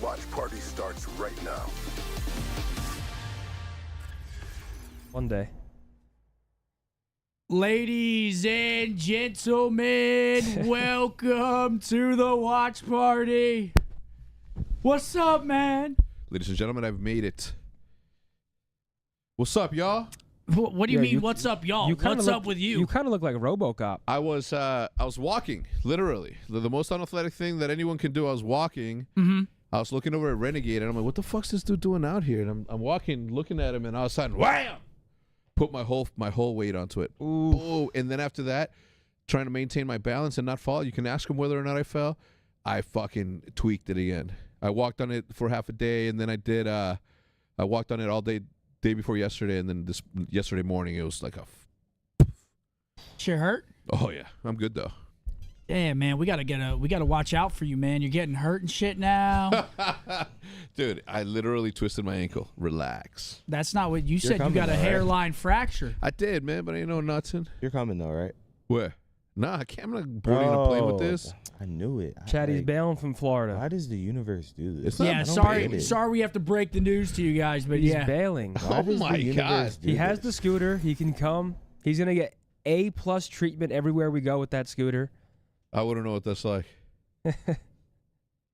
watch party starts right now. One day. Ladies and gentlemen, welcome to the watch party. What's up, man? Ladies and gentlemen, I've made it. What's up, y'all? What do you mean, what's up, y'all? What's up with you? You kind of look like a RoboCop. I was walking, literally. The most unathletic thing that anyone can do. I was walking. I was looking over at Renegade, and I'm like, what the fuck's this dude doing out here? And I'm walking, looking at him, and all of a sudden, wham! Put my whole weight onto it. Ooh. And then after that, trying to maintain my balance and not fall. You can ask him whether or not I fell. I fucking tweaked it again. I walked on it for half a day, and then I walked on it all day before yesterday, and then yesterday morning, it was like a... Shit hurt? Oh, yeah. I'm good, though. Yeah, man, we gotta watch out for you, man. You're getting hurt and shit now. Dude, I literally twisted my ankle. Relax. That's not what you said. You got a hairline fracture. I did, man, but ain't no nothing. You're coming though, right? Where? Nah, I can't. I'm not boarding a plane with this. I knew it. Chatty's bailing from Florida. Why does the universe do this? It's not- Yeah, sorry we have to break the news to you guys, but He's yeah. bailing. Why does my the universe God. do He has this? the scooter. He can come. He's going to get A+ treatment everywhere we go with that scooter. I wouldn't know what that's like.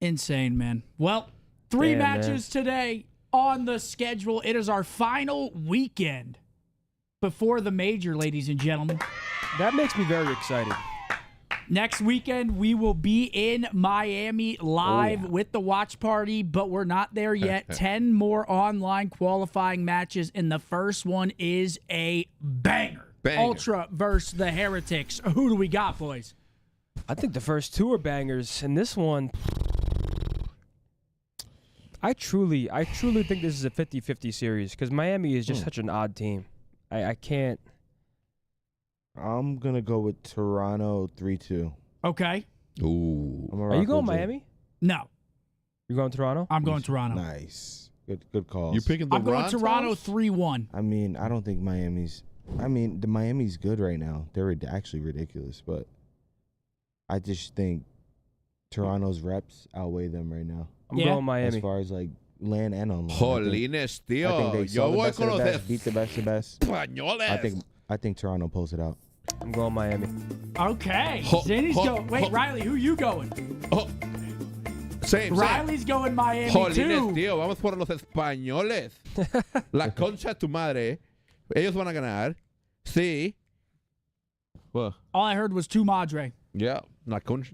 Insane, man. Well, three Damn, matches today on the schedule. It is our final weekend before the major, ladies and gentlemen. That makes me very excited. Next weekend, we will be in Miami live with the watch party, but we're not there yet. 10 more online qualifying matches, and the first one is a banger. Ultra versus the Heretics. Who do we got, boys? I think the first two are bangers, and this one, I truly think this is a 50-50 series because Miami is just such an odd team. I can't. I'm gonna go with Toronto 3-2. Okay. Ooh. Are you going Miami? No, You're going Toronto? I'm going Toronto. Nice. Good calls. You picking the I'm going Rontos? Toronto 3-1. I mean, I don't think Miami's. I mean, the Miami's good right now. They're actually ridiculous, but I just think Toronto's reps outweigh them right now. I'm Yeah. going Miami. As far as like land and online. Jolines, I think tío. they saw Yo the voy best con of the los best, beat the best of the best. españoles. I think Toronto pulls it out. I'm going Miami. Okay. Zinni's going. Wait, Riley, who you going? Same. Riley's going Miami Jolines, too. tío. Vamos por los españoles. La concha de tu madre. Ellos van a ganar. Sí. What? All I heard was tu madre. Yeah. La concha.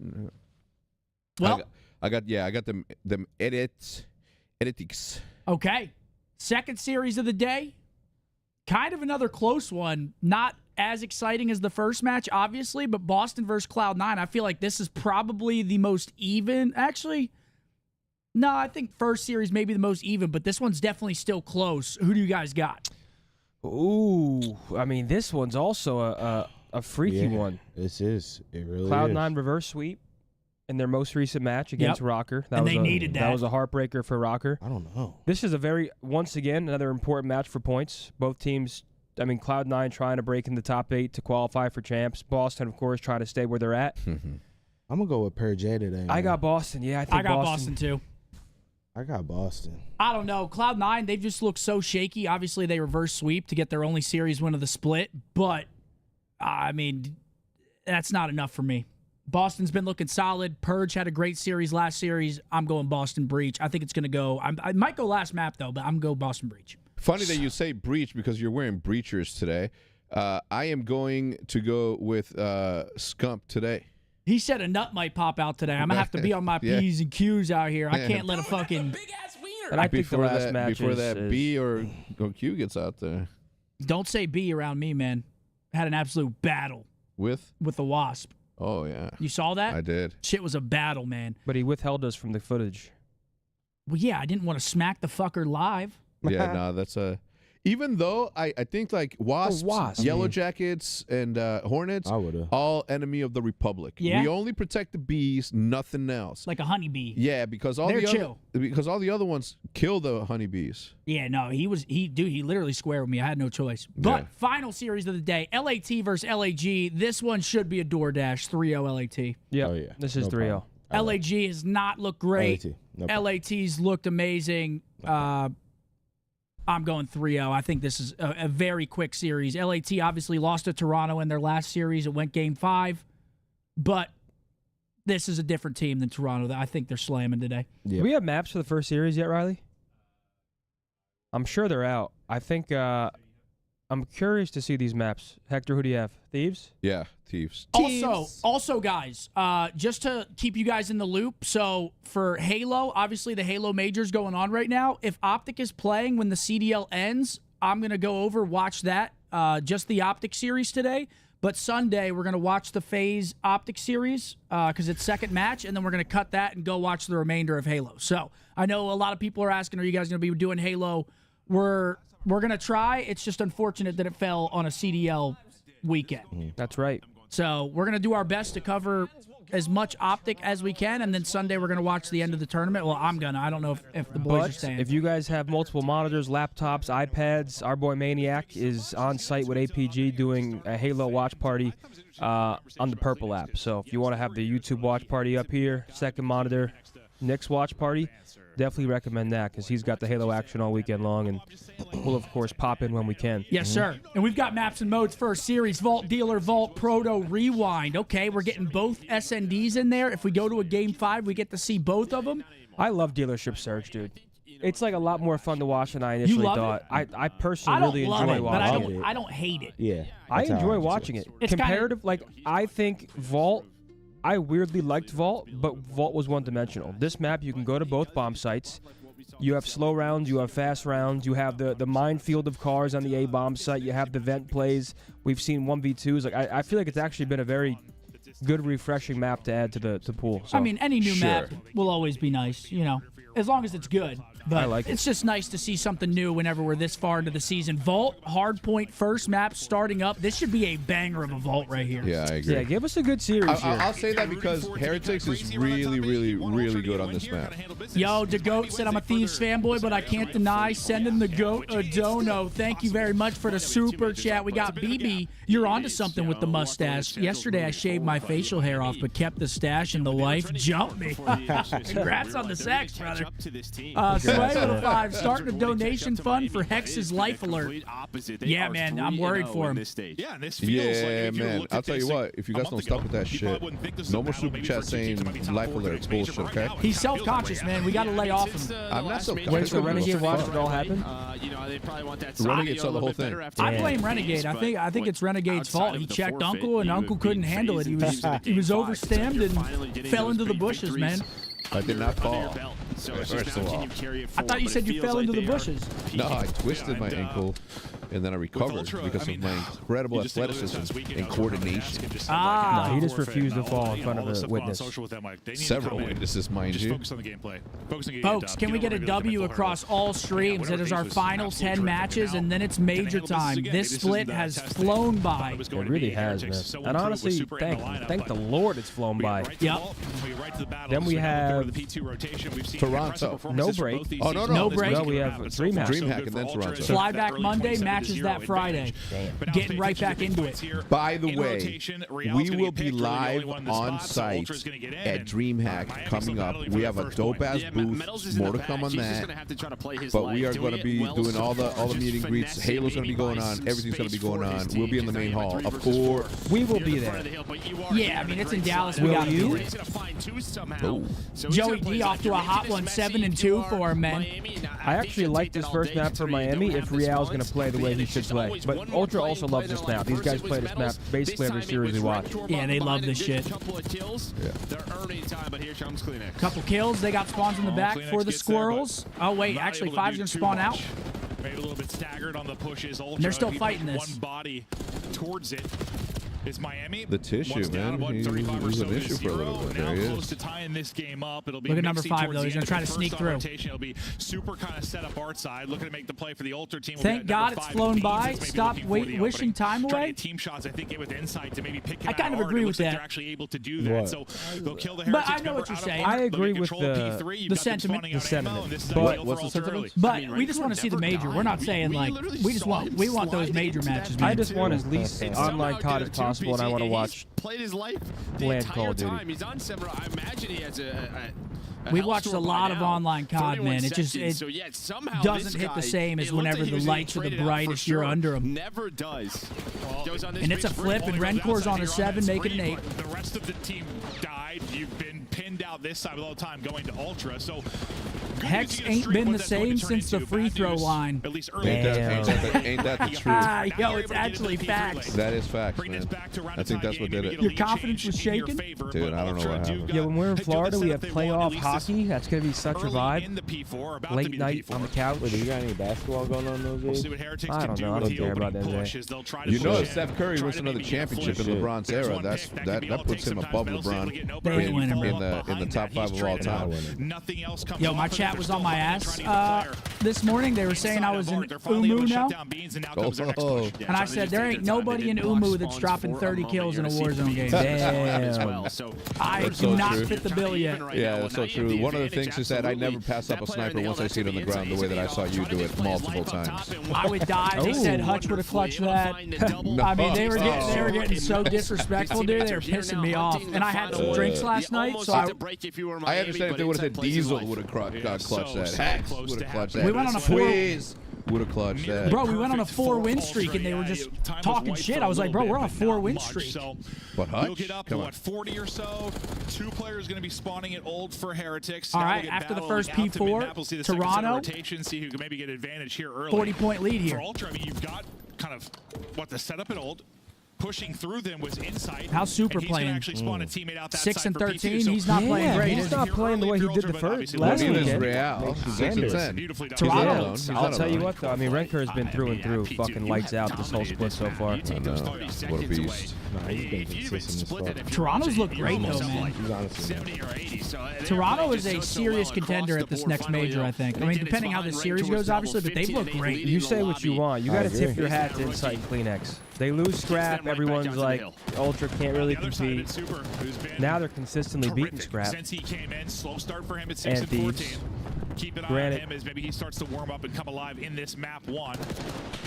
Well, I got them heretics. okay. Second series of the day. Kind of another close one. Not as exciting as the first match, obviously, but Boston versus Cloud9. I feel like this is probably the most even. Actually, no, I think first series may be the most even, but this one's definitely still close. Who do you guys got? Ooh, I mean, this one's also a freaky one. This is. It really is. Cloud9 reverse sweep in their most recent match against Rocker. And they needed that. That was a heartbreaker for Rocker. I don't know. This is once again, another important match for points. Both teams, I mean, Cloud9 trying to break in the top 8 to qualify for champs. Boston, of course, trying to stay where they're at. I'm going to go with Per J today. I got Boston. Yeah, I think got Boston too. I got Boston. I don't know. Cloud9, they've just looked so shaky. Obviously, they reverse sweep to get their only series win of the split, but, I mean, that's not enough for me. Boston's been looking solid. Purge had a great series last series. I'm going Boston Breach. I think it's going to go. I might go last map, though, but I'm going to go Boston Breach. Funny that you say breach because you're wearing breachers today. I am going to go with Scump today. He said a nut might pop out today. I'm going to have to be on my P's and Q's out here. I can't let a fucking... And I think the last match before is, that B or Q gets out there. Don't say B around me, man. Had an absolute battle With? the Wasp. Oh, yeah. You saw that? I did. Shit was a battle, man. But he withheld us from the footage. Well, yeah, I didn't want to smack the fucker live. Yeah, no, that's a... Even though I think like Wasps, Yellow Jackets, and Hornets, all enemy of the Republic. Yeah? We only protect the bees, nothing else. Like a honeybee. Yeah, because all They're the chill. because all the other ones kill the honeybees. Yeah, no, he literally squared with me. I had no choice. But Yeah. final series of the day, LAT versus LAG. This one should be a DoorDash, 3-0 LAT. Yep. Oh, yeah. This is No 3-0. problem. LAG has not looked great. LAT. No problem. LAT's looked amazing. I'm going 3-0. I think this is a very quick series. LAT obviously lost to Toronto in their last series. It went Game 5. But this is a different team than Toronto. I think they're slamming today. Yeah. Do we have maps for the first series yet, Riley? I'm sure they're out. I think I'm curious to see these maps. Hector, who do you have? Thieves? Yeah, Thieves. Also, guys, just to keep you guys in the loop, so for Halo, obviously the Halo Major's going on right now. If Optic is playing when the CDL ends, I'm going to go over, watch that, just the Optic series today. But Sunday, we're going to watch the FaZe Optic series because it's second match, and then we're going to cut that and go watch the remainder of Halo. So I know a lot of people are asking, are you guys going to be doing Halo? We're going to try. It's just unfortunate that it fell on a CDL weekend. That's right. So we're going to do our best to cover as much Optic as we can, and then Sunday we're going to watch the end of the tournament. Well, I'm going to. I don't know if the boys are staying. If you guys have multiple monitors, laptops, iPads, our boy Maniac is on site with APG doing a Halo watch party on the Purple app. So if you want to have the YouTube watch party up here, second monitor, Nick's watch party, definitely recommend that because he's got the Halo action all weekend long, and we'll, of course, pop in when we can. Yes, sir. And we've got maps and modes for a series. Vault, Dealer, Vault, Proto, Rewind. Okay, we're getting both SNDs in there. If we go to a Game 5, we get to see both of them. I love Dealership Search, dude. It's like a lot more fun to watch than I initially thought. I personally really enjoy watching it. I don't hate it. Yeah. I that's how enjoy like watching it. it. It's Comparative, I think Vault, I weirdly liked Vault, but Vault was one-dimensional. This map, you can go to both bomb sites. You have slow rounds, you have fast rounds, you have the minefield of cars on the A-bomb site, you have the vent plays. We've seen 1v2s. Like I feel like it's actually been a very good, refreshing map to add to the pool. So. I mean, any new map will always be nice, as long as it's good. But I like it's just nice to see something new whenever we're this far into the season. Vault, Hardpoint, first map starting up. This should be a banger of a Vault right here. Yeah, I agree. Yeah, give us a good series here. I'll say that because Heretics is really, really, really good on this map. Yo, DeGoat said I'm a Thieves fanboy, but I can't deny sending the GOAT a dono. Thank you very much for the super chat. We got BB. You're onto something with the mustache. Yesterday I shaved my facial hair off, but kept the stash, and the wife jumped me. Congrats on the sex, brother. Sway with a 5, starting a donation fund for Hex's Life Alert. Yeah, man, I'm worried for him. Yeah, man. I'll tell you what, if you guys don't stop with that shit, no more super chat saying Life Alert. It's bullshit, okay? He's self-conscious, man. We got to lay off him. I'm not self-conscious. Wait, so Renegade watched it all happen? Renegade saw the whole thing. I blame Renegade. I think it's Renegade's fault. He checked Uncle, and Uncle couldn't handle it. He was overstemmed and fell into the bushes, man. I did not fall. First of all, I thought you said you fell into the bushes. no, I twisted my ankle, and then I recovered because of my incredible athleticism and coordination. Ah. No, he just refused to fall in front of a witness. Several witnesses, mind you. Folks, can we get a W across all streams? It is our final 10 matches, and then it's major time. This split has flown by. It really has, man. And honestly, thank the Lord it's flown by. Yep. Then we have Toronto. no break. Oh, no. No break. No, we have DreamHack. DreamHack and then Toronto. Flyback Monday, matches that Friday. Getting right back into it. By the way, we will be live on site at DreamHack coming up. We have a dope-ass booth. More to come on that. But we are going to be doing all the meet and greets. Halo's going to be going on. Everything's going to be going on. We'll be in the main hall. Of course. We will be there. Yeah, I mean, it's in Dallas. We Will got you? Oh. Joey D off to a hot one, 7-2 for him, man. I actually like this first map for Miami if Real's going to play the way he should play. But Ultra also loves this map. These guys play this map basically every series we watch. Yeah, they love this shit. Couple kills. They got spawns in the back for the Squirrels. Oh, wait. Actually, 5's going to spawn out. Maybe a little bit staggered on the pushes. And they're still fighting this. One body towards it. It's Miami. The tissue, man. He was an issue for a little bit. There he is. Close to tying this game up. It'll be Look at number 5, towards though. the He's going end to try to of the sneak first through. rotation. It'll be super kind of set up our side. Looking to make the play for the Ultra team. Thank God it's flown by. Stop wishing time away. Team shots, I think, get with insight to maybe pick it I kind of agree with that. They're actually able to do that. What? So they'll kill the But I Heretics know what member you're out of saying. one. I They'll agree get with control of the P3. You've the got them sentiment. spawning out The ammo, sentiment. and this is But ideal what's for the Ultra early. sentiment? But we just want to see the major. We're not saying, like, we just want those major matches, man. I just want as least online COD as possible, and I want to watch Played his life the Land entire Call of Duty. time. He's on Severa. I imagine he has We watched a lot of online COD, man. It just doesn't hit the same as whenever the lights are the brightest. You're under them. Never does. And it's a flip, and Rencor's on a 7, making an 8. The rest of the team died. You've been pinned out this side all the time going to Ultra. So Hex ain't been the same since the free throw line. At least early. Ain't that the truth? Ah, yo, it's actually facts. That is facts, man. I think that's what did it. Your confidence was shaken? Dude, I don't know what happened. Yeah, when we're in Florida, we have playoff hockey. That's going to be such a vibe. Late night on the couch. Wait, do you got any basketball going on those days? I don't know. I don't care about that. You know, if Steph Curry wins another championship in LeBron's era, that puts him above LeBron They ain't winning, bro. in the top 5 of all time. Yo, my chat was on my ass this morning. They were saying I was in Umu now. And I said, there ain't nobody in Umu that's dropping 30 kills in a Warzone game. Damn. I do not fit the bill yet. Yeah, that's so true. One of the things is that I never pass up a sniper once I see it on the ground the way that I saw you do it multiple times. I would die. They said Hutch would have clutched that. I mean, they were getting so disrespectful, dude. They were pissing me off. And I had some drinks last night, so I understand if they would have said Diesel would have clutched that. Hex would have clutched that. We went on a Squeeze would have clutched that. Bro, we went on a 4-win streak, and they were just talking shit. I was like, bro, we're on a 4-win streak. But Hutch, We'll get up to, what, 40 or so. 2 players going to be spawning at Old for Heretics. All right, after the first P4, Toronto, see who can maybe get advantage here early. 40-point lead here. For Ultra, I mean, you've got kind of what the setup at Old. Pushing through them was Insight. How's Super playing? Actually spawn a teammate out that 6 side and for 13. P2, so He's not playing great. He's not playing the way he did the first last Neither is weekend. Real. 6 and 10. Toronto. I'll tell you what, though. I mean, Renker has been through and through. Fucking lights out this whole split so far. I know. What a beast. Nah, he's been consistent as fuck. Toronto's look great, though, man. He's honestly Toronto is a serious contender at this next major, I think. I mean, depending how this series goes, obviously, but they look great. You say what you want. You got to agree. tip your hat to Insight and Kleenex. They lose scrap. Everyone's like, Ultra can't really compete. Now they're consistently beating scrap. Since he came in, slow start for him at 6 And and Thieves. 14. Keep an eye Granted. on him as maybe he starts to warm up and come alive in this map 1. It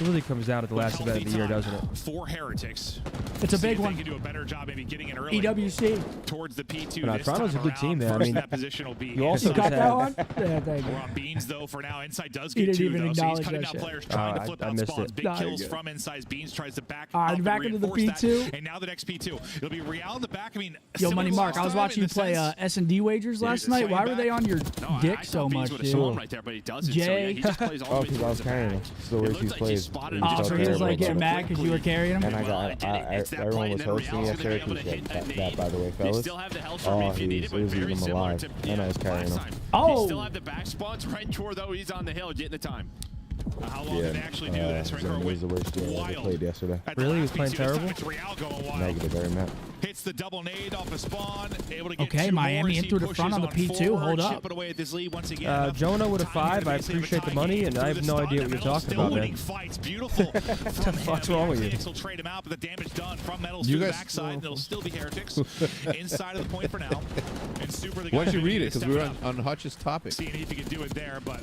really comes down to the last event of the year, doesn't it? For Heretics. It's a See big if one. They can do a better job maybe getting in early. EWC. Towards the P2 No, this Toronto's time a good around. team, man. I First mean, in that position will be you also You just got that had- one? Yeah, thank you. We're on Beans though for now. Insight does He get didn't 2 even though, so he's acknowledge cutting that out shit. players trying to flip I out missed spawns. it. Big kills from Insight's Beans tries to back All right, up and back into the reinforce that. P2. And now the next P2. It'll be Real in the back. I mean, Yo, similar Money to Mark, last I was time watching in you the play sense- S&D wagers last night. Why were they on your dick so much, dude? Jay. Oh, because I was carrying him. It's the way he plays. Oh, so he was like getting mad because you were carrying him? And everyone was hosting yesterday. Appreciate that, by the way, fellas. Oh, it was eating him alive. And I was carrying him. Oh! Still have the back spawns right toward though. He's on the hill getting the time. How long did they actually do this? It was the worst game I ever played yesterday. Really? He was playing terrible? Negative every map. Hits the double nade off a spawn. Able to get Okay, 2 more Miami as in he through the front pushes on the P2. 4, Hold up. chipping away at this lead once again. Jonah with a Time 5. I basically appreciate the tie money, game and I have through no the idea what you're stun. talking Still about, winning man. fights. Beautiful. What the fuck's wrong with you? Phoenix will trade him out, but the damage done from Metals You to the guys- backside. And it'll still be Heretics inside of the point for now. And Super the Why don't you guy read it? to Because we were step on Hutch's topic. Seeing if he can do it there, but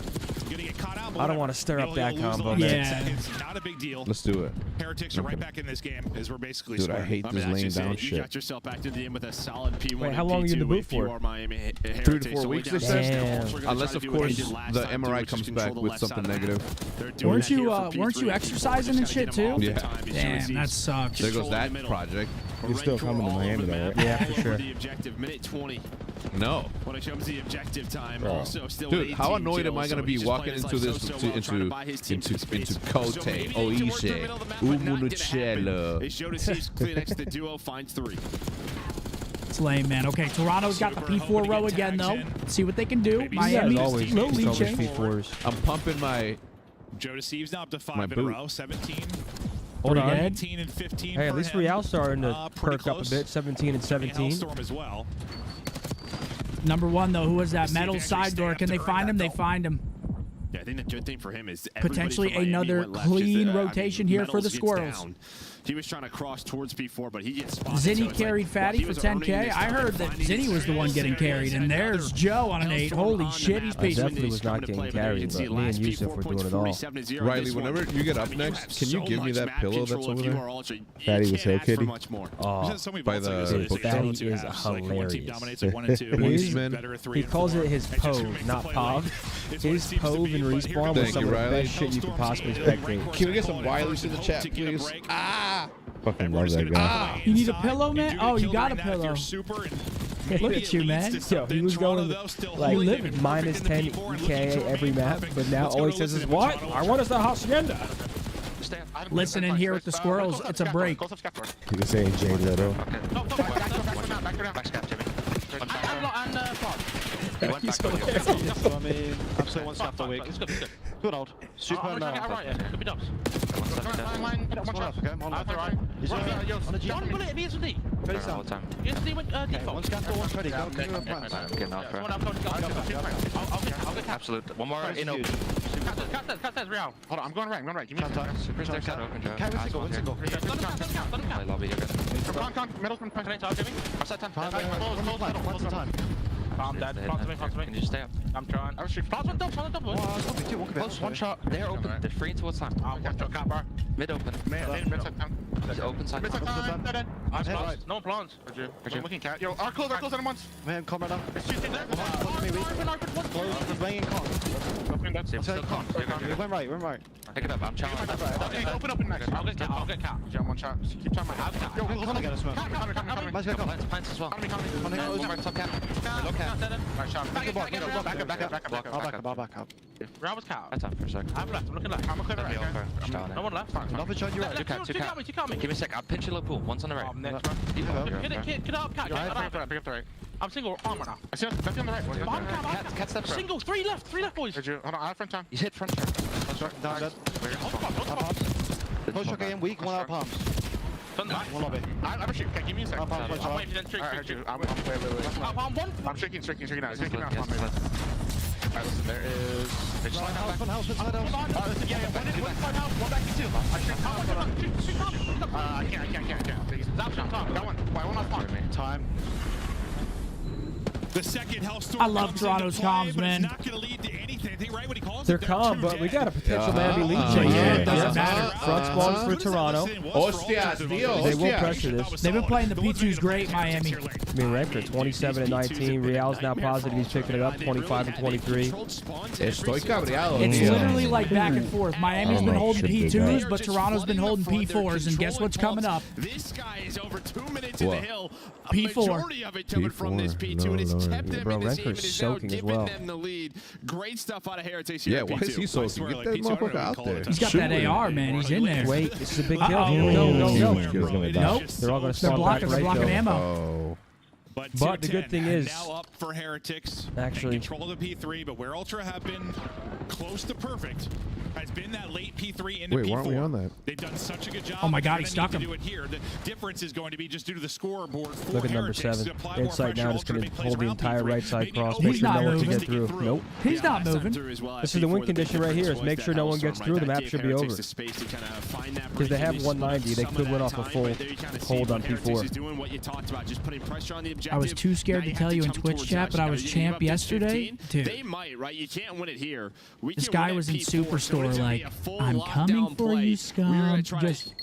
gonna get caught out. But I don't whatever. want to stir up He'll that lose the combo, last man. 10 Yeah. seconds. Not a big deal. Let's do it. Heretics are right back in this game as we're basically Dude, I square. hate this laying down You shit. got yourself back to the game with a solid P1. Wait, how and long are you in the P2 boot if you for? are Miami 3 to 4 weeks, they said. Damn. Unless, of course, the MRI comes back with something negative. Weren't you exercising and shit too? Yeah. Damn, that sucks. There goes that project. You're still coming to Miami, though, right? Yeah, for sure. The objective, minute 20. No. When it comes to the objective time, Bro. also still Dude, with how 18 annoyed am I kills, going to so be he's just walking playing his into life this, so well, trying to buy his team some space. into So Cote, maybe he can work through the Oise, middle of the map, but not gonna happen. Umunachella. It showed us he's Kleenex, the duo finds 3. It's lame, man. Okay, Toronto's got the P4 row again, though. See what they can do. You guys Miami, always low lead always change. P4s. I'm pumping my... Joe deceives now up to 5 My in a boot. row. 17, Hold on. 18, and 15. Hey, at for least him. Real's starting to Pretty perk up a close. bit. 17 and 17. Hellstorm as well. Number 1, though, who was that? See if Metal they actually side stay door. up Can to they earn find that, him? They though. find him. Yeah, I think the good thing for him is everybody Potentially from Miami another went left, just, clean I mean, rotation here for Metals the gets Squirrels. down. He was trying to cross towards P4, but he gets spotted. Zinni carried Fatty for 10K. I heard that Zinni was the one getting carried, and there's Joe on an 8. Holy shit, he's I peaceful. definitely was not getting carried, but me and Yusuf were doing it all. Riley, whenever you get up next, can you give me that pillow that's over there? Fatty was Hill Kitty. Oh, By the Fatty is hilarious. He calls it his pove, not pov. His pove and respawn was Thank some you, of the Riley. best shit you could possibly spectate. Can we get some Wileys in the chat, please? Ah! Fucking love that guy. You need a pillow, man? Oh, you got a pillow. Look at you, man. Yo, he was going like living. minus 10 EK every map, but now all he says is, what? I want us the Hacienda. Listen in here with the squirrels. It's a break. He was saying Jay Little. He's hilarious. I'm still one step a week. Good old. Super now. Absolute. One more in open. Hold on, I'm going right. Give me time. Where's their cat open, Joe? One single. I lobby again. Middle, time. I'm dead. Can you stay up? I'm trying. Close, one shot. They're open. They're free until it's time. Mid open. He's open side. No plans. I'm looking cat. Yo, our close at once. Man, come right now. Went right. Pick it up. I'm challenging. Open next. I'll get cat. Jump one shot. Keep trying my house. Yo, come get us, man. Plants as well. Top cat. Look cat. Nice shot. Back up. Round was cat. That's up for a second. I'm looking left. I'm looking right. No one left. Another shot you right. Two cat. Give me a sec. I'll pinch your low pool. One's on the right. Next one. Get up, cat. Pick up the right. I'm single arm right now. I see that's on the right. Cat step. Single, three left, boys. Hold on, I have front time. He's hit front turn. Down dead. Push again, weak, one out palms. One lobby. I have a shoot. Give me a second. I'm waiting for them to I'm shaking now. It's shaking now. Alright, listen, there is... One house. Listen, one back to two. I can't. That one. One off time. The second health storm I love comes Toronto's into play, comms, but man. It's not going to lead to anything. I think right when he calls They're it, calm, too but we dead. got a potential man be lead. Yeah, it doesn't matter. Front spawn for Toronto. Hostias, tío, They will hostias. pressure this. They've been playing the P2s great, Miami. I mean, Ranker 27 and 19. Real's now positive. He's picking it up 25 and 23. Estoy cabreado, It's tío. literally like back and forth. Miami's been holding shit, big P2s, guy. but Toronto's been holding P4s, and guess what's coming up? This guy is over 2 minutes in the What? hill. A P4. majority of it coming from this P4. P2, and it's Lord. kept them Bro, in this Renker's game and is now soaking as giving well. them the lead. Great stuff out of Heretics here Yeah, at why P2. is he so swear, Get like, that P2, I don't motherfucker even out call it there. a He's got Shoot that him. AR, man. He's in there. Wait, this is a big kill. Uh-oh. Go. He was gonna die. Nope. They're all going to They're spawn back blocking. They're right blocking though. ammo. Oh. But the good thing is- now up for Heretics. Actually- in control of the P3, but where Ultra have been close to perfect has been that late P3 into Wait, P4. why aren't we on that? They've done such a good job. Oh my God, They're he gonna stuck need him. to do it here. The difference is going to be just due to the scoreboard for Look at number Heretics. 7. Apply more Inside pressure, now, just Ultra going make to plays hold the around entire P3, right side making cross. it Make He's sure not no one can moving. get through. Nope. He's not moving. This is the win condition right here. Is make sure no one gets through. The map should be over. Because they have 190, they could win off a full hold on P4. I was too scared to tell you in Twitch chat, but I was champ yesterday. Dude, They might, right? You can't win it here. this guy was in Superstore like, I'm coming for you, scum. Just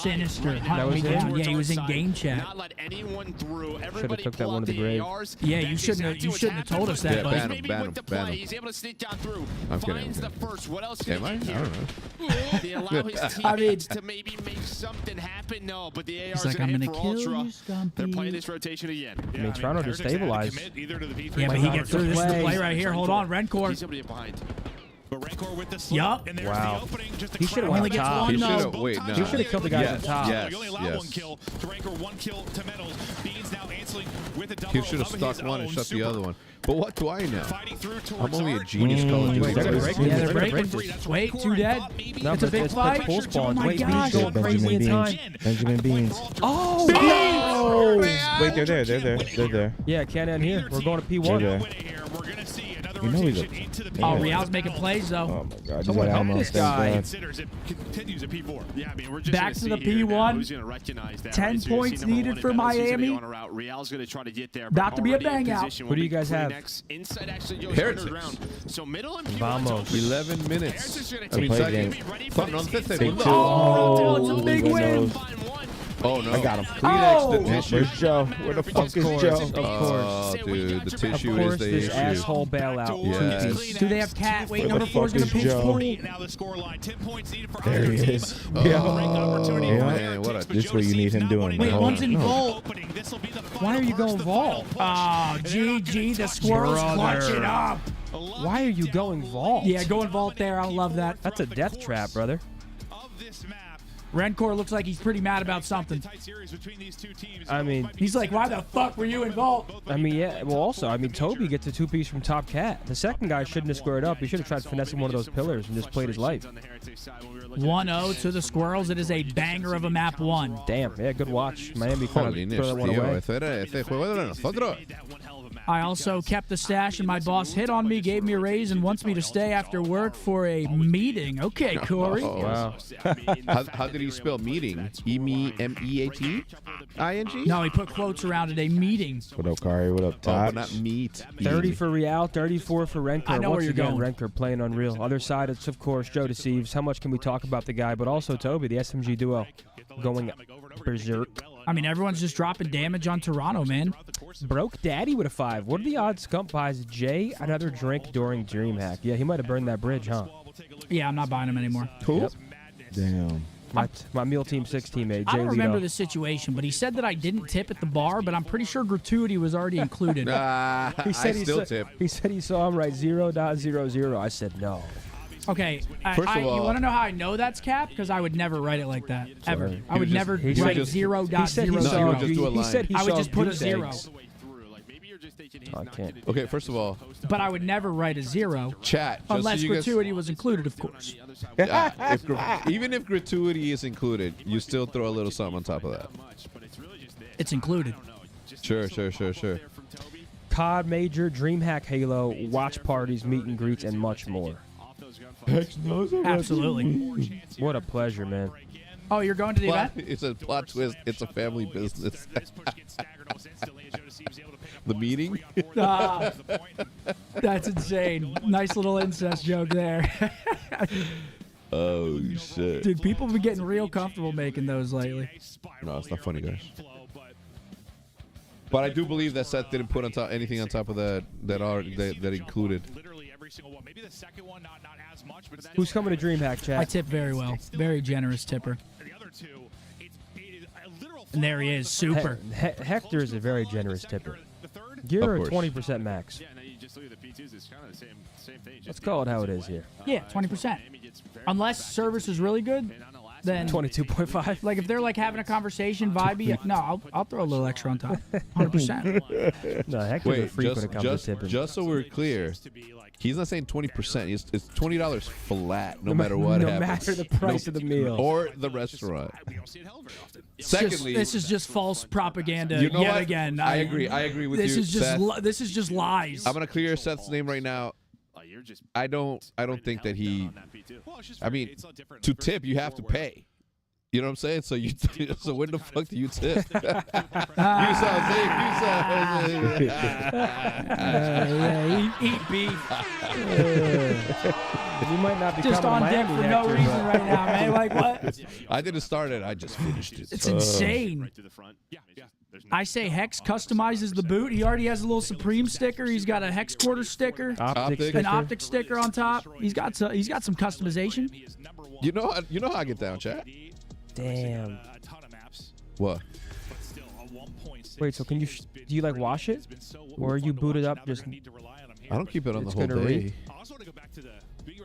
sinister. Hunt me was him? down. Yeah, he was in game chat. Not let anyone through. Should have took that one to the grave. Yeah, you shouldn't have told us that, Yeah, buddy. ban him, ban him. He's able to sneak down through. I'm kidding, Finds I'm the kidding. first. What else Am can I? he I do? don't know. They allow his I teammates mean- to maybe make something happen. No, but the AR's He's like, I'm hit gonna for kill Ultra. you, Stumpy. They're playing this rotation again. I mean, Toronto just stabilized. Yeah, but he gets through. This is the play right here. Hold on, Rencor. He's able to get behind. But Rancor with the slip, Yup. and there's Wow. the opening. Just a He should've crowd went Only gets attack. one, He no. should've. Wait, no. He should've killed the guy Yes, at the top. yes, You only allow yes. one kill to Rancor, one kill to Metals. Beans now answering with a double. He should have of stuck his one and own. shut the Super other one. But what do I know? Fighting through I'm towards only a Art. genius Call of Duty Wait, they're gonna player. break Yeah, this. they're They're gonna breaking. break this. Wait, Rancor, two I dead. thought maybe No, It's a but big it's fight. full spawns. Oh my Wait, gosh. Beans going Benjamin crazy in Beans. time. Benjamin Beans. Oh, Wait, they're there. They're there. Yeah, can't end here. We're going to They're P1. there. We're going to see another You know he's a. Oh, Real's making plays though. Oh my God! Someone He's help almost this thank guy. God. Considers it continues at P4. Yeah, I mean, we're just Back to the P1. 10 points needed for Miami. Real's going to try to get there. About to be a bang out. Who do you guys have? Inside actually goes Heretics. underground. So middle and P1 Vamos. 11 minutes. I I mean, played second. game. Fuck, no, fifth Take second. two. Oh, it's a big who win. knows? Oh, no. I got him. Oh. Kleenex, the tissue. Where's Joe? Where the fuck is Joe? Oh, dude, the Of tissue course, is the this issue. asshole bailout. Yes. Two-piece. Do they have Cat? Wait, Where number the 4 is fuck going to is pinch Joe? pool. Now the score line, 10 points needed for There either he team. is. Great Yeah. opportunity Yeah. for Man, what a- Heretics, but This Joe where you need Steve's him not doing winning it. Wait, the one's in first vault. opening. This'll be the Why are you final going burst, the vault? final push. Oh, GG, the squirrels clutch it up. Why are you going vault? Yeah, going vault there. I love that. That's a death trap, brother. Of this map. Rencor looks like he's pretty mad about something. I mean, He's like, why the fuck were you in vault? yeah. Well, also, I mean, Toby gets a two-piece from Top Cat. The second guy shouldn't have squared up. He should have tried finessing one of those pillars and just played his life. 1-0 to the squirrels. It is a banger of a map 1. Damn. Yeah, good watch. Miami kind Jolines, of throw that one tío, away. este juego era de nosotros. I also kept the stash, and my boss hit on me, gave me a raise, and wants me to stay after work for a meeting. Okay, Corey. Oh. Wow. How did he spell meeting? E-M-E-A-T-I-N-G? No, he put quotes around it. A meeting. What up, Kari? What up, Oh, Todd? but not meat. 30 for Real, 34 for Rencor. I know where Once you're again, going. Rencor playing unreal. Other side, it's of course Joe Deceives. How much can we talk about the guy? But also Toby, the SMG duo, going berserk. I mean, everyone's just dropping damage on Toronto, man. Broke Daddy with a 5. What are the odds Scump buys Jay another drink during DreamHack? Yeah, he might have burned that bridge, huh? Yeah, I'm not buying him anymore. Yep. Damn. My Meal Team 6 teammate, I Jay don't remember Lito. the situation, but he said that I didn't tip at the bar, but I'm pretty sure gratuity was already included. I still tip. He said he saw him write 0.00. I said no. Okay, First of you all- want to know how I know that's cap? Because I would never write it like that, ever. Sorry. I would just- never he write just- 0.00. He said he No, saw. you would just do a he line. said he I would saw just put a goose 0. eggs. I can't. Okay, first of all, But I would never write a 0 chat. Just unless so you guys, gratuity was included, of course. even if gratuity is included, you still throw a little something on top of that. It's included. Sure. COD Major, DreamHack Halo, watch parties, meet and greets, and much more. Absolutely. What a pleasure, man. Oh, you're going to the event? It's a plot twist. It's a family business. The meeting? Ah, that's insane. Nice little incest joke there. Oh, shit. Dude, people have been getting real comfortable making those lately. No, it's not funny, guys. But I do believe that Seth didn't put on top anything on top of that included. Literally every single one. Maybe the second one, not as much, but Who's coming to DreamHack, I chat? tip very well. Very generous tipper. the other two, it is a literal. And there he is. Super. Hector is a very generous tipper. The third. You're Of a course. 20% max. Yeah, no, you just look at the P2s. It's kind of the same thing. Let's call it how it is here. Yeah, 20%. Unless service is really good, then 22.5. like if they're like having a conversation, vibey, no, I'll throw a little extra on top. 100%. No, Hector's a Wait, freak when it comes to tipping. just so we're clear, he's not saying 20%. It's $20 flat, no matter what no happens. matter the price of the meal. Or the restaurant. Secondly, This is just false propaganda you know yet what? again. I agree. I agree with This you, is just Seth. this is just lies. I'm gonna clear Seth's name right now. I don't think that he. I mean, to tip you have to pay. You know what I'm saying? So you. So when the fuck do you tip? You Eat beef. You might not be Just coming on to deck Miami, for no Hector, reason but- right now, man. Like what? I didn't start it. I just finished it. It's insane. I say Hex customizes the boot. He already has a little Supreme sticker. He's got a Hex quarter sticker, Optic. an optic sticker on top. He's got some customization. You know how I get down, chat. Damn. What? Wait, so can you? Do you like wash it, or are you booted up? Just I don't keep it on the It's whole gonna day. read.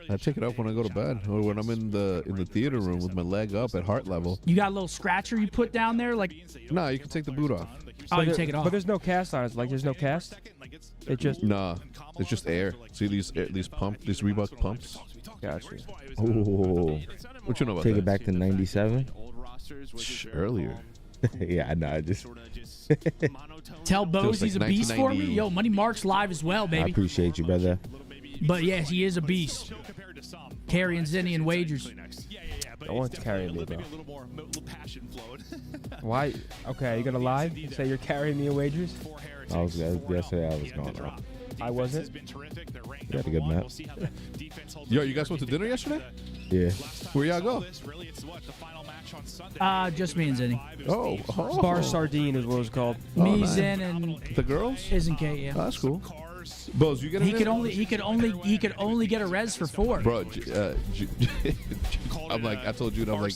I take it up when I go to bed, or when I'm in the theater room with my leg up at heart level. You got a little scratcher you put down there, like No, you can take the boot off. oh, you there- take it off. But there's no cast on it. Like there's no cast. It just Nah, it's just air. See these Reebok pumps? gotcha. Oh, What you know about take that? it back to '97. Earlier. Yeah, I know. I just Tell Boze like he's a beast for me. 1990. Yo, Money Mark's live as well, I baby. appreciate you, brother. But yes, he is a beast. Carrying Zinni and wagers. No one's carrying me, bro. Why? Okay, you gonna lie? Say you're carrying me in wagers? Yesterday I was going on. I wasn't. You had a good map. Yo, you guys went to dinner yesterday? Yeah. Where y'all go? Just me and Zinni. Oh, Bar Sardine is what it's called. Me, nice. Zin, and The girls? Isn't Kate, yeah. Oh, that's cool. Boz, you get a He could only get a res for 4. Bro, I'm like, I told Jude, I'm like,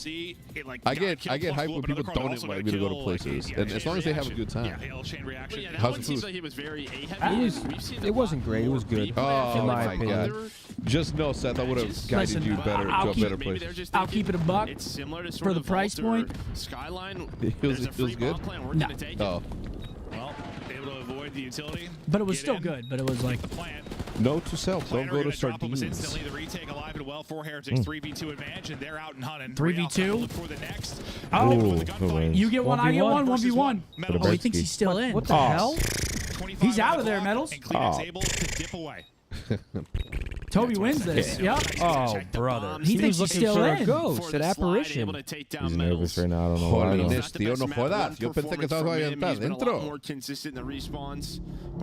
I get hyped when people don't invite me to go to places, and as long as they have a good time. How's the food? It wasn't great. It was good. Oh in my my opinion. god! Just know, Seth, I would have guided Listen, you better to I'll a better place. I'll keep it a buck for the price point. Skyline. It was good. No. Oh, Well, able to avoid the utility. But it was Get still in. good. But it was like The plant. note to self: don't go to Sardines. Sardines. Instantly, the retake alive and well for Heretics. 3v2 advantage, and they're out and hunting. 3v2? Look for the next. Oh, Ooh, you get one, I get one, 1v1. Metal. Oh, he thinks he's still in. What the hell? 25 He's out on of the there, clock, Metals. And Kleenex able to dip away. Toby wins this. Yep. Oh, brother. He thinks he's looking still for in. a ghost, an apparition. He's nervous right now. I don't know why. Holiness, tío, no jodas. Yo pensé que estabas ahí adentro.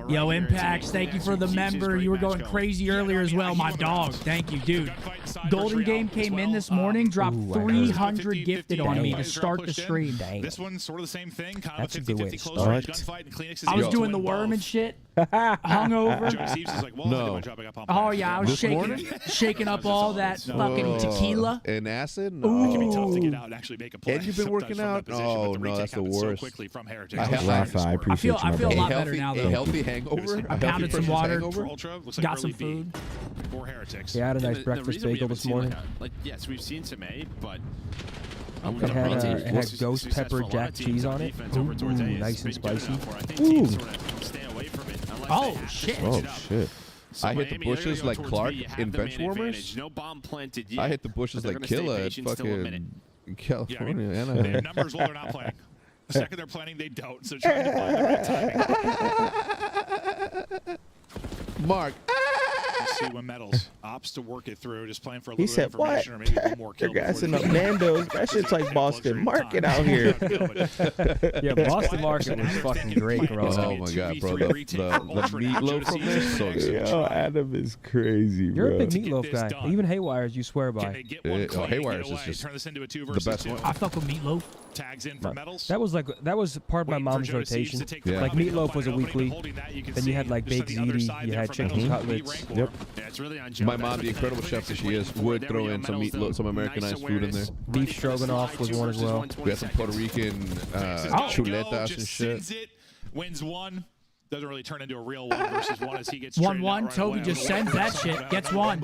Yo, Impacts, thank you for the member. You were going crazy earlier as well, my dog. Thank you, dude. Golden Game came in this morning, dropped 300 gifted on me to start the stream. This one's sort of the same thing. Kind That's a of good way 50-50 to close start. range gunfight, and Kleenex is I was able doing to the win worm both. and shit. Hungover. Joe Steves is like, well, No. I did my job, I got pumped. Oh, yeah, I was This morning? shaking up all that fucking tequila. And acid? It can be tough to Ooh. get out and actually make a play. And you've been working sometimes from that out? position, Oh, but the no, retake that's the happens so worst. quickly from Heretics. I It's have- hard to Laugh, I score. appreciate you, I my feel a brother. lot better now, though. Healthy hangover? I pounded some water. Hangover? Ultra looks like Got early some B food. for Heretics. Yeah, I had a And nice the breakfast reason we bagel haven't this seen, morning. yes, we've seen some A, but It had ghost pepper jack cheese on it. Ooh, nice and spicy. Ooh. Oh, shit. Oh, shit. I hit the bushes like Clark in bench warmers. No bomb planted yet. I hit the bushes They're like gonna stay Killa at patient still a minute. fucking California. They have Anaheim. numbers while they're not playing. The second they're planning, they don't. So trying to find the right timing. Mark. Let's see when Metals opts to work it through, just playing for a He little said, bit of information or maybe one more kill. They're gassing before up they- Nando's. That shit's like Boston Market out here. Yeah, Boston Market was fucking great, bro. Oh my god, bro. The meatloaf from there is so good. Yo, Adam is crazy, bro. You're a big get meatloaf this guy. done. Even Haywires, you swear Can by. they get one clean, Haywires get is away, just turn this into a 2 the versus best 2. one. I fuck with Meatloaf. Tags in for Metals. That was part of my Waiting for mom's Joe Steves rotation. to take the Yeah. Like lead, meatloaf was a find an opening, weekly. holding that, you can Then you see had like just baked on the other ziti. side You there had for chicken Metals. cutlets. B-rank Yep. war. Yeah, it's really on Joe. My mom, the incredible chef that she is, would throw in some meatloaf, some Americanized food in there. Beef stroganoff was one as well. We had some Puerto Rican chuletas and shit. Sends it, wins one. Doesn't really turn into a real 1 versus 1 as he gets 1-1. Toby just sends that shit. Gets one.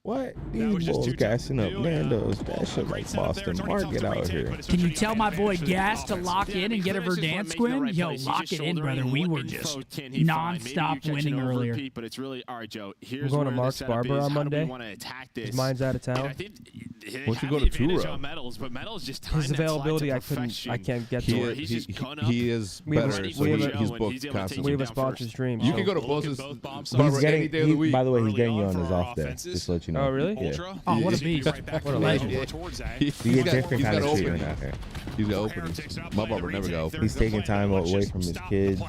What? was These just bulls too gassing up tough to do, Nando's. That shit like Boston Market out here. Can you tell my boy Gas to lock in and get a Verdansk win? Yo, lock it in, brother. We were just non-stop winning earlier. But it's really all right, Joe. I'm Here's going to where the Mark's setup Barber is. on How do we Monday. wanna attack this? His mind's out of And town. I think Why don't you have go the to advantage Turo? on Metals, but Metals just His timed that slide to availability, I perfection. can't get He to is, it. He's he, just gone he is We have a- better, we so have he's a- booked he's able to take constantly. We have a down sponsored first. stream. You so- can go to We'll look at Boze's both bombs. Barber He's any day of the week. by the way, he's Early getting you on on for his our off day. offenses. Just to let you know. Oh, really? Yeah. Ultra. Oh, what a He's gonna be beast. right back What a to legend. the towards A. You get different he's kind got of treatment openings. out here. He's got openings. My barber never got openings. He's taking time away from his kids.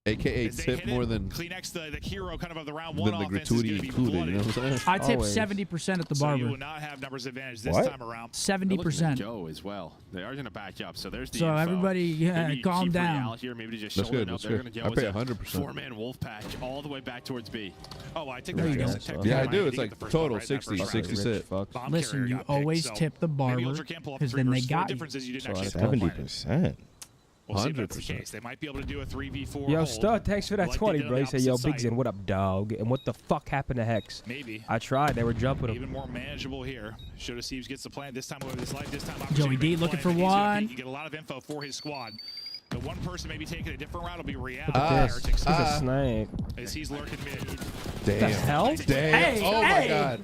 AKA As they tip hit more it, than Kleenex, the hero kind of the round one than the offense is gratuity gonna be included. You blooded. know what I'm saying? I tip Always. 70% at the So you barber. will not have numbers advantage this What? time around. They're looking at 70%. Joe as well. They are going to back you up. So there's the So info. everybody, Maybe you calm keep down. Real here, maybe just That's shouldering good, up. that's They're good. gonna I go pay as a 100%. 4-man wolf pack all the way back towards B. Oh, I take There that you as go. a technical Yeah, I round. do. He It's did like get the first total one right in that 60, first 60 round. sit. Bomb Listen, carrier you got picked, always so tip the maybe barber Ultra can't pull up because three then they versus four. got you. Difference is you didn't So actually that's start playing. 70%. We'll see if that's the 100%. case. They might be able to do a 3v4 Yo, hold. Stud, thanks for that like they 20, did on bro. the He said, yo, opposite Big side. Zin, what up, dog? And what the fuck happened to Hex? Maybe. I tried. They were jumping him. Even more manageable here. Should have Steves gets the plan this time over his life. This time Joey D looking for one. He can get a lot of info for his squad. The one person maybe taking a different route will be Real. Look at this. He's a snake. As he's lurking mid. The hell? Damn. Hey, oh hey. my god.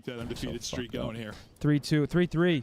keep that undefeated streak going here. 3-2, 3-3.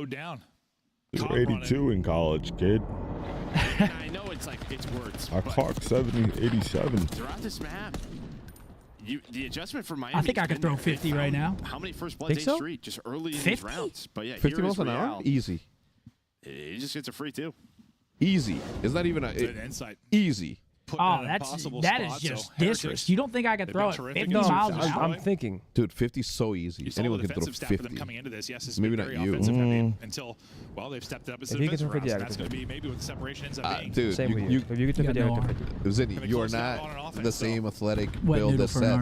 mowed down. You're Caught running. 82 in college, kid. I know it's like it's words. I but clocked 70, 87. throughout this map, the adjustment for Miami. I think I could throw 50 right now. How many first bloods Think so? straight just early in 50? these rounds? But yeah, 50 here miles is an hour? Real. Easy. He just gets a free too. Easy. It's not even a Good insight. easy. put Oh, in an that impossible is spot. just So disrespect. Heretics, You don't think I could they've throw been it terrific 50 in this miles match. an hour? I'm thinking. Dude, 50's so easy. You saw Anyone the can throw defensive step of them 50. coming into this. Yes, it's Maybe been not very you. offensive heavy until, well, they've stepped up as If the you get defensive to 50, rounds. I And can that's do going to be maybe what the separation ends up being. Dude, Same with you. If you get to You 50, got I no get to arm. 50. Zinni, Coming you are close now not on an offense, the same athletic Wet build noodle as for an Seth.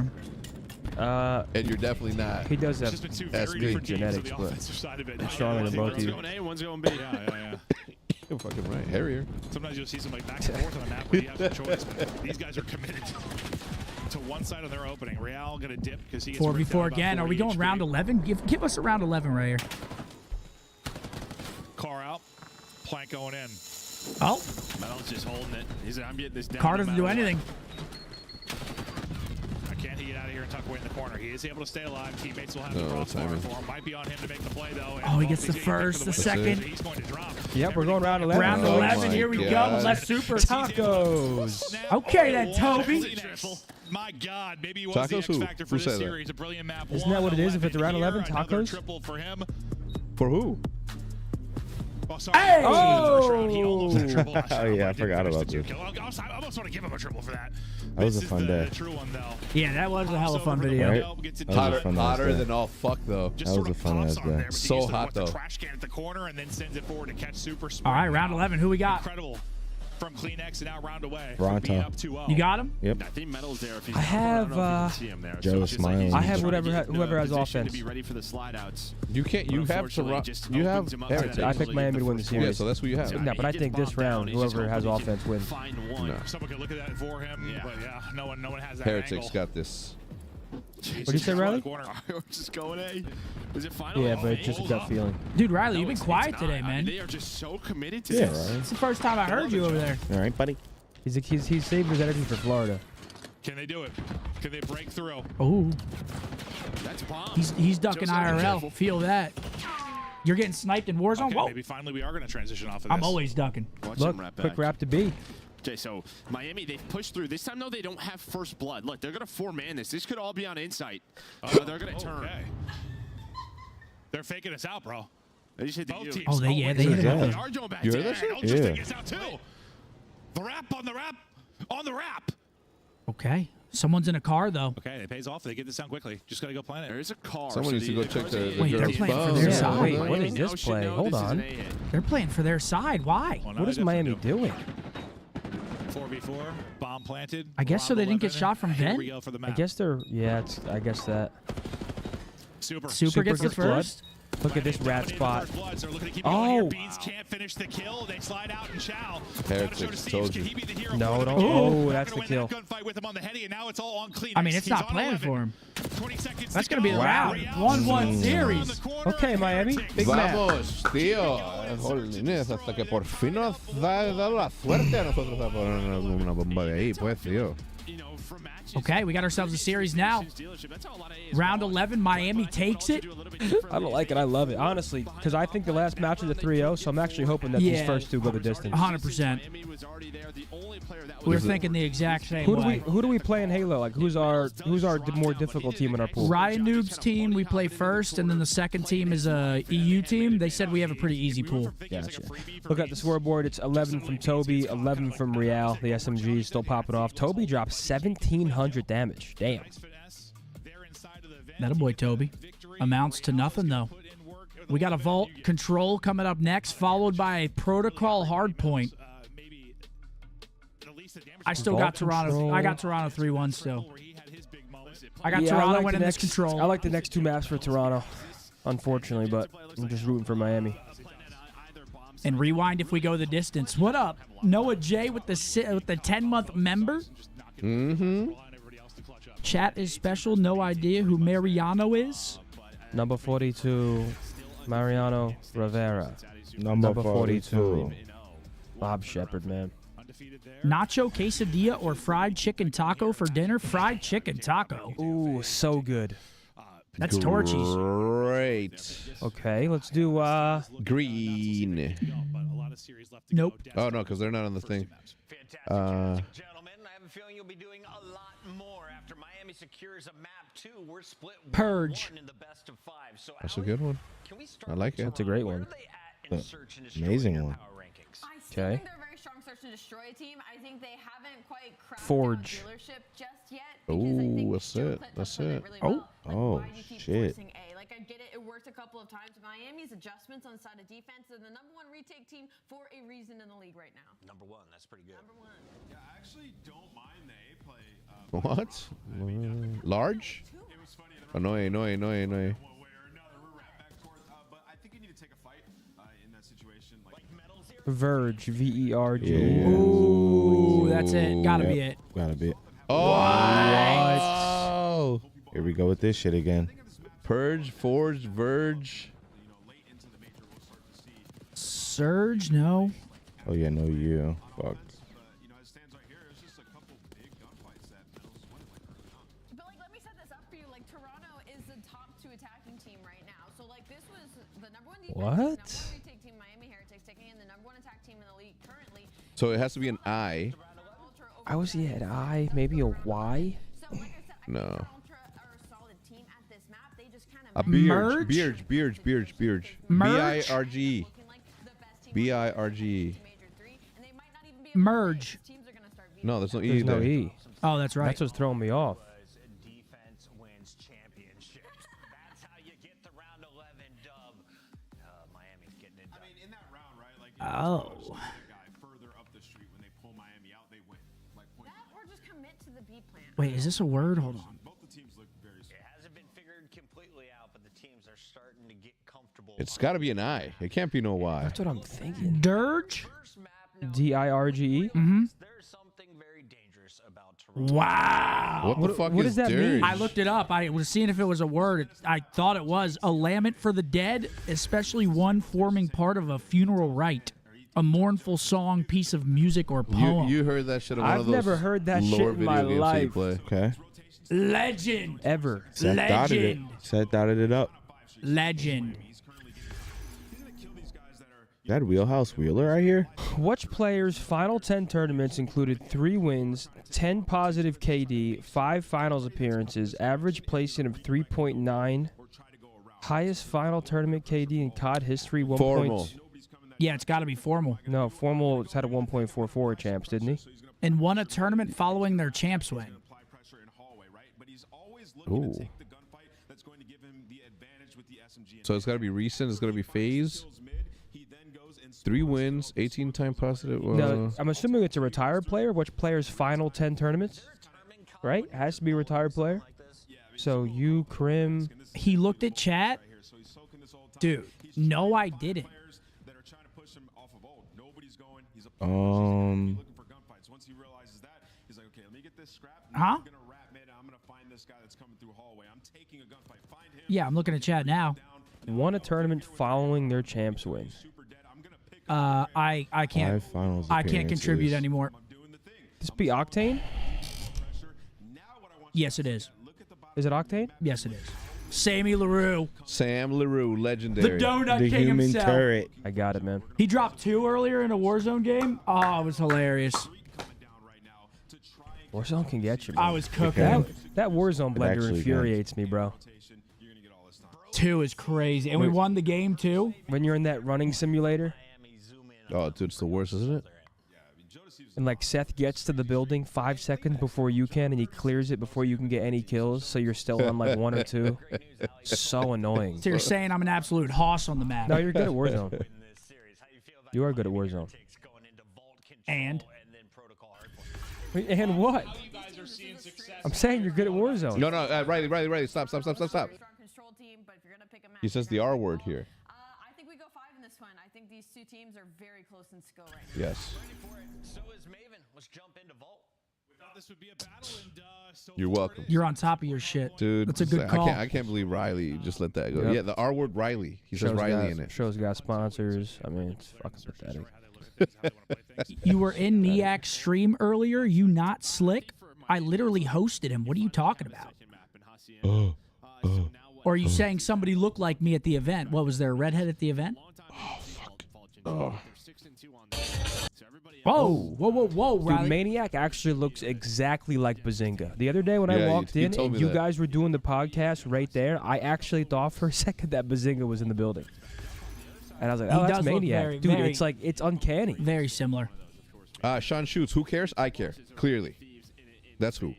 arm. And you're definitely not. He does It's have just been two That's very me. different teams on Genetics, the but offensive side of it. I'm stronger than both of One's you. going A, one's going B. Yeah. You're fucking right. Harrier. Sometimes you'll see some like back and forth on the map where you have no choice, but these guys are committed to one side of their opening. Real gonna dip because he gets ripped 4v4 down again. about Are we 40 going round HP. 11? Give us a round 11 right here. Car out, plank going in. Oh, Metal's just holding it. He said, I'm getting this down. Car no doesn't do matter what." anything. Can he get out of here and tuck away in the corner? He is able to stay alive. Teammates will have No, the crossbar timing. for him. Might be on him to make the play though. Oh, he And gets the he's getting picked first, for the win. second. He's going to drop. Yep, we're going round 11. Round Oh 11. my Here we go. God. Let's super Tacos. Okay then, Toby. Kleenex. My God, maybe he was the Tacos X who? factor for Who this said that? series. A brilliant map. Isn't that what it is if it's around 11, Here, another tacos? triple for him. For who? Oh, sorry. Hey! He almost had a triple last Oh, round, yeah, but I didn't forgot finish the about two this. kill. I almost want to give him a triple for that. That was This a is fun the day. true one, though. Yeah, that was a hell of a fun Crossover for the video. Right? ball, gets it That was a done. fun ass Hotter day. than all fuck though. Just That sort was of a fun pops ass on day. there, but he So uses hot, the though. trash can at the corner and then sends it forward to catch super All smart. right, round 11. Who we got? Incredible from Kleenex and now round away. Ronto. Being up 2-0. You got him? Yep. I think Metal's there. If he's I have, I don't know if you can see him there. Joe So it's just like smiling. he's I have trying to whatever get in whoever the has position offense. To be ready for the slide outs. You can't. You have to. Unfortunately, just You have opens him up to that Heretics. I angle picked to Miami get to the win the first series. Yeah, so that's what you have. one. No, but I He think gets this bombed down. round, He's just whoever has hoping he can offense wins. Find one. No. Someone could look at that for him, Yeah. but yeah, no one has that Heretics angle. got this. What'd you say, Riley? Corner. We're just going A. Is it final? Yeah, Oh, but it's just a hold gut up. feeling. Dude, Riley, No, you've been it's quiet not. today, I mean, man. they are just so committed to Yeah, this. right. It's the first time I heard you over there. All right, buddy. He's saved his energy for Florida. Can they do it? Can they break through? Oh, That's bomb. he's ducking Joe's gotta be IRL. careful. Feel that. You're getting sniped in Warzone. Okay, Whoa. maybe finally we are going to transition off of this. I'm always ducking. Watch Look, him wrap quick back. wrap to B. Okay, so Miami, they've pushed through. This time, though, they don't have first blood. Look, they're going to four-man this. This could all be on insight. So they're going to turn. Okay. They're faking us out, bro. They just hit the Both U. teams. Oh, they wait, hit they're him Yeah. up. They are going back. You to heard that back. shit? Don't just Yeah. take us out, too. The wrap on the wrap. On the wrap. Okay. Someone's in a car, though. Okay, it pays off. They get this down quickly. Just got to go plan it. There is a car. Someone needs to go check the Wait, they're girl's playing for phone. their Yeah, side. wait, Miami what is now this should play? know Hold this is an on. A-hit. They're playing for their side. Why? Well, no, What they is Miami definitely doing? do. 4v4, bomb planted. I guess so round they didn't get 11. shot from Here vent? we go for the I map. guess they're, yeah, I guess that. Super. Super gets the gets blood. first. Look at this rat Dominated spot. first blood, so they're looking to keep it going here. Oh. Beans can't finish the kill. They slide out and Chow. Heretics, told Can you. he be the hero No, for don't- them? oh, Not that's gonna the win kill. that gunfight with him on the heady, and now it's all on Kleenex. I mean, it's He's not on planned 11. for him. 20 seconds That's to gonna be go. the round. Real 1-1 around series. the corner. Okay, Miami. Heretics. Big map. Vamos, tío. Jolines, hasta que por fin nos da la suerte a nosotros a poner una bomba de ahí, pues, tío. You know, from matches, Okay, we got ourselves a series now. That's how a lot of A's Round roll. 11, Miami But takes it. do a little bit differently. I don't like it. I love it. Honestly, because I think the last match was a 3-0, so I'm actually hoping that these Yeah. first two go the distance. 100%. Miami was already there. The only player that We're was thinking the exact same Who way. do we play in Halo? Like, who's our more difficult team in our pool? Ryan Noob's team, we play first, and then the second team is a EU team. They said we have a pretty easy pool. Gotcha. Look at the scoreboard. It's 11 from Toby, 11 from Real. The SMG is still popping off. Toby dropped 1,700 damage. Damn. That a boy, Toby. Amounts to nothing, though. We got a Vault Control coming up next, followed by a Protocol Hardpoint. I still got Vault Toronto. Control. I got Toronto 3-1 still. I got Yeah, Toronto like the winning this next- control. I like the next two maps for Toronto, unfortunately, but I'm just rooting for Miami. And rewind if we go the distance. What up? Noah J with the 10-month member. Mm-hmm. Chat is special. No idea who Mariano is. Number 42, Mariano Rivera. Number 42, Bob Shepard, man. Nacho quesadilla or fried chicken taco for dinner? Fried chicken taco. Ooh, so good. That's Torchy's. Great. Okay, let's do Green. Nope. Oh, no, because they're not on the thing. Gentlemen, I have a feeling you'll be doing a lot more after Miami secures a map 2. We're split Purge. 1-1 in the best of 5. So That's a good one. can we start I like it. That's a great Where one. are they at in search and destroy Amazing in your one. power rankings? Okay. They're very strong search first to destroy a team. I think they haven't quite cracked Forge. down dealership just yet. Ooh, that's it. That's it. Oh, shit. Like, I get it. It worked a couple of times. Miami's adjustments on the side of defense. They're the #1 retake team for a reason in the league right now. #1. That's pretty good. #1. Yeah, I actually don't mind the A play. What? Large? It was funny. Annoying. One way or another, we're right back towards. But I think you need to take a fight in that situation. Like medals here. Verge, VERG. Yeah. Ooh, that's it. Gotta be it. Gotta be it. Oh! Here we go with this shit again. Purge, Forge, Verge. Surge? No. Oh yeah, no you. Fuck. But like, let me set this up for you. Like, Toronto is the top 2 attacking team right now. So like, this was the #1 defense, What? #1 retake team, Miami Heretics, taking in the #1 attack team in the league currently. So it has to be an I. I was an I, maybe a Y. So like I said, I No. think Ultra are a solid team at this map. They just kind A of Merge? Beerge. Merge? B-I-R-G. B-I-R-G. Merge. No, there's no E There's no there. E. Oh, that's right. That's what's throwing me off. Defense wins championships. That's how you get the round 11 dub. Miami's getting it done. I mean, in that round, right? Like, Oh. guy further up the street when they pull Miami out, they win. Like point. that, or just commit to the B plan. Wait, is this a word? Hold on. Both the teams look very It hasn't been figured completely out, but the teams are starting to get comfortable. It's got to be an I. It can't be no Y. That's what I'm thinking. Dirge? First map, no, DIRGE. there's something very dangerous about Toronto. Wow. What the fuck what is does that mean? dirge? I looked it up. I was seeing if it was a word. I thought it was a lament for the dead, especially one forming part of a funeral rite, a mournful song, piece of music, or poem. You heard that shit on one I've of those never heard that lore shit in video my games that you life. play. Okay. Legend. Ever. Seth dotted it. Legend. Seth dotted it up. Legend. That Wheelhouse Wheeler right here? Which players' final 10 tournaments included 3 wins, 10 positive KD, 5 finals appearances, average placing of 3.9, highest final tournament KD in COD history, 1. Formal. Yeah, it's got to be formal. No, Formal had a 1.44 at champs, didn't he? And won a tournament following their champs win. Ooh. So it's got to be recent. It's got to be phase. 3 wins, 18-time positive. No, I'm assuming it's a retired player. Which player's final 10 tournaments? Right? It has to be a retired player. So you, Krim. He looked at chat. Dude, no, I didn't. Huh? Yeah, I'm looking at chat now. Won a tournament following their champs win. I can't. 5 finals I can't contribute appearances. anymore. This be Octane? Yes, it is. Is it Octane? Yes, it is. Sammy LaRue, Sam LaRue, the legendary. Donut The King human himself. turret. I got it, man. He dropped 2 earlier in a Warzone game. Oh, it was hilarious. Warzone can get you, man. I was cooking. That Warzone blender actually infuriates me, bro. 2 is crazy. And we won the game, too. When you're in that running simulator, Oh, dude, it's the worst, isn't it? and like Seth gets to the building 5 seconds before you can, and he clears it before you can get any kills, so you're still on like 1 or 2. So annoying. So you're saying I'm an absolute hoss on the map. No, you're good at Warzone. You are good at Warzone. And? And what? I'm saying you're good at Warzone. No, Riley, stop. He says the R word here. I think we go 5 in this one. I think these 2 teams are very close in skill right now. Yes. So is Maven. Let's jump into Vault. We thought this would be a battle, and You're welcome. You're on top of your shit. Dude, That's a good call. I can't believe Riley just let that go. Yep. Yeah, the R word Riley. He says Riley in it. Show's got sponsors. I mean, it's fucking pathetic. You were in Niak's stream earlier. You not slick? I literally hosted him. What are you talking about? Or are you saying somebody looked like me at the event? What, was there a redhead at the event? Oh, fuck. Oh. Whoa, Dude, Riley. Maniac actually looks exactly like Bazinga. The other day when I Yeah, walked you in told and me you that. guys were doing the podcast right there, I actually thought for a second that Bazinga was in the building. And I was like, oh, He that's does look Maniac. very, Dude, very- it's like, it's uncanny. Very similar. Sean Shoots. Who cares? I care. Clearly. That's who.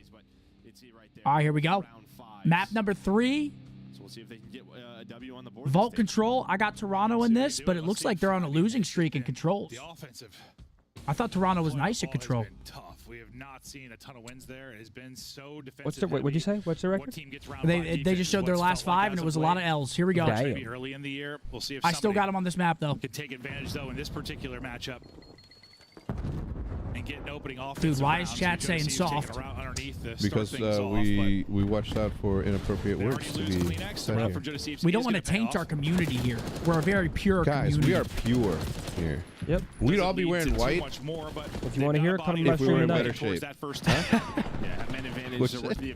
All right, here we go. Map number 3. So we'll see if they can get a W on the board. Vault Control. I got Toronto in this, but it looks like they're on a losing streak in controls. The offensive. I thought Toronto was nice at control. Tough. We have not seen a ton of wins there. It has been so defensive. What's the what'd you say? What's the record? They just showed their last 5, and it was a lot of L's. Here we go. Maybe early in the year. We'll see if I still got them on this map, though. Could take advantage, though, in this particular matchup. And get an opening offensive Dude, why round. is chat saying soft? Because we watched out for inappropriate words to be said here. We don't want to taint our community here. We're a very pure Guys, community. we are pure here. Yep. We'd all be wearing white If you want to hear it, come to my if we were stream in tonight. better shape.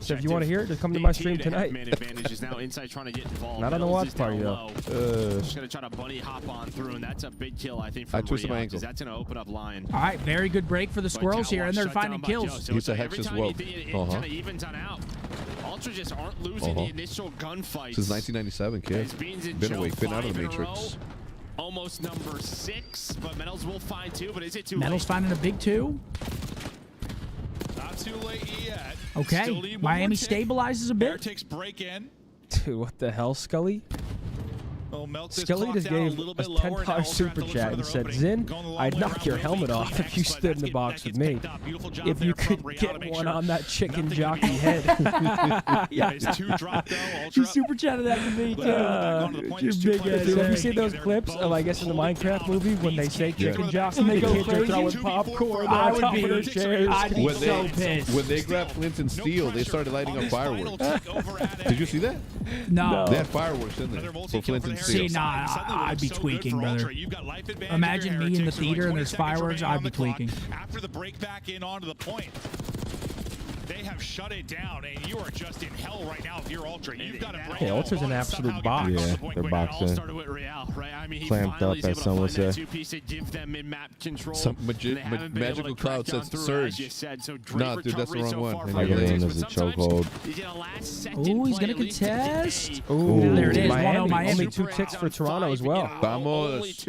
So if you want to hear it, just come to my stream tonight. Man advantage is now inside trying to get involved. Not on the watch party though. Just gonna try to bunny hop on through, and that's a big kill, I think. From I twisted my Real, ankle. 'cause that's gonna open up line. All right, very good break for the Squirrels here, and they're finding kills. He's a Hex's woke. It kind of evens on out. Ultra just aren't losing the initial gunfights. Since 1997, kid. Been awake, been out of the Matrix. Almost number 6, but Metals will find 2, but is it too Metals late? finding a big 2. Not too late yet. Okay, Miami stabilizes a bit. Heretics break in. Dude, what the hell, Scully? Oh, Scully just gave a $10 super chat and said, Zin, I'd knock your helmet off if you stood in the box with me. If you could get one on that chicken jockey head. Yeah. He super chatted that to me, too. Your big ass. Dude, have you seen those clips of, I guess, in the Minecraft movie when they say chicken jockey and they the go kids are crazy? throwing popcorn I on would top be- of their chairs? I'd be so pissed. When they grabbed Flint and Steel, they started lighting up fireworks. Did you see that? No. They had fireworks in there for Flint and See, Steel. nah, I'd be tweaking, brother. Imagine me in the theater and there's fireworks, I'd be tweaking. After the break back in onto the point, they have shut it down, and you are just in hell right now if you're Ultra. You've got to break Yeah, Ultra's an absolute box. Yeah, they're boxing. Clamped up, as some would say. Some magical cloud says surge. Nah, dude, that's the wrong one. I get in as a chokehold. Ooh, he's going to contest. Ooh, There it is. Miami. 1-0 Miami. Only 2 ticks for Toronto as well. Vamos.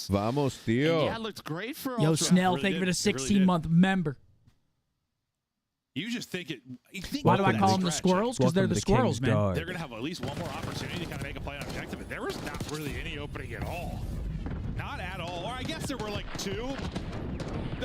Vamos, tío. Yeah, looked great for Yo, Ultra. Snell, thank you for the 16-month member. You just think it. Why do I call them the Squirrels? Because they're Welcome the to Squirrels, King's man. Guard. They're going to have at least one more opportunity to kind of make a play on objective, and there was not really any opening at all. Not at all. Or I guess there were like 2.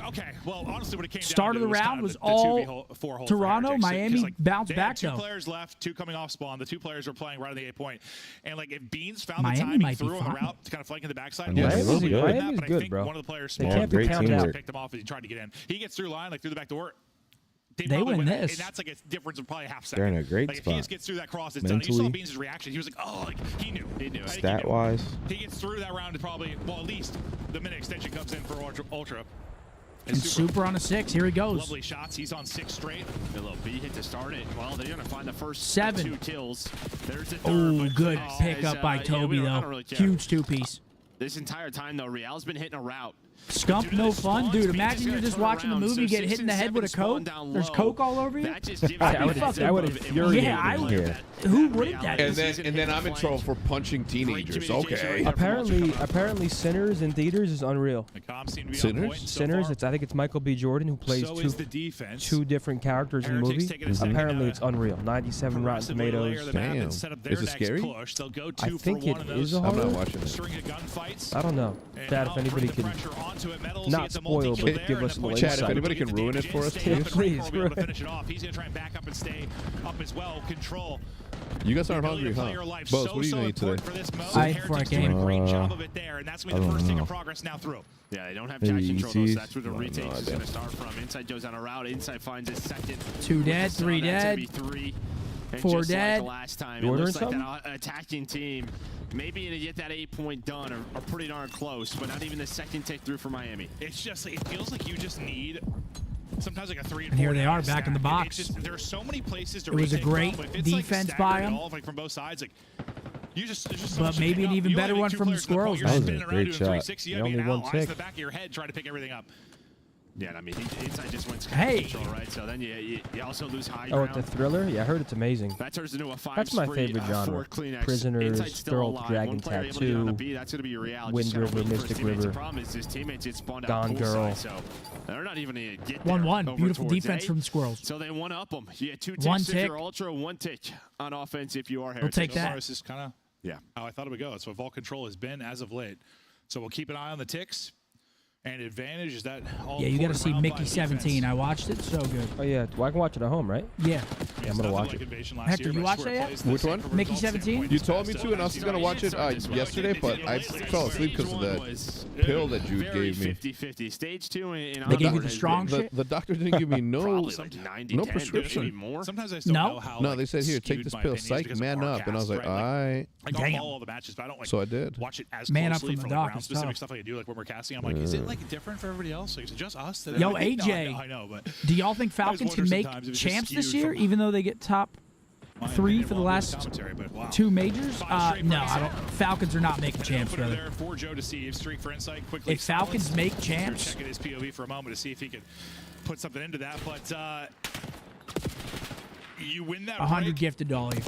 Okay, well, honestly, when it came Start down of to the it, round it was the all 2v4 hold Toronto. for Heretics. Miami 'Cause, like, bounced they back, had 2 though. players left, 2 coming off spawn. The 2 players were playing right on the A point. And, like, if Beans found Miami the timing might be through on the fine. route to kind of flank in the backside, Yeah, yes, Miami's he good. would have that, Miami's but I good, think bro. one of the players They Yeah, can't be great counted out. teamwork. picked him off as he tried to get in. He gets through line, like through the back door. They probably win win. this. And that's like a difference of probably a half second. They're in a great like, if he just spot. gets through that cross, it's done. You saw Mentally. Beans' reaction. He was like, oh, like, he knew. He knew. Stat wise, He gets through that round, it's probably, well, at least the minute extension comes in for Ultra. And super on a 6. Here he goes. Lovely shots. He's on 6 straight. A little B hit to start it. Well, they're going to find the first 7. 2 kills. There's the 3rd. Oh, but good Chris pickup is, by yeah, Toby, I though. don't really care. Huge 2-piece. This entire time, though, Real's been hitting a route. Scump, no fun. Dude, imagine you're just watching the movie, get hit in the head with a Coke. There's Coke all over you. That just gives That would infuriate Yeah, I me. would. Who wouldn't that? And then I'm in trouble for punching teenagers. Okay. Apparently, Sinners in theaters is unreal. The comms seem to be Sinners? on point so Sinners, far. I think it's Michael B. Jordan who plays So is the defense. 2 different characters in the Heretics movie. taking a second Apparently, now it's unreal. 97 Rotten Progressively layer Tomatoes. the map and Damn. set up their Is it next scary? push. They'll go I 2 think for it one of is those. a I'm not horror. watching it. String of gunfights. I don't know. And Chad, now if anybody bring the can pressure onto it. Metals not gets a spoil, multi-kill but there, give and us a a point little Chad, if shot. anybody can ruin it for us, Stay up please. and Frank Please, will be able to bro. finish it off. He's going to try and back up and stay up as well. Control. You guys aren't The ability hungry, to play huh? your life Buzz, so, what do you so eat today? important for this mode. I ate before I Heretics doing came. a great job of it there, and that's going to be the first thing of progress now through. Yeah, they don't have jack control, though, so ECs? that's where the retakes is going to start from. Inside goes on a route. Inside finds his second. 2 dead, 3 That's gonna dead. be 3. And 4 just dead. Like last time, You it ordering looks like something? that attacking team maybe to get that 8-point done are pretty darn close, but not even the second take through for Miami. It's just, it feels like you just need sometimes like a 3 and 4. And here they are stack. back in the box. It's just, there are so many places to It was a retake great from, but if it's defense like by staggered him. at all, like from both sides, like you just, there's just so But much to maybe pick an up. even You only better need one 2 from the players in the point. Squirrels. You're That was spinning a around great doing shot. 360. You You gotta be only an one owl, eyes tick. to the back of your head trying to pick everything up. Yeah, I mean, inside just wins Hey. control, right? So then you also lose high Oh, ground. with the thriller? Yeah, I heard it's amazing. That turns into a 5 That's my spree, favorite genre. for Kleenex. Prisoners, Inside's still Feral alive. Dragon One player able to get on a B, that's going to be your reality. Wind Just gotta River, wait for his Mystic teammates. River. The problem is his teammates get spawned Gone out Girl. poolside, so they're not even going to get there. 1-1. over Beautiful towards defense A. from the Squirrels. So they one-up them. Yeah, 2 ticks One if tick. you're Ultra, 1 tick on offense if you are We'll Heritage. take So far, that. this is kind of how I thought it would go. That's what Vault Control has been as of late. So we'll keep an eye on the ticks. And advantage is that all Yeah, you got to important see round Mickey 5 17. defense. I watched it. So good. Oh, yeah. Well, I can watch it at home, right? Yeah. Yeah, I'm going to watch it. Hector, you watched that yet? Which one? Mickey 17? You told me to, and I was going to watch it yesterday, but I fell asleep because of that pill that Jude gave me. 50-50. Stage 2 in They gave you the strong the, shit? the doctor didn't give me no like prescription. more. Sometimes I still No. know how. No, they said, here, take this pill, psych, man up. And I was like, all right. Like, I'll follow all the matches, but I don't like So I did. watch it as Man up closely from the for doc like, round is specific tough. stuff like I do like when we're casting. I'm like, is it like different for everybody else? Like, is it just us? That Yo, like, AJ. No, I know, but Do y'all think Falcons can make champs this year, even though they get top 3 for the last 2 majors? No, I don't. Falcons are not making champs, brother. There for Joe to see if streak for insight quickly. If Falcons make You're champs, checking his POV for a moment to see if he could put something into that, but you win that 100 break. gifted to all you.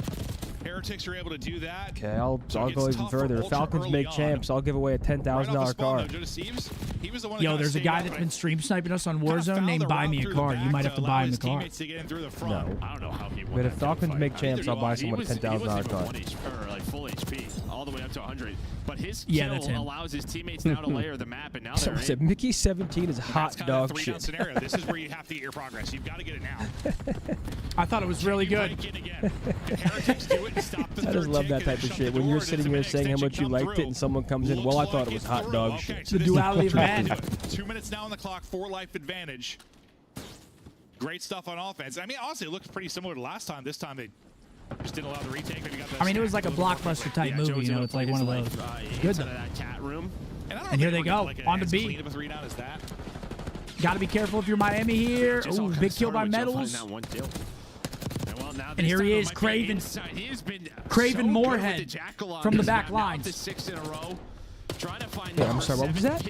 Heretics are able to do that. Okay, I'll So it go gets even tough for further. If Ultra Falcons early make on. champs, I'll give away a $10,000 Right off the spawn, car. though, Joe Deceives, he was the one that Yo, kinda there's a stayed guy up, that's but been stream sniping us on kinda Warzone found named the Buy route Me a through the Car. You back might have to allow buy him his the car. teammates to get in through the front. No. I don't know how he won But if that Falcons gunfight. make champs, I'll buy someone a He wasn't $10,000 even car. 1 HP, or like full HP, all the way up to 100. But his Yeah, kill that's him. allows his teammates now to layer the map, and now So they're I said, in. Mickey 17 is hot That's kind of dog a 3-down shit. scenario. This is where you have to get your progress. You've got to get it now. I thought it was really good. Break in again. Can Heretics do it and stop the I just third love tick that and type then of shut shit. the When you're door? sitting Does there the saying how extension much you come liked it through? and someone comes in, well, I Looks thought like it was it's hot through. dog Okay, shit. so The this is duality of what you men. have to do. 2 minutes now on the clock, 4 life advantage. Great stuff on offense. I mean, honestly, it looks pretty similar to last time. This time they just didn't allow the retake. Maybe got the I mean, it was stack like a little more blockbuster quickly. type movie, Joe's you know, gonna it's like play one of his those. life, Good inside though. of that cat room. And I don't And here think they we're go, like on to as B. clean of a 3-down as that. Got to be careful if you're Miami here. Just all Ooh, kinda big kill by started with Joe Metals. finding that one kill. And, well, now And this here time he it is, might be Craven. inside. He has been Craven so good with Moorhead the jackal on from the this back map. Now up lines. to 6 in a row. Trying to find Yeah, I'm sorry, what was that?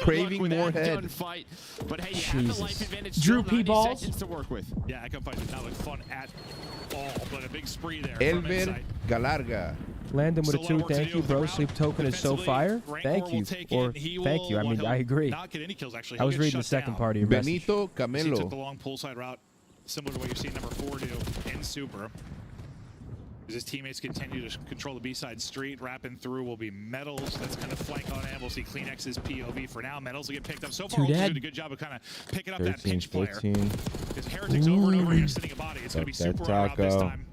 Craving Moorhead. Fight. But hey, you have the life Jesus. advantage. Drew still, P. 90 Balls. seconds to work with. Yeah, Echo Fight did not look fun at all, but a big spree there. from Elver inside. Galarga. Landon with a Still a lot 2, of work to thank do you, with the bro. route. Sleep token is so Defensively, fire. Rancor Thank will you. take Or it. He thank you. I will- mean, he'll I agree. Not get any kills, actually. I He'll was get reading the shut second down. part of your message. Benito He took the Camelo. long poolside route, similar to what you've seen number 4 do in Super. As his teammates continue to control the B-side street, wrapping through will be Metals. That's kind of flank on him. We'll see CleanX's POV for now. Metals will get picked up. So far, Two Ultra's dead. doing a good job of kind of picking up that 13, pinch player. 14. Because Heretics over and over again sitting a body. It's going to be Fuck that Super on route this taco. time.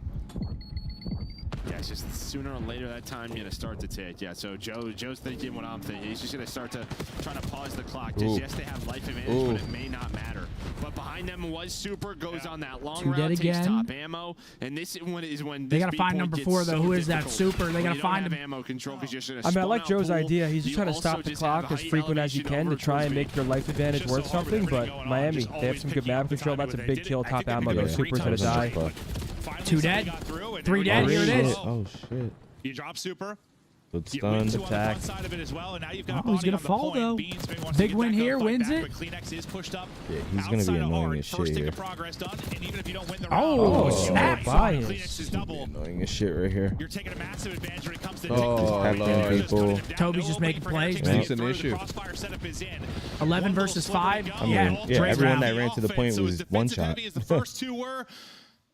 Yeah, it's just sooner or later that time you're gonna start to tick. Yeah, so Joe's thinking what I'm thinking. He's just gonna start to try to pause the clock. Just Ooh. yes, they have life advantage, Ooh. but it may not matter. But behind them was Super, goes on that long Two route, dead takes again. top ammo, and this one is when They this gotta beat find point number gets 4 though. so Who is that? difficult. Super. They When gotta you don't find have him. ammo control 'cause you're just gonna I mean, I spawn like out Joe's pool. idea. He's just trying to also stop the just clock have as height frequent as you elevation can to over try and towards make your life advantage It's worth just so hard with something. everything But going on, Miami, just they have always some good picking map up the control. time That's a with big it. kill. I Top think ammo they though. did it 3 Super's gonna times die. straight, but finally 2 somebody dead. got through, and 3 now dead. we Here it go. is. Oh, shit. You drop Super. Good You win stun. 2 on the Attack. front side of it as well, and now you've got a Oh, he's body gonna on the fall, point. though. Beans maybe wants Big to get win that here, gunfight wins back, it. But CleanX is pushed up. Yeah, he's gonna be outside of annoying hard. as shit First tick here. of progress done, and even if you don't win the Oh, round, snap. bias. CleanX is double. Annoying as shit right here. You're taking a massive advantage when it comes to Oh, tick. Lord. People. Toby's just making plays. Yeah. It's an issue. 11 versus 5. I mean, Yeah, yeah, great everyone round. that ran to the point was one shot. As the first 2 were.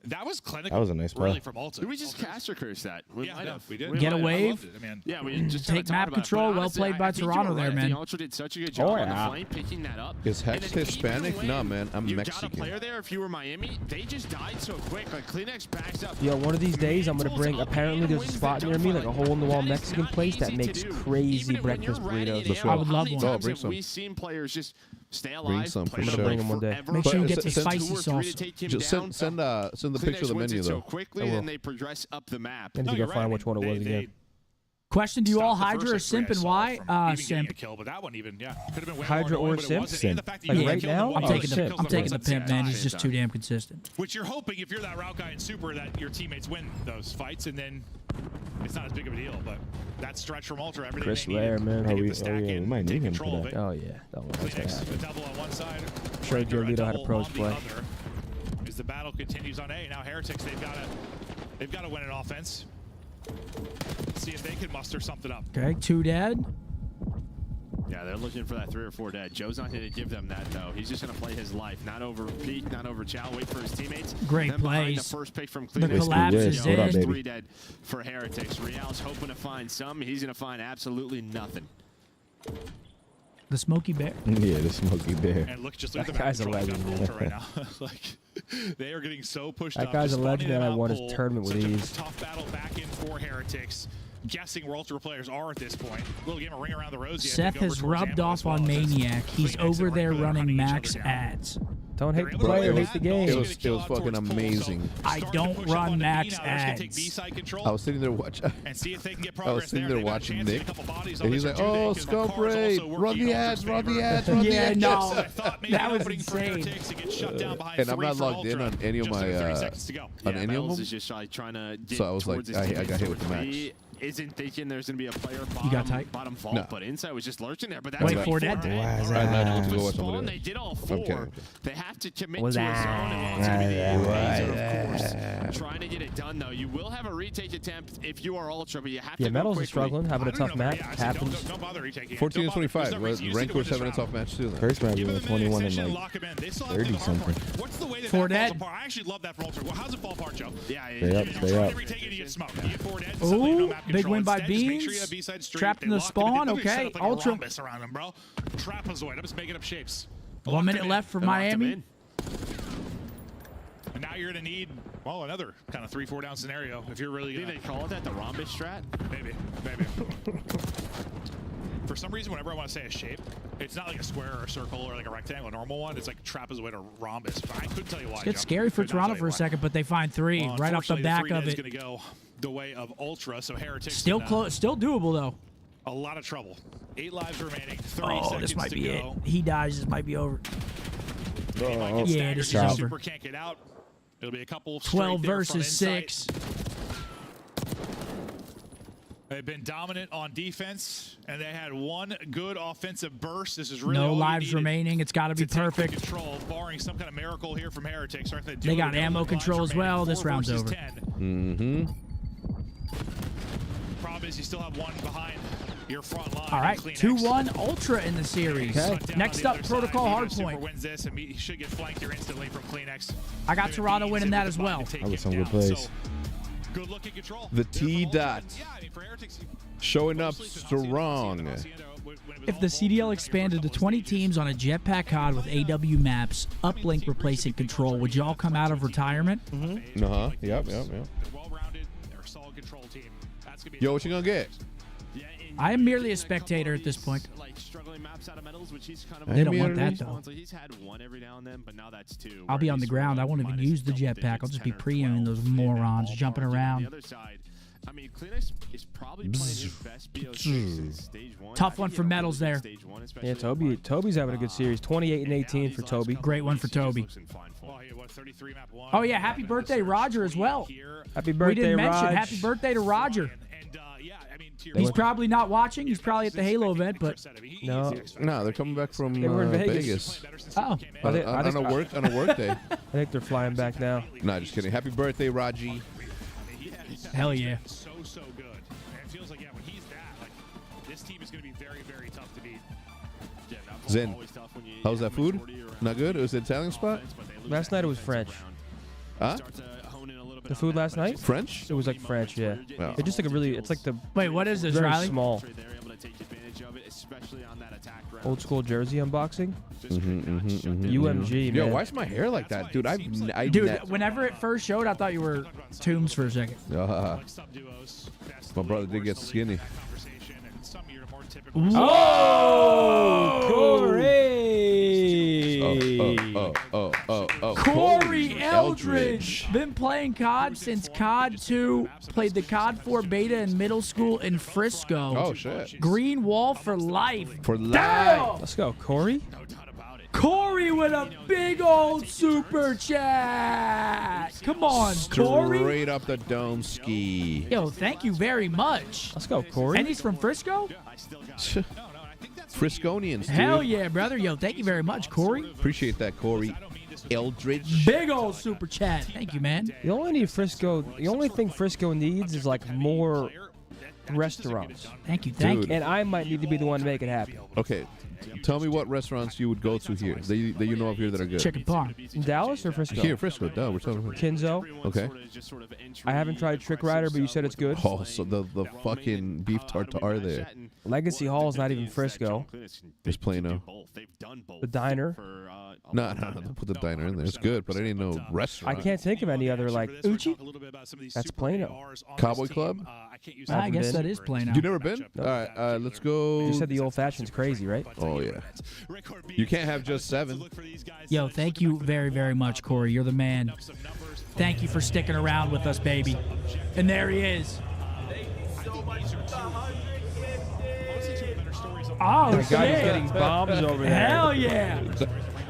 That was clinical. That was a nice play. Really from Alta. Did we just caster curse that? We Yeah, might no, have. we did. We Get might a have. wave. I loved it. I mean, Yeah, we just Take kinda map talked about it, control. but Well honestly, played by I think Toronto you're there, right. man. The Ultra did such a good job Oh, on yeah. the flame, picking that up. Is Hex And then even Hispanic? when No, man. I'm you Mexican. got a player there. If you were Miami, they just died so quick. Like CleanX backs up. Yo, one of these days I'm gonna Mantles bring. up Apparently, and there's a wins the spot near me, like a hole in the wall That is Mexican not place that easy makes to do. crazy Even when you're breakfast ready burritos. to Let's ammo, I would how love many one. Oh, times bring have some. we seen players just stay alive? Bring some play for for sure. bring 'em one day. forever, Make sure you But get the send- spicy two or three sauce. to take him Just down. send the picture of the CleanX wins menu it so though. quickly, I will. and they progress up the map. I need to you're go right. find which one it was They- again. Question: do you all Hydra or Simp Simp and why? Simp. A kill, but that one even, yeah, could have been way Hydra more or annoying, but it Simp? wasn't. And the fact that Like you right killed him now? with I'm one taking kills the I'm taking the represents pimp, man. He's time. just too damn consistent. Which you're hoping, if you're that route guy in Super, that your teammates win those fights, and then it's not as big of a deal. But that stretch from Ultra, everything Chris they needed Ware, man. to get we the stack we in, might take need him control for of that. it. Oh yeah, don't want that to Phoenix, happen. a double on one side. Show Ranger, a Giolito how to double pros on the play. other. As the battle continues on A, now Heretics, they've got to win an offense. See if they can muster something up. Okay, 2 dead. Yeah, they're looking for that 3 or 4 dead. Joe's not going to give them that, though. He's just going to play his life. Not over Pete, not over Chow. Wait for his teammates. Great then behind plays. The first pick from The Cleveland. collapse is What up, in. baby? 3 dead for Heretics. Real's hoping to find some. He's going to find absolutely nothing. The Smoky Bear. Yeah, the Smoky Bear. And look, just That look at the guy's a control legend, got man. Ultra right now. Like, they are getting so pushed That up. guy's just a legend, spawning and I them won out his pool. tournament with Such a ease. tough battle back in for Heretics. Guessing where Ultra players are at this point. Little game of ring around the rosy. Seth has rubbed off on Maniac. He's over there running max ads. Don't hate the Bro, player, it hate the game. It was fucking amazing. I don't run max ads. I was sitting there watching. And see if they can get I was progress sitting there. there They've got a watching chance to Nick, get a couple bodies and on he's this like, or two "Oh, because scope Makar's raid, also run the working ads, Ultra's run the favor. ads, run the Yeah, ads." no. I thought maybe That was opening for insane. Heretics to get shut down behind And I'm 3 not for logged in Ultra. on any of Just under my 30 seconds to go. on Yeah, any of Metals them. is just trying to get So I was like, towards his I got teammates. hit with the max. He isn't thinking there's going to be a player You got tight? bottom vault, No. but Inside was just lurching there. But that's Wait, a 4 big dead? four, right? Why is All right, that? now Go with watch spawn, somebody they else. did all Okay, 4. okay. They have to commit Was to a zone, and it's going to be the Razor, of course. Trying to get it done, though. You will have a retake attempt if you are Ultra, but you have to Yeah, go Metals is quickly. struggling, having a tough match. Yeah, I said Happens. don't bother retaking it. 14 Don't to bother. 25. There's no reason. You Rank just need to win was this 7 round. tough match too. Then. First match Give we them went the 21 and minute, like lock 'em in. They still have 30 to do the hard something. part. What's the way that 4 that falls dead. apart? I actually love that from Ultra. Well, how's it fall apart, Joe? Yeah, Stay up, You're stay trying up. to retake it, you get smoked. You get 4 dead. Suddenly no Ooh, map big control. win by Instead, just make sure you Beans. have B-side street. Trapped in They the lock 'em in. spawn. They literally set Okay, up like Ultra. a rhombus around them, bro. Trapezoid. I'm just making up shapes. 1 minute left for Miami. And now you're going to need, well, another kind of 3-4 down scenario if you're really Think going they call it that, the rhombus strat? Maybe. For some reason, whenever I want to say a shape, it's not like a square or a circle or like a rectangle, a normal one. It's like trapezoid or rhombus. But I couldn't tell you why. It's Joe. scary for Could not Toronto tell for you a why. second, but they find 3 right off the Unfortunately, back 3 of is it. going to go the way of Ultra, so Heretics Still in, close, still doable though. a lot of trouble. 8 lives remaining. 30 Oh, seconds this might to be it. go. He dies. This might be over. They might get Oh, Yeah, staggered this is because over. Super can't get out. It'll be a couple 12 straight there from versus inside. 6. They've been dominant on defense, and they had 1 good offensive burst. This is really No all you lives needed remaining. It's got to be to take perfect. control, barring some kind of miracle here from Heretics. Aren't They got ammo control as well. This round's over. 10. Problem is, you still have 1 behind your front line. All right, Clean X. 2-1 Ultra in the series. Shut down Next on up, the other Protocol side. Super Hardpoint. wins this, and he should get flanked here instantly from Clean X. I got Toronto winning that as well. That was some good plays. Good looking control. The T dot Yeah, I mean, for Heretics, showing up strong. If the CDL expanded to 20 teams on a jetpack COD with AW maps, uplink replacing control, would y'all come out of retirement? Yep. well-rounded, they're a solid control team. That's gonna be Yo, what you gonna get? I am merely a spectator at this point. Like struggling maps out of Metals, which he's kind of They don't want that though. So he's had 1 every now and then, but now that's 2. I'll be on the ground. I won't even use the jetpack. I'll just be previewing those morons jumping On around. the other side, I mean, Kleenex is probably playing his best BO6 since stage 1. Tough one for Metals there. Yeah, Toby's having a good series. 28 and 18 for Toby. Great one for Toby. Well, he had, what, 33 map 1. Oh yeah, happy birthday, Roger, as well. Happy We birthday, didn't mention Raj. happy birthday to Roger. And yeah, I mean, to your He's point, probably not watching. He's probably at the Halo event, but No. No, they're coming back from They were in Vegas. Vegas. oh, On a work day. I think they're flying back now. Nah, just kidding. Happy birthday, Raji. hell yeah. so good. And it feels like, yeah, when he's that, like, this team is going to be very, very tough to beat. Yeah, that Zen, always tough when you how's that have food? majority around Not good? It was an Italian spot? offense, but they lose Last that night it was defensive French. round. Huh? Start to hone in a little bit The on food that, last but it's night? just French? It was like French, yeah. Oh. It's just like a really, it's like the Wait, what is this, very Riley? small, they're able to take advantage of it, especially on that attack round. old school jersey unboxing. Just could not shut them down. UMG, Yo, man. why's my hair like that? Dude, Dude, whenever it first showed, I thought you were Tombs for a second. Like sub-duos, best My brother did league, get worst skinny. league, that conversation, and some year more typical. Oh, Corey! Oh. Corey LG Eldridge. Been playing COD since COD 2. Played the COD 4 beta in middle school in Frisco. Oh, shit. Green wall for life. For life. Damn! Let's go, Corey. Corey with a big old super chat. Come on, Corey. Straight up the dome ski. Yo, thank you very much. Let's go, Corey. And he's from Frisco? Frisconians, dude. Hell yeah, brother. Yo, thank you very much, Corey. Appreciate that, Corey. Eldridge. Big old super chat. Thank you, man. The only thing Frisco needs is like more restaurants. Thank you. And I might need to be the one to make it happen. Okay. Tell me what restaurants you would go to here that you know of here that are good. Chicken Parm. In Dallas or Frisco? Here, Frisco. Duh, we're talking about Kinzo. Okay. I haven't tried Trick Rider, but you said it's good. Oh, so the fucking beef tartare there. Legacy Hall is not even Frisco. It's Plano. The diner. No, don't put the diner in there. It's good, but I didn't know restaurant. I can't think of any other like Uchi. That's Plano. Cowboy Club. I guess that is Plano. You never been? Nope. All right, let's go. You said the old fashioned's crazy, right? Oh yeah. You can't have just 7. Yo, thank you very, very much, Corey. You're the man. Thank you for sticking around with us, baby. And there he is. Oh, The shit. guy is getting bombs over there. Hell yeah.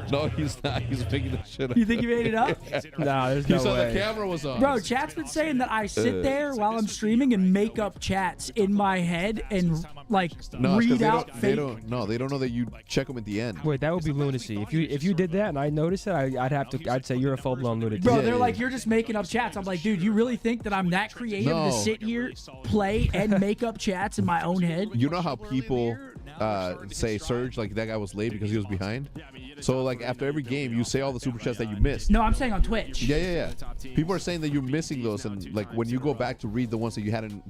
No, he's not. He's making the shit up. You think you made it up? Nah, there's You no saw way. the camera was on. Bro, chat's been saying that I sit there while I'm streaming and make up chats in my head and, like, No, it's 'cause read out they fake. don't know that you check them at the end. Wait, that would be lunacy. If you did that and I noticed it, I'd say you're a full blown lunatic. Bro, Yeah, they're yeah, like, yeah. you're just making up chats. I'm like, dude, you really think that I'm that creative No. to sit here, play, and make up chats in my own head? You know how people say Surge, like that guy was late because he was behind? So like after every game, you say all the super chats that you missed. No, I'm saying on Twitch. Yeah. People are saying that you're missing those, and like when you go back to read the ones that you hadn't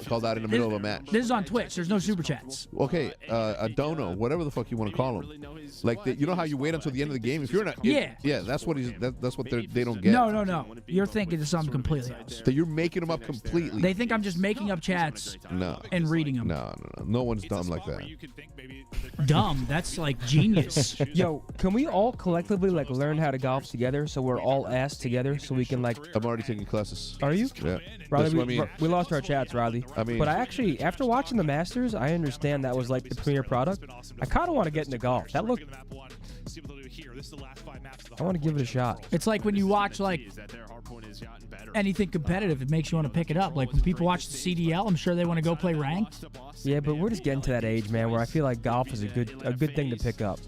called out in the middle of a match. This is on Twitch. There's no super chats. Okay, a dono, whatever the fuck you want to call them. Like you know how you wait until the end of the game if you're not. Yeah. Yeah, that's what that's what they don't get. No. You're thinking of something completely else. That you're making them up completely. They think I'm just making up chats No. and reading them. No one's dumb like that. Dumb. That's like genius. Yo, can we all collectively like learn how to golf together so we're all ass together so we can like. I'm already taking classes. Are you? Yeah. Riley, That's what I mean. we lost our chats, Riley. I mean- but I actually, after watching the Masters, I understand that was like the premier product. I kind of want to get into golf. That looked. I want to give it a shot. It's like when you watch like anything competitive, it makes you want to pick it up. Like when people watch the CDL, I'm sure they want to go play ranked. Yeah, but we're just getting to that age, man, where I feel like golf is a good thing to pick up.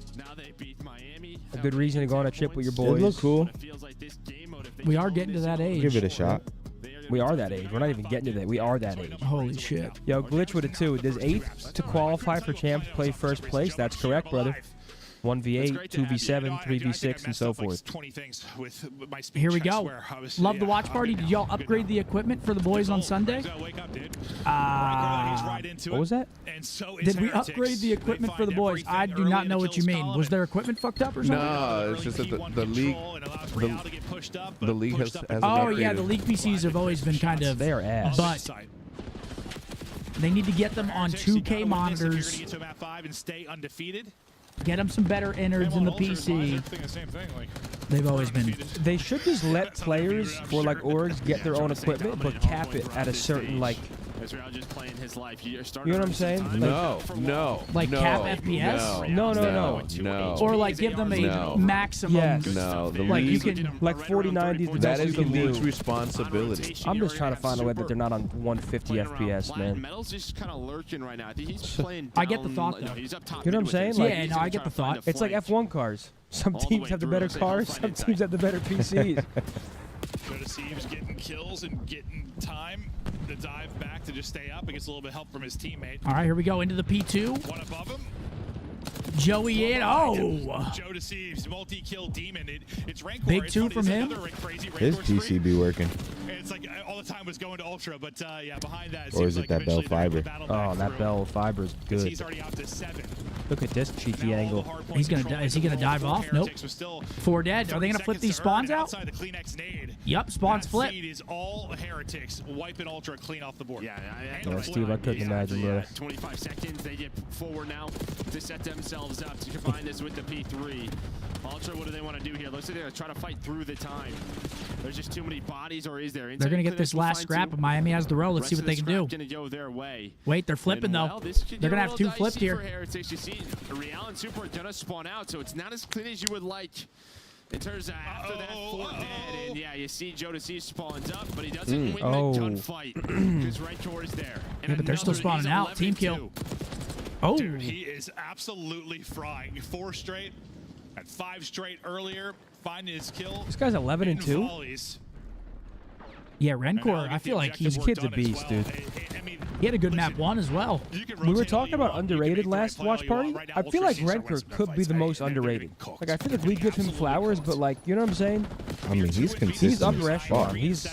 A good reason to go on a trip with your boys. It look cool. We are getting to that age. Give it a shot. We are that age. We're not even getting to that. We are that age. Holy shit. Yo, Glitch with a 2. Does 8 to qualify for champs play first place? That's correct, brother. 1v8, 2v7, 3v6, and so forth. Here we go. Love the watch party. Did y'all upgrade the equipment for the boys on Sunday? What was that? Did we upgrade the equipment for the boys? I do not know what you mean. Was their equipment fucked up or something? No, it's just that the league, the league has Oh yeah, the league PCs have always been kind of. They are ass. But they need to get them on 2K monitors. Get them some better innards in the PC. They've always been. They should just let players or like orgs get their own equipment, but cap it at a certain like. You know what I'm saying? Like, No. Like cap FPS? No. Or like give them a maximum. Yes. No, the Like you league, can. Like 4090 is the that best is you the can league's do. responsibility. I'm just trying to find a way that they're not on 150 FPS, man. Metal's just kind of lurking right now. I think he's playing I get the down, thought, you know, though. he's up top You know what I'm mid with saying? it, so Like, Yeah, he's no, gonna I get try the to find thought. a It's like flank. F1 cars. Some All the teams way have the through, better so cars, find some inside. teams have the better PCs. Seems getting kills and getting time to dive back to just stay up and gets a little bit of help from his teammate. All right, here we go into the P2. One above him. Joey in. Oh. Joe Deceives, multi-kill demon. It's rank Big war. It's 2 funny, from it's him. another crazy rank His war PC streak. be working. And it's like all the time was going to ultra, but yeah, behind that. Or is it like that Bell eventually they're Fiber? gonna battle Oh, back that through. Bell Fiber is good. He's already out to 7. Look at this cheeky angle. He's gonna. Is he gonna dive off? Nope. 4 dead. Are they gonna flip these spawns out? Outside the Kleenex nade. Yep, spawns That flip. feed is all heretics wiping ultra clean off the board. Yeah, Yeah, Steve, I couldn't imagine, brother. 25 seconds. They get forward now to set themselves up to combine this with the P3. Ultra, what do they want to do here? Looks like they're going to try to fight through the time. There's just too many bodies, or is there? They're going to get this last scrap, and Miami has the row. Let's see what they can do. Gonna go their way. Wait, they're flipping, though. They're going to have 2 flipped here. You see, Real and Super are going to spawn out, so it's not as clean as you would like. In terms of after that 4 dead, and yeah, you see Jodeci spawns up, but he doesn't win the gunfight because Rentor is there. Yeah, but they're still spawning out. Team kill. Oh. Dude, he is absolutely frying. 4 straight, at 5 straight earlier, finding his kill. This guy's 11 and 2. Yeah, Rencor, I feel like This kid's a beast, dude. He had a good map 1 as well. We were talking about underrated last watch party. I feel like Rencor could be the most underrated. Like, I feel like we give him flowers, but like, you know what I'm saying? I mean, he's consistent. He's upper as fuck. echelon. He's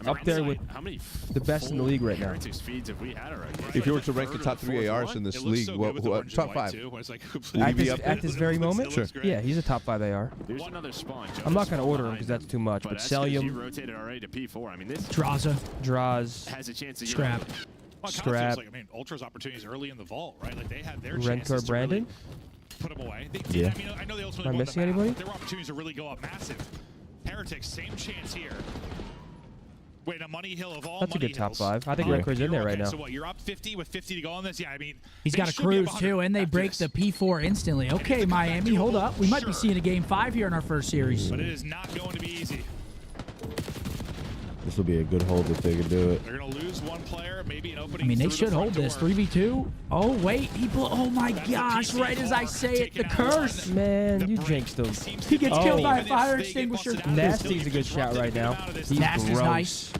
up there with the best in the league right now. If you were to rank the top 3 ARs in this league, what top 5? At this very moment? Sure. Yeah, he's a top 5 AR. There's another spawn. I'm not going to order him because that's too much, but Celium, rotated already to P4. I mean, this Draza. Draws, has a chance to Scrap. Well, Scrap. like, I mean, Ultra's opportunities early in the vault, right? Like they had their Rencor, chances to Brandon. really put them away. They did. Yeah. I mean, I know they ultimately Am I won missing the map, anybody? but there were opportunities to really go up massive. Heretics, same chance here. Wait, a money hill of all That's a money good top hills. 5. I think Renkor's in there right now. So what? You're up 50 with 50 to go on this? Yeah, I mean, He's they got a should be up cruise 100 too, and they after break this. the P4 instantly. Okay, Miami, hold up. We might be seeing a game 5 here in our first series. But it is not going to be easy. This will be a good hold if they can do it. They're going to lose one player, maybe an opening. I mean, they through should the hold front this. door. 3v2. Oh, wait. Oh, my gosh. Right as I say it, the curse. Man, you jinxed him. He gets killed by a fire extinguisher. Nasty's a good shot right now. He's Nasty's gross. nice.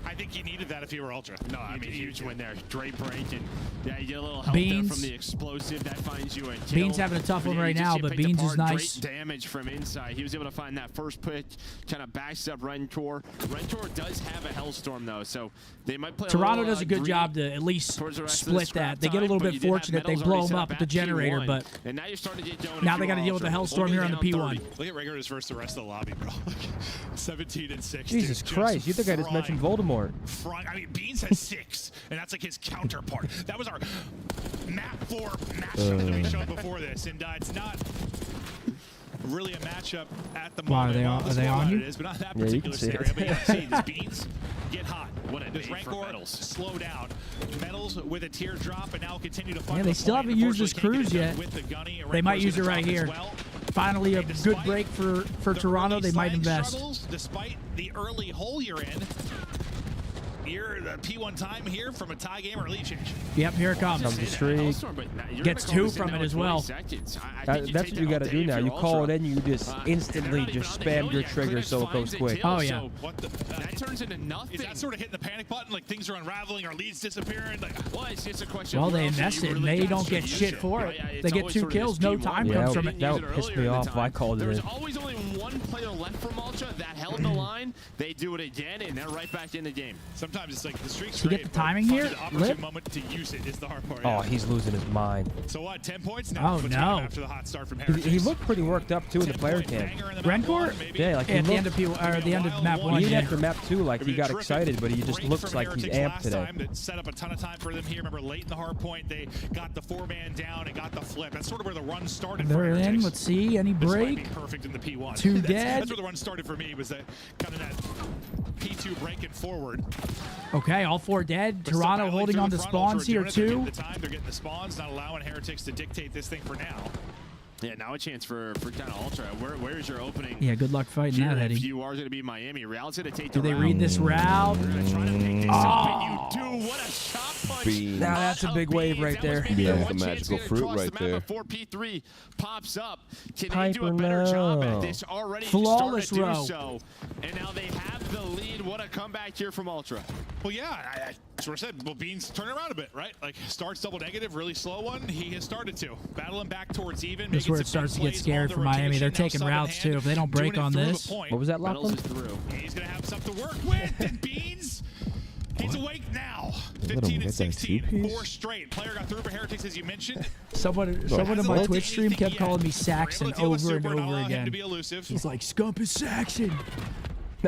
I think he needed that if he were Ultra. No, I mean, huge win there. Great break, and yeah, you get a little help Beans. there from the explosive that finds you a kill. Beans having a tough one Yeah, right you now, just but get picked Beans is apart. nice. Great damage from inside. He was able to find that first pick, kind of backs up Rentor. Rentor does have a Hellstorm, though, so they might play Toronto a little, does a good greedy job to at least towards the rest of split the scrap that. They get a little time, but bit you did have fortunate. They Metals blow already him set up with at the generator, P1, but and now you're starting to get going now if they you're got to deal with the Ultra. Hellstorm here on the Down P1. 30. Look at Regulars versus the rest of the lobby, bro. 17 and 6. Jesus dude, Christ, you think I just mentioned Voldemort? I mean, Beans has 6, and that's like his counterpart. That was our map 4 matchup that we showed before this, and it's not really a matchup at the Why, moment. are they on you? It is, but not that Yeah, you particular can see it. scenario. But you can see does Beans get hot? What a Does day for Rancor Metals. slow down? Metals with a teardrop, and now continue to fight. Yeah, they still haven't used this cruise yet. They might use it right here. Finally, a good break for Toronto. They might invest. Despite the early hole you're in, you're the P1 time here from a tie game or a lead change. Yep, here it comes. Comes the streak. Gets 2 from it as well. That's what you got to do now. You call it in, you just instantly just spam your trigger so it goes quick. Oh, yeah. That turns into nothing. Is that sort of hitting the panic button? Like things are unraveling, our leads disappearing? Like, Well, it's just a question Well, of they where else invested, you and really they got don't get to use shit it. for Right? it. It's They get always 2 sort of kills, this no P1. time Yeah, comes from it. that would piss me off if I called it There's in. always only one player left from Ultra that held the line. They do it again, and they're right back in the game. sometimes it's like the streak's You get great, the timing but here? finding the opportune Lip? moment to use it is the hard part. Oh, yeah. he's losing his mind. So what? 10 points Oh, now. What's no. coming after the hot start from He Heretics? looked pretty worked up too in the player 10-point camp. banger in the map Rencor? one, maybe. Yeah, like he At the looked, end of the end of map 1. even Yeah. after map 2, like It he was a got terrific excited, but he just break looks from like he's Heretics amped last today. time that set up a ton of time for them here. Remember, late in the hard point, they got the 4-man down and got the flip. That's sort of where the run started for They're in. Heretics. Let's see. Any This might break? be perfect in the P1. 2 That's dead. where the run started for me, was that kind of that P2 breaking forward. Okay, all 4 dead. But still Toronto battling holding through on the to front. spawns Ultra here doing it. They're too. getting the time, they're getting the spawns, not allowing Heretics to dictate this thing for now. Yeah, now a chance for kind of Ultra. Where's your opening? Yeah, good luck fighting Here, that, if Eddie. you are going to be Miami, Real's going to take Do the they round. read this route? They're going to try to pick this up, and you do. What a shot punch. Beans. Now that's a big wave right there. Yeah, One that's a chance magical to fruit cross right the map there. Before P3 pops up. Can they Piper do a better job no. at this already? Flawless starting to row. do so. And now they have the lead. What a comeback here from Ultra. Well, yeah, I sort of said, well, Beans turn around a bit, right? Like, starts double negative, really slow one. He has started to. Battling back towards even. This is where it starts to get scary for Miami. They're taking routes too. If they don't break on this. What was that, Metals Lachlan? is through. He's going to have something to work with. And Beans, he's awake now. Let him 15 get and that 16, two-piece. 4 straight. Player got through for Heretics, as you mentioned. Someone in my Twitch stream kept calling me Saxon over and over again. He's like, Scump is Saxon.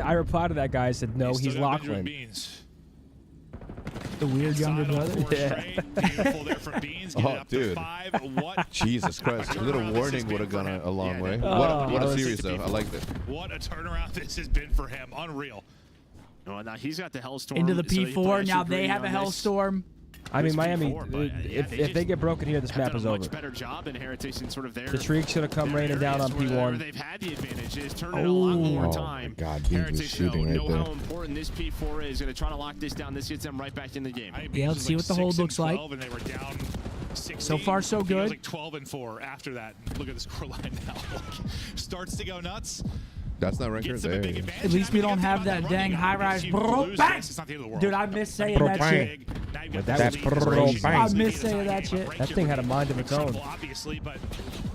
I replied to that guy. I said, no, he's Lachlan. The weird younger brother. Yeah. Beautiful there from Beans. Get it up to 5. What? Jesus Christ. A little warning would have gone a long way. Oh, What a series, though. I like that. What a turnaround this has been for him. Unreal. Oh, now he's got the Hellstorm. Into the so he P4. put Now extra they greedy have a on this. Hellstorm. I mean, This Miami, P4, but, yeah, if they get broken here, this have map done is a over. much better job in Heretics and sort of their. The Shriek's going to come raining down on wherever P1. they've had the advantage is turn it a lot more Oh, time. my God, Beans was Heretics shooting right know there. how important this P4 is. Going to try to lock this down. This gets them right back in the game. Yeah, let's see what the hold looks like. And they were down 16. So far, so I think it was good. like 12-4 after that. Look at the scoreline now. Starts to go nuts. That's not record there. At least we don't have that dang high-rise bro bang. Dude, I miss saying that shit. I miss saying that shit. That thing had a mind of its own. Obviously, but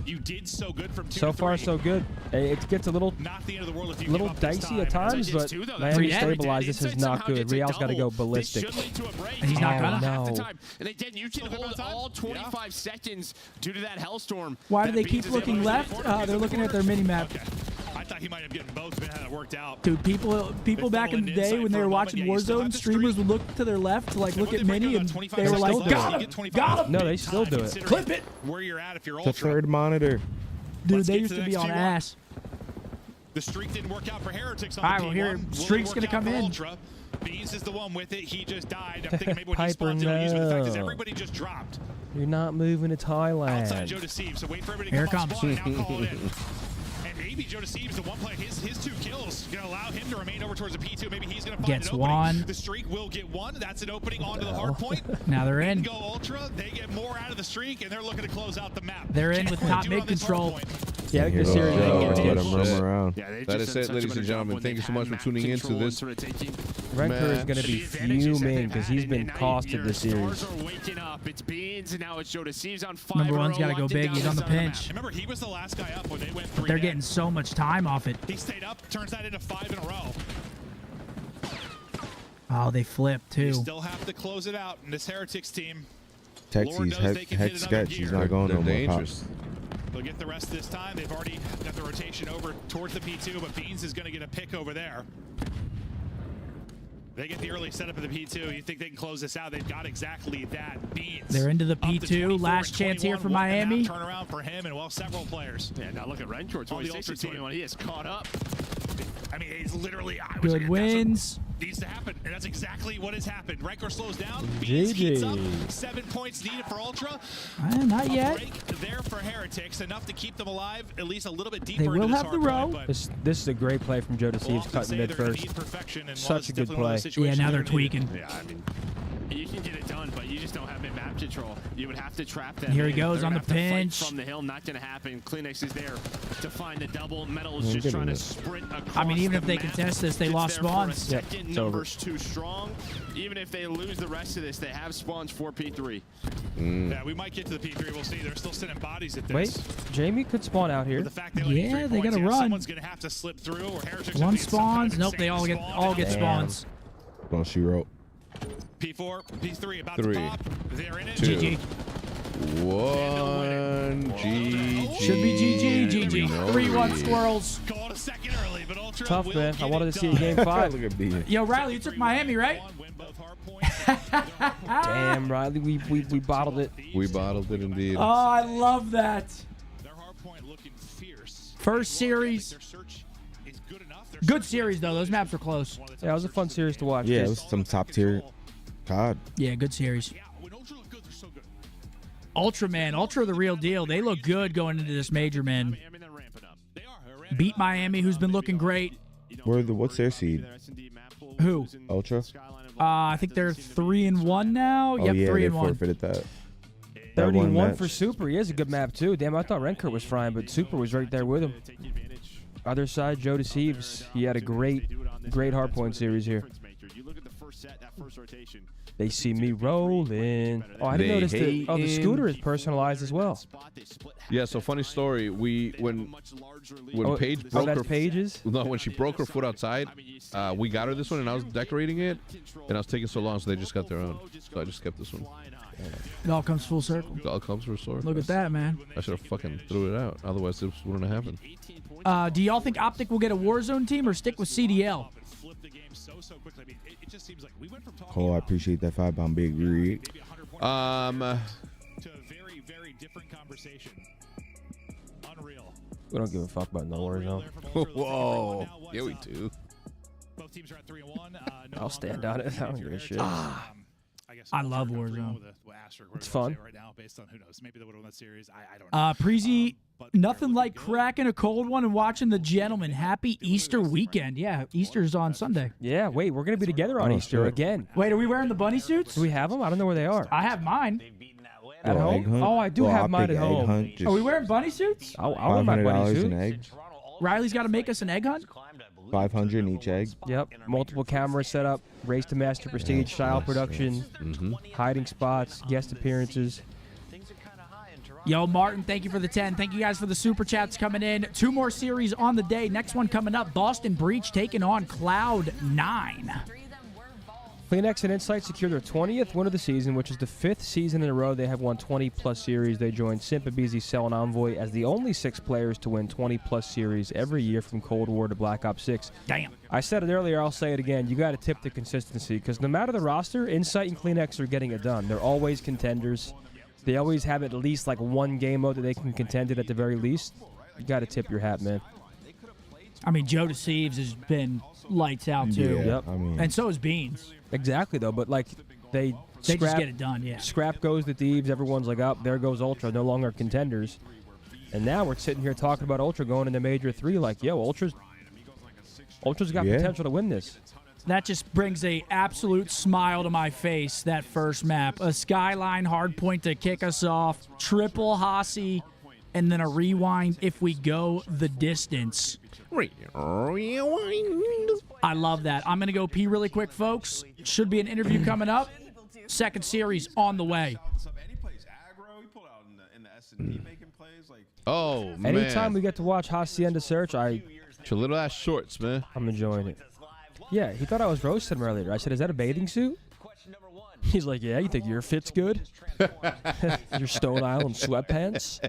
you did so good from 2 So to far, 3. so good. It gets a little Not the end of the world if you little give up this dicey time. at times, but Miami stabilized. This is not good. Real's got to go ballistic. He's not gonna. No. And again, you can hold all 25 seconds due to that Hellstorm. Why do that they Beans keep is looking able to left? get They're looking at their mini-map. Okay. I thought he might have gotten both, but how that worked out. Dude, people back in the day when they were watching Warzone, streamers would look to their left to like look at Mini, and they were like, got him, got him. No, they still do it. Clip it. Where you're at if you're The ultra. third monitor. Dude, Let's they get used to to the be next on P1. ass. The streak didn't work out for Heretics on All right, the well, P1. here, Will it streak's work gonna out come for in. Ultra? Beans is the one with it. He just died. I'm thinking maybe when he Piper, spawns in, he'll use it. The fact is no. everybody just dropped. You're not moving to Outside Thailand. Joe Deceives, so wait for everybody to Here come it on comes. spawn and now call it in. And maybe Joe Deceives, the one play, his 2 kills, going to allow him to remain over towards the P2. Maybe he's going to find Gets an opening. one. The streak will get 1. That's an opening onto the hard point. Now they're They in. go Ultra. They get more out of the streak, and they're looking to close out the map. They're in with Can't top do it on mid this hard control. point. Yeah, Here the we series go. ain't Let getting him roam around. Yeah, they've That just is done it, such a ladies better and job gentlemen. when Thank you they've so much had for map tuning into control and this. sort of taking Renker is going to be the advantages that fuming they've because had, he's and been now costed your this series. stars are waking up. It's Beans, and now it's Joe Deceives on 5. Number one's got to go locked it big. down He's on the inside map. pinch. Remember, he was the last guy up when they went 3 They're dead. getting so much time off it. He stayed up, turns that into 5 in a row. Oh, they flipped You too. still have to close it out. And this Heretics team, Texie's head sketch. He's not going They're no more. dangerous. they'll get the rest this time. They've already got the rotation over towards the P2, but Beans is going to get a pick over there. They get the early setup of the P2. You think they can close this out? They've got exactly that. Beans. They're into the up to P2. 24 Last and chance here 21. for What a Miami. map turnaround for him and, well, several players. Yeah, now look at Rencore, On the 26 Ultra and team. 21. He is caught up. I mean, it's literally Good wins. needs to happen, and that's exactly what has happened. Rencor slows down. Beans heats up. GG. 7 points needed for Ultra. Not A yet. break there for Heretics, enough to keep them alive at least a little bit deeper. They into will this have the hard row. point, This is a great play from Joe but we'll Deceives, often cutting say mid they're gonna first. need perfection, and Such while a it's good definitely one of those play. situations Yeah, now where they're needed. tweaking. Yeah, I mean, you can get it done, but you just don't have map control. You would have to trap them. Here he in. goes They're on gonna the have to fight pinch. from the hill, not going to happen. Kleenex is there to find the double. Metal is Yeah, just good trying to at it. sprint across I mean, even the if they map. contest this, they It's lost there for a spawns. Yep, second. it's over. Numbers too strong. Even if they lose the rest of this, they have spawns for P3. Yeah, we might get to the P3. We'll see. They're still sitting bodies at this. Wait, Jamie could spawn out here. But the fact they only need Yeah, 3 they points, gotta run. Someone's going to have to slip through, or Heretics One will be some kind spawns. of Nope, they insane all get spawn. spawns. Don't shoot rope. P4, P3 about 3, to pop. They're in it. 2, GG. 1. GG. Should be GG. GG. No 3-1 read. Squirrels. Called a second early, but Ultra Tough, will man. get I wanted it to see a done. game 5. Look at B. Yo, Riley, you took Miami, right? Win both hard points. Damn, Riley, we bottled it. We bottled it indeed. Oh, I love that. Their hard point looking fierce. First series. Their search is good enough. Their Good search series, though. Those maps were close. Yeah, it was a fun series to watch. Yeah, it Just- was some top tier COD. Yeah, good series. Yeah, when Ultra look good, they're so good. Ultra, man. Ultra the real deal. They look good going into this major, man. They are. Beat Miami, who's been looking great. What's their seed? Who? Ultra? I think they're 3-1 now. Oh Yep, yeah, 3 they and 1. forfeited that. 31 for Super. He has a good map too. Damn, I thought Renker was frying, but Super was right there with him. Other side, Joe Deceives. He had a great hardpoint series here. They see me rolling. Oh, I didn't notice the scooter is personalized as well. Yeah, so funny story. When Paige broke her Pages? No, when she broke her foot outside, we got her this one, and I was decorating it, and I was taking so long, so they just got their own. So I just kept this one. It all comes full circle. It all comes for a sword. Look at that, man. I should have fucking threw it out. Otherwise, this wouldn't have happened. Do y'all think Optic will get a Warzone team or stick with CDL? flip the game so quickly. I mean, it just seems like we went from talking Cole, I appreciate that 5-pound big rig. maybe 100 to a very, very different conversation. Unreal. We don't give a fuck about no Warzone. Whoa. Yeah, we do. Both teams are at 3-1. I'll stand on it. I don't give a shit. I love Warzone. It's fun. Right now, based on who knows, maybe they would have won that series. I don't know. Preezy, nothing like cracking a cold one and watching the gentleman. Happy Easter weekend. Yeah, Easter's on Sunday. Yeah, wait, we're going to be together on Easter again. Wait, are we wearing the bunny suits? Do we have them? I don't know where they are. I have mine. At home? Oh, I do have mine at home. Are we wearing bunny suits? I'll wear my bunny $500 suit. an egg. Riley's got to make us an egg hunt? 500 in each egg. Yep. Multiple cameras set up. Race to Master Prestige style production. Hiding spots. Guest appearances. Yo, Martin, thank you for the 10. Thank you guys for the super chats coming in. 2 more series on the day. Next one coming up, Boston Breach taking on Cloud9. CleanX and Insight secure their 20th win of the season, which is the 5th season in a row they have won 20-plus series. They joined CDL, Cell, and Envoy as the only 6 players to win 20-plus series every year from Cold War to Black Ops 6. Damn. I said it earlier, I'll say it again. You got to tip the consistency because no matter the roster, Insight and CleanX are getting it done. They're always contenders. They always have at least like one game mode that they can contend it at the very least. You got to tip your hat, man. I mean, Joe Deceives has been lights out, too. Yeah, Yep. I mean, And so is Beans. Exactly, though. But, like, they just get it done, yeah. Scrap goes the Thieves. Everyone's like, up, there goes Ultra. No longer contenders. And now we're sitting here talking about Ultra going into Major 3 like, yo, Ultra's got potential to win this. That just brings a absolute smile to my face, that first map. A Skyline hardpoint to kick us off, triple Hossie, and then a rewind if we go the distance. I love that. I'm going to go pee really quick, folks. Should be an interview coming up. Second series on the way. Oh, man. Anytime we get to watch Hacienda Search, It's your little ass shorts, man. I'm enjoying it. Yeah, he thought I was roasting him earlier. I said, is that a bathing suit? He's like, yeah, you think your fit's good? Your Stone Island sweatpants?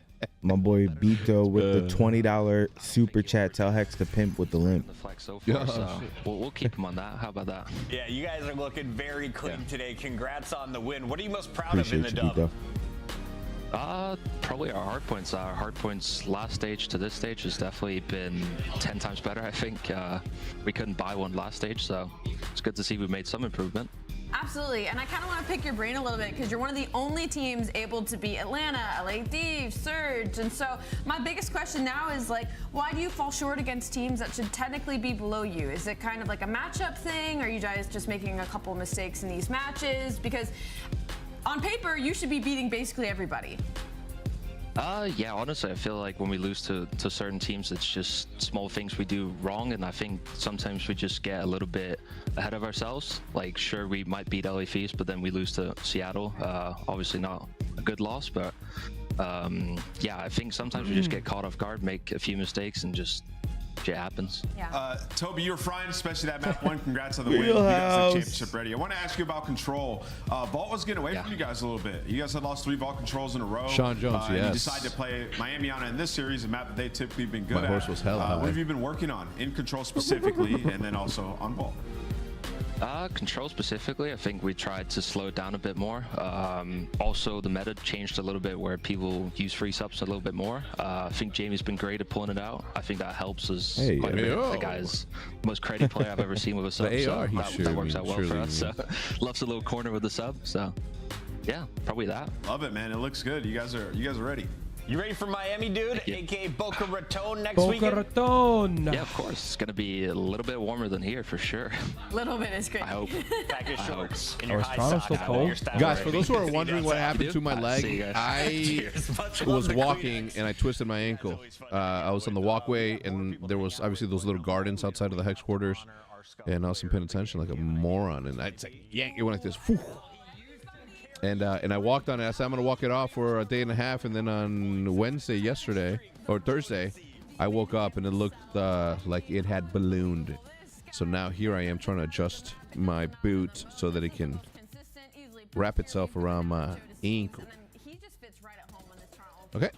my boy Bito with the $20 super chat. Tell Hex to pimp with the limp. So far, so we'll keep him on that. How about that? Yeah, you guys are looking very clean today. Congrats on the win. What are you most proud Appreciate of in the dub? Probably our hard points. Our hard points last stage to this stage has definitely been 10 times better. I think we couldn't buy one last stage, so it's good to see we made some improvement. Absolutely, and I kind of want to pick your brain a little bit because you're one of the only teams able to beat Atlanta, LA Thieves, Surge, and so my biggest question now is like, why do you fall short against teams that should technically be below you? Is it kind of like a matchup thing? Are you guys just making a couple mistakes in these matches? Because on paper, you should be beating basically everybody. Yeah, honestly, I feel like when we lose to certain teams, it's just small things we do wrong, and I think sometimes we just get a little bit ahead of ourselves. Like, sure, we might beat LA Thieves, but then we lose to Seattle. Obviously not a good loss, but yeah, I think sometimes we just get caught off guard, make a few mistakes, and just shit happens. Yeah. Toby, you were frying, especially that map one. Congrats on the win. You guys are championship ready. I want to ask you about control. Vault was getting away from you guys a little bit. You guys had lost 3 Vault controls in a row. Sean Jones, yes. You decided to play Miami on it in this series, a map that they've typically been good at. My horse was hell high. What have you been working on in control specifically, and then also on Vault? Control specifically, I think we tried to slow it down a bit more. Also, the meta changed a little bit where people use free subs a little bit more. I think Jamie's been great at pulling it out. I think that helps us quite a bit. The guy's the most credit player I've ever seen with a sub, so that works out well for us. So, loves a little corner with the sub, so yeah, probably that. Love it, man. It looks good. You guys are ready. You ready for Miami, dude? Yeah. AKA Boca Raton next Boca weekend? Raton. Yeah, of course. It's gonna be a little bit warmer than here for sure. Little bit is great. I hope. Pack your shorts and Oh, your is high Toronto socks. still cold? Guys, for those who are wondering what happened to my See leg, you guys. I was walking and I twisted my ankle. I was on the walkway and there was obviously those little gardens outside of the hex quarters, and I wasn't paying attention like a moron, and I'd say yank, it went like this. Whew. And I walked on it. I said I'm gonna walk it off for a day and a half, and then on Thursday, I woke up and it looked like it had ballooned. So now here I am trying to adjust my boot so that it can wrap itself around my ankle. Okay.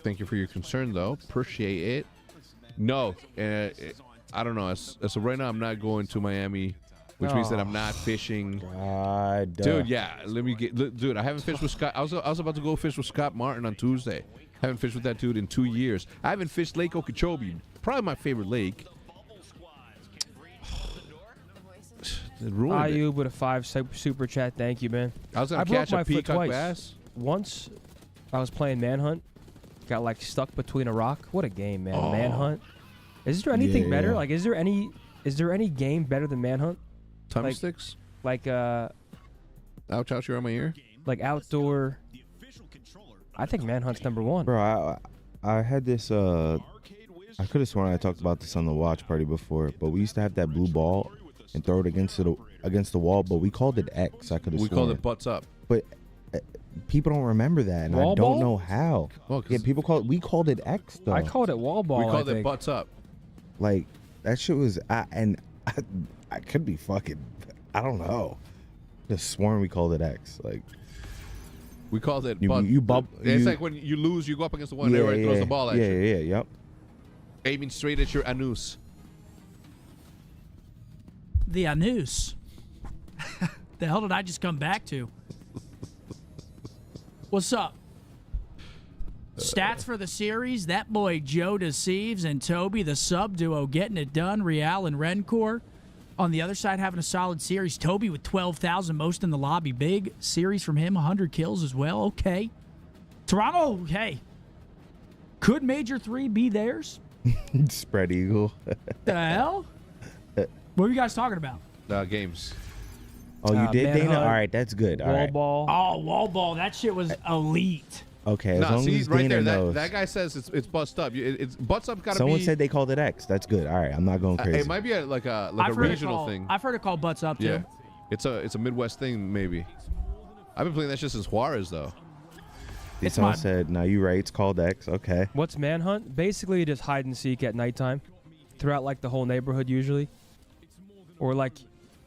Thank you for your concern, though. Appreciate it. No, I don't know. As of right now, I'm not going to Miami, which means that I'm not fishing. God. Dude, yeah. Dude, I haven't fished with Scott. I was about to go fish with Scott Martin on Tuesday. Haven't fished with that dude in 2 years. I haven't fished Lake Okeechobee. Probably my favorite lake. It ruined it. Ayub with a 5 super chat. Thank you, man. I was gonna catch a peacock bass. Once I was playing Manhunt, got like stuck between a rock. What a game, man! Manhunt. Is there anything better? Like, is there any game better than Manhunt? Tummy sticks. Like ouch, you're on my ear. Like outdoor. I think Manhunt's #1. Bro, I had this. I could have sworn I talked about this on the watch party before, but we used to have that blue ball and throw it against the wall, but we called it X. I could have. We called it butts up. But people don't remember that, and wall I don't ball? know how. Well, yeah, people call it. We called it X though. I called it wall ball. We called it butts up. Like that shit was. I could be fucking. I don't know. Just sworn we called it X. Like. We called it. It's like when you lose, you go up against the one, and everybody throws the ball at you. Yep. Aiming straight at your anus. The anus. The hell did I just come back to? What's up? Stats for the series: that boy Joe Deceives and Toby, the sub duo, getting it done. Real and Rencore. On the other side, having a solid series. Toby with 12,000, most in the lobby. Big series from him, 100 kills as well. Okay. Toronto, hey. Could Major 3 be theirs? Spread eagle. The hell? What were you guys talking about? Games. Oh, you did, Manhunt, Dana? All right, that's good. All wall right. ball. Oh, wall ball. That shit was elite. Okay, as long as right Dana there, knows. that guy says it's bust up. It's butts up. Gotta Someone be. said they called it X. That's good. All right, I'm not going crazy. It might be a I've heard regional thing. I've heard it called butts up too. Yeah, it's a Midwest thing maybe. I've been playing that shit since Juarez though. Someone said, "No, you're right. It's called X." Okay. What's Manhunt? Basically, just hide and seek at nighttime, throughout like the whole neighborhood usually, or like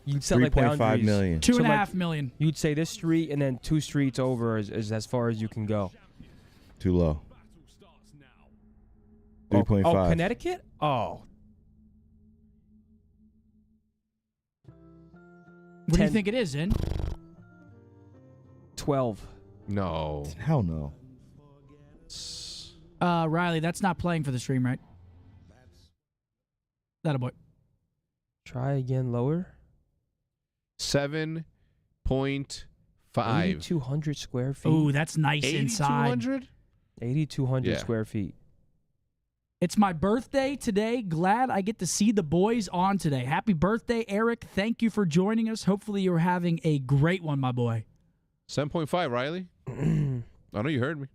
you'd set like boundaries. 3.5 million. 2.5 million. You'd say this street and then 2 streets over is as far as you can go. Too low. 3.5. Oh, Connecticut? Oh. What do you think it is, in? 12. No. Hell no. Riley, that's not playing for the stream, right? That a boy. Try again lower. 7.5. 8,200 square feet. Ooh, that's nice inside. 8,200 square feet. It's my birthday today. Glad I get to see the boys on today. Happy birthday, Eric. Thank you for joining us. Hopefully you're having a great one, my boy. 7.5, Riley. I know you heard me.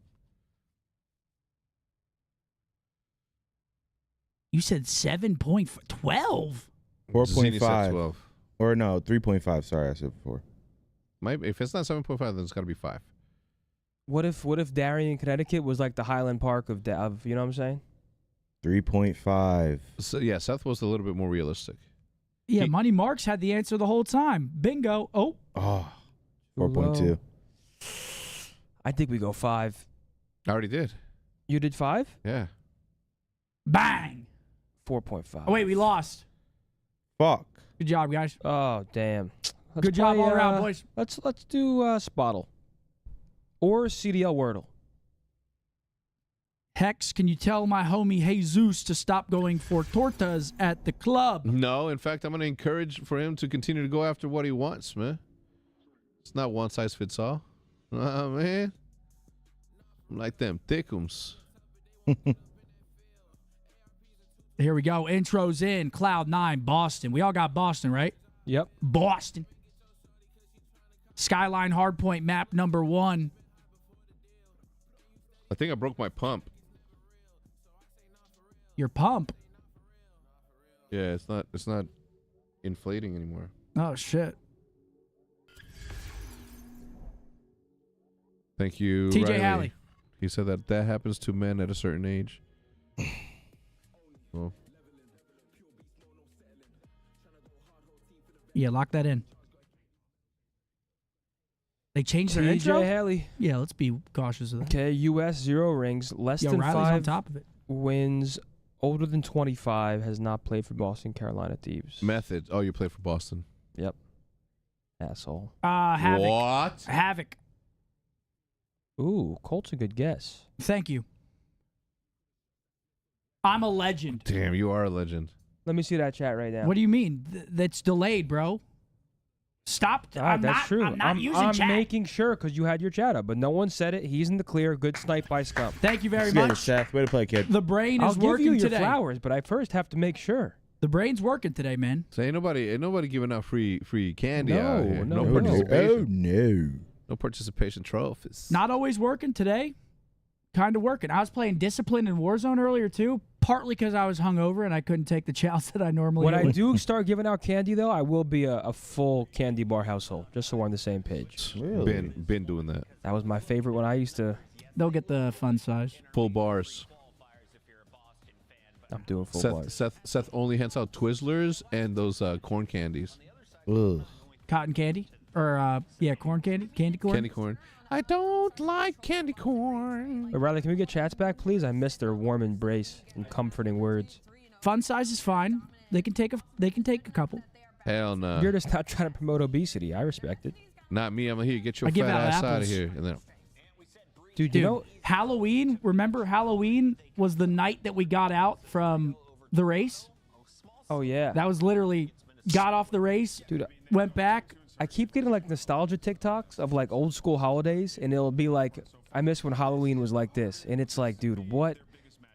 You said 7.12. 4.5. Or no, 3.5. Sorry, I said before. If it's not 7.5, then it's got to be 5. What if Darien, Connecticut was like the Highland Park of you know what I'm saying? 3.5. So, yeah, Seth was a little bit more realistic. Yeah, Money Marks had the answer the whole time. Bingo. Oh. 4.2. I think we go 5. I already did. You did 5? Yeah. Bang. 4.5. Oh, wait, we lost. Fuck. Good job, guys. Oh, damn. Good job all around, boys. Let's do Spottle. Or CDL Wordle. Hex, can you tell my homie Jesus to stop going for tortas at the club? No, in fact, I'm going to encourage for him to continue to go after what he wants, man. It's not one size fits all. Man. I'm like them thickums. Here we go. Intros in. Cloud9, Boston. We all got Boston, right? Yep. Boston. Skyline Hardpoint map #1. I think I broke my pump. Your pump? Yeah, it's not inflating anymore. Oh, shit. Thank you, TJ Riley. Halley. He said that happens to men at a certain age. Well. Yeah, lock that in. They changed their TJ intro? Haley. Yeah, let's be cautious of that. Okay, U.S. 0 rings, less than Riley's 5 on top of it. wins older than 25, has not played for Boston Carolina Thieves. Method. Oh, you play for Boston. Yep. Asshole. Havoc. What? Havoc. Ooh, Colt's a good guess. Thank you. I'm a legend. Damn, you are a legend. Let me see that chat right now. What do you mean? That's delayed, bro. Stop. That's true. I'm not using I'm chat. making sure because you had your chat up, but no one said it. He's in the clear. Good snipe by Scump. Thank you very Let's get it, much. Seth. Way to play, kid. The brain is I'll give working you your today. flowers, but I first have to make sure. The brain's working today, man. So ain't nobody giving out free candy out here. No, Oh, participation. no. No participation trophies. Not always working today. Kind of working. I was playing Discipline in Warzone earlier too, partly because I was hungover and I couldn't take the chows that I normally When I would. do start giving out candy, though, I will be a full candy bar household, just so we're on the same page. Really? Been doing that. That was my favorite when I used to. They'll get the fun size. Full bars. I'm doing full bars. Seth only hands out Twizzlers and those corn candies. Ugh. Cotton candy? Or, corn candy? Candy corn? Candy corn. I don't like candy corn. But Riley, can we get chats back, please? I missed their warm embrace and comforting words. Fun size is fine. They can take a couple. Hell no. You're just not trying to promote obesity. I respect it. Not me. I'm here. Get your I give fat out ass out of apples. here. And then Dude, Dude, you know, Halloween, remember Halloween was the night that we got out from the race? oh yeah. That was literally got off the race, Dude, went back. I keep getting like nostalgia TikToks of like old school holidays, and it'll be like, I miss when Halloween was like this. And it's like, dude, what?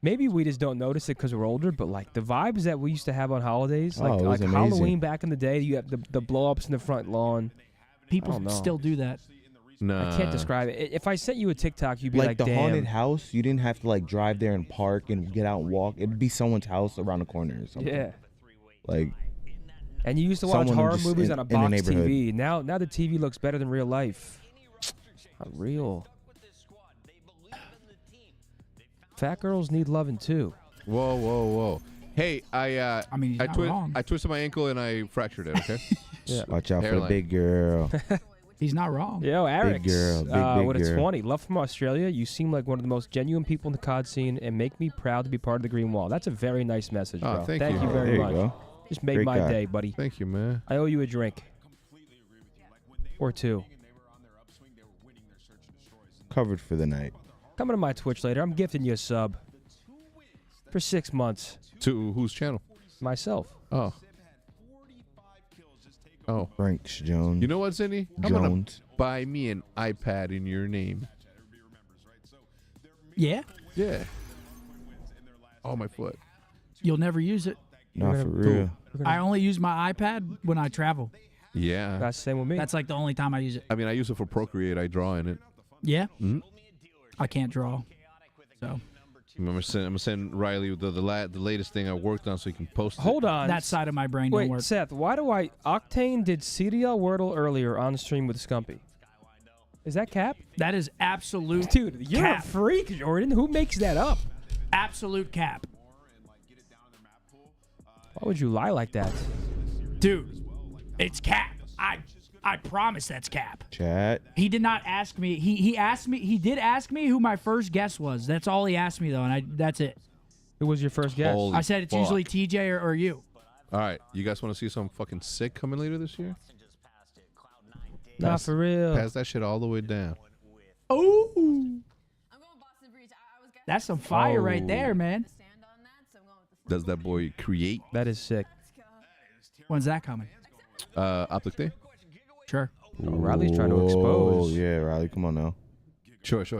Maybe we just don't notice it because we're older, but like the vibes that we used to have on holidays, Oh, like, it was like amazing. Halloween back in the day, you have the blow ups in the front lawn. People don't know. still do that. nah. I can't describe it. If I sent you a TikTok, you'd be Like like, the damn. haunted house, you didn't have to like drive there and park and get out and walk. It'd be someone's house around the corner or something. Yeah. Like, And you used to watch Someone horror just movies in- on a in the box neighborhood. TV. Now the TV looks better than real life. Not real. Fat girls need loving too. Whoa. Hey, I mean, he's not wrong. I twisted my ankle and I fractured it. Okay. Yeah. watch out for the Hairline. big girl. He's not wrong. Yo, Alex. girl, big what it's girl. 20. Love from Australia. You seem like one of the most genuine people in the COD scene and make me proud to be part of the Green Wall. That's a very nice message, Oh, bro. thank you you. very There you much. go. Just made Great my guy. day, buddy. Thank you, man. I owe you a drink. Or two. Covered for the night. Coming to my Twitch later. I'm gifting you a sub. For 6 months. To whose channel? Myself. Oh. Oh. Franks Jones. You know what, Zinni? I'm gonna Jones. buy me an iPad in your name. Yeah? Yeah. Oh, my foot. You'll never use it. Not We're for gonna- real. I only use my iPad when I travel. Yeah. That's the same with me. That's like the only time I use it. I mean, I use it for Procreate. I draw in it. Yeah? Mhm. I can't draw. So I'm gonna send Riley the latest thing I worked on so he can post it. Hold on. that side of my brain Wait, don't work. Seth, why do Octane did CDL Wordle earlier on stream with Scumpy? Is that cap? That is absolute Dude, you're cap. a freak, Jordan. Who makes that up? Absolute cap. Why would you lie like that? Dude, it's cap. I promise that's cap. Chat. He did not ask me. He asked me. He did ask me who my first guest was. That's all he asked me though, and that's it. Who was your first guest? Holy I said it's fuck. usually TJ or you. All right, you guys want to see something fucking sick coming later this year? Not for real. Pass that shit all the way down. Ooh, that's some fire right Oh. there, man. Does that boy create? That is sick. When's that coming? Optic Day? Sure. Oh, Riley's trying to expose. Oh, yeah, Riley. Come on now. Sure. Show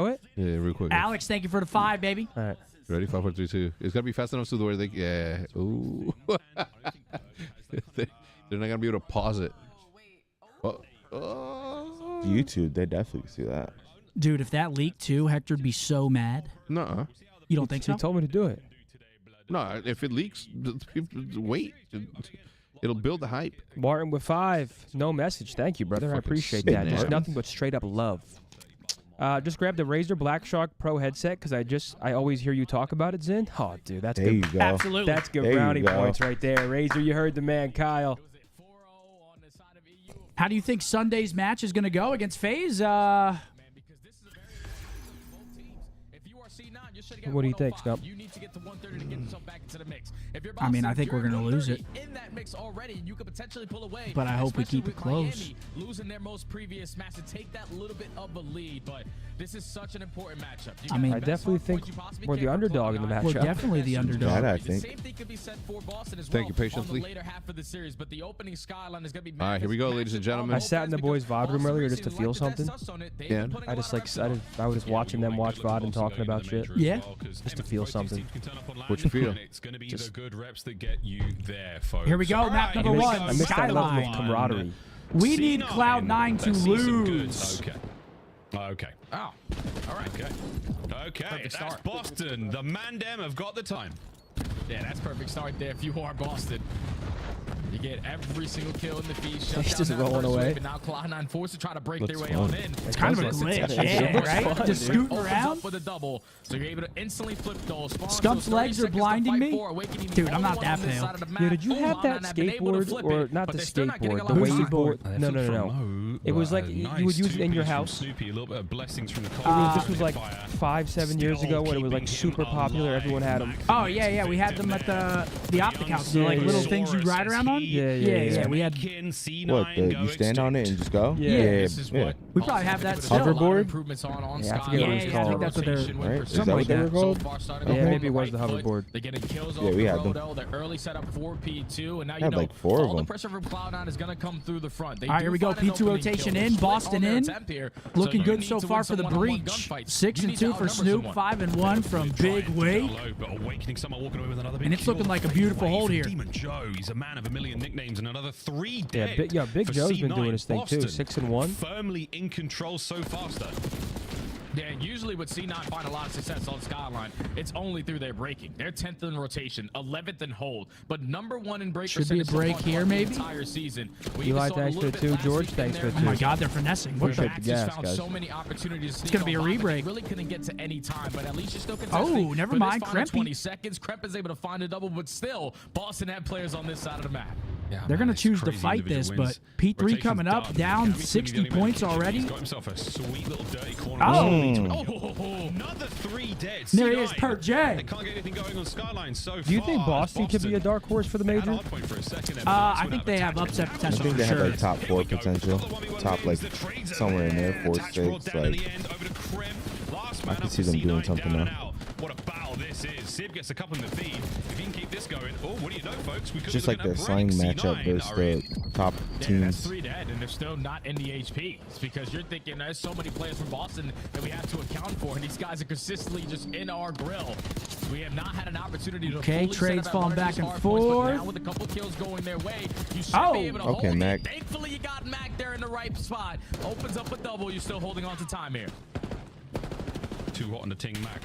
it? Yeah, real quick. Alex, thank you for the 5, baby. All right. Ready? 5, 4, 3, 2. It's gotta be fast enough so the way they. Yeah. Ooh. They're not gonna be able to pause it. Oh. YouTube, they definitely see that. Dude, if that leaked too, Hector'd be so mad. No. You don't think so? He told me to do it. No. If it leaks, wait. It'll build the hype. Martin with 5. No message. Thank you, brother. I Fucking appreciate sick, that. Just Martin. nothing but straight up love. Just grab the Razer Black Shark Pro headset because I always hear you talk about it, Zin. Oh, dude, that's There good. you go. Absolutely. That's good There you brownie go. points right there. Razer, you heard the man, Kyle. How do you think Sunday's match is going to go against FaZe? What do you think, Stump? I mean, I think we're gonna lose it, but I hope we keep it close. Losing their most previous match to take that little bit of a lead, but this is such an important matchup. I mean, I definitely think we're the underdog in the matchup. We're definitely the underdog. That I think. Same thing could be said for Boston as Thank you patiently. on the later half of the series, but the opening skyline is going to be All right, here we go, ladies and gentlemen. I sat in the boys' VOD room earlier just to feel something. Yeah. I just like I was just watching them watch VOD and talking about shit. Yeah. Just to feel something. What you feel? It's going to be the good reps that get you there, folks. Here we go, map number one, I missed that level of Skyline. camaraderie. We need Cloud9 to Let's see some good. lose. Okay. Oh, all right. Okay, that's Boston. The Mandem have got the time. Yeah, that's perfect start there if you are Boston. You get every single kill in the feed. Shut He's down just that rolling first away. wave, and now Cloud9 forced to try to break their way Looks on fun. in. It's kind of a glitch, yeah, right? Just scooting around. Up with a double, so you're able to instantly flip those. Stump's legs are blinding me. Dude, I'm not that pale. Yeah, did you have that skateboard, or not the skateboard, the wakeboard? No. It was like you would use it in your house. Snoopy, a little bit of blessings from the This was like 5-7 years ago when it was like super popular. Everyone had them. Oh yeah, we had them at the Optic House. They're like little things you ride around on. Yeah. We had. What? You stand on it and just go? Yeah. We probably have that still. Hoverboard? Yeah, I forget what it's I called. think that's what they're. Right? Is that Something what like they were that. called? Yeah, maybe it was the hoverboard. They're getting kills Yeah, we had them. The early setup for P2, and now I you had know like 4 of all the them. pressure from Cloud9 is going to come through the front. All right, here we go. P2 rotation in, Boston in. Looking good so far for the breach. 6-2 for Snoop, 5-1 from Big Wade. And it's looking like a beautiful hold here. Demon Joe, he's a man of a million nicknames, and another 3 Yeah, dead. Big for Joe's been C9 doing his thing too. Boston. 6-1. Firmly in control so fast. Yeah, and usually with C9 find a lot of success on Skyline, it's only through their breaking. They're 10th in rotation, 11th in hold, but #1 in break Should be a break here, maybe. Entire season. Eli, thanks for 2. George, thanks for 2. Oh my God, they're finessing. What the? the gas, found guys. so many opportunities. It's gonna be a re-break. Really couldn't get to any time, but at least you're still Oh, never mind. Krempy. 20 Krempy. seconds. Kremp is able to find a double, but still, Boston had players on this side of the map. Yeah, They're going to choose to fight this, but P3 coming up, down 60 points already. He's got himself a sweet little dirty corner. Another 3 dead. There he is, per J. They can't get anything going on Skyline so far. Do you think Boston could be a dark horse for the major? I think they have upset I potential think for they have sure. like top 4 potential. Top like somewhere in there, 4, 6. Like I can see them doing something now. What a battle this is. Sib gets a couple in the feed. If he can keep this going, what do you know, folks? We could Just like their slang matchup versus the top That's teams. 3 dead, and they're still not in the HP. It's because you're thinking there's so many players from Boston that we have to account for, and these guys are consistently just in our grill. We have not had an opportunity to Okay, fully trades set up falling at back and hard points, but forth. now with a couple kills going their way, you should Oh, be able to okay, hold Mac. it. Thankfully, you got Mac there in the right spot. Opens up a double. You're still holding on to time here. Too hot on the ting Mac.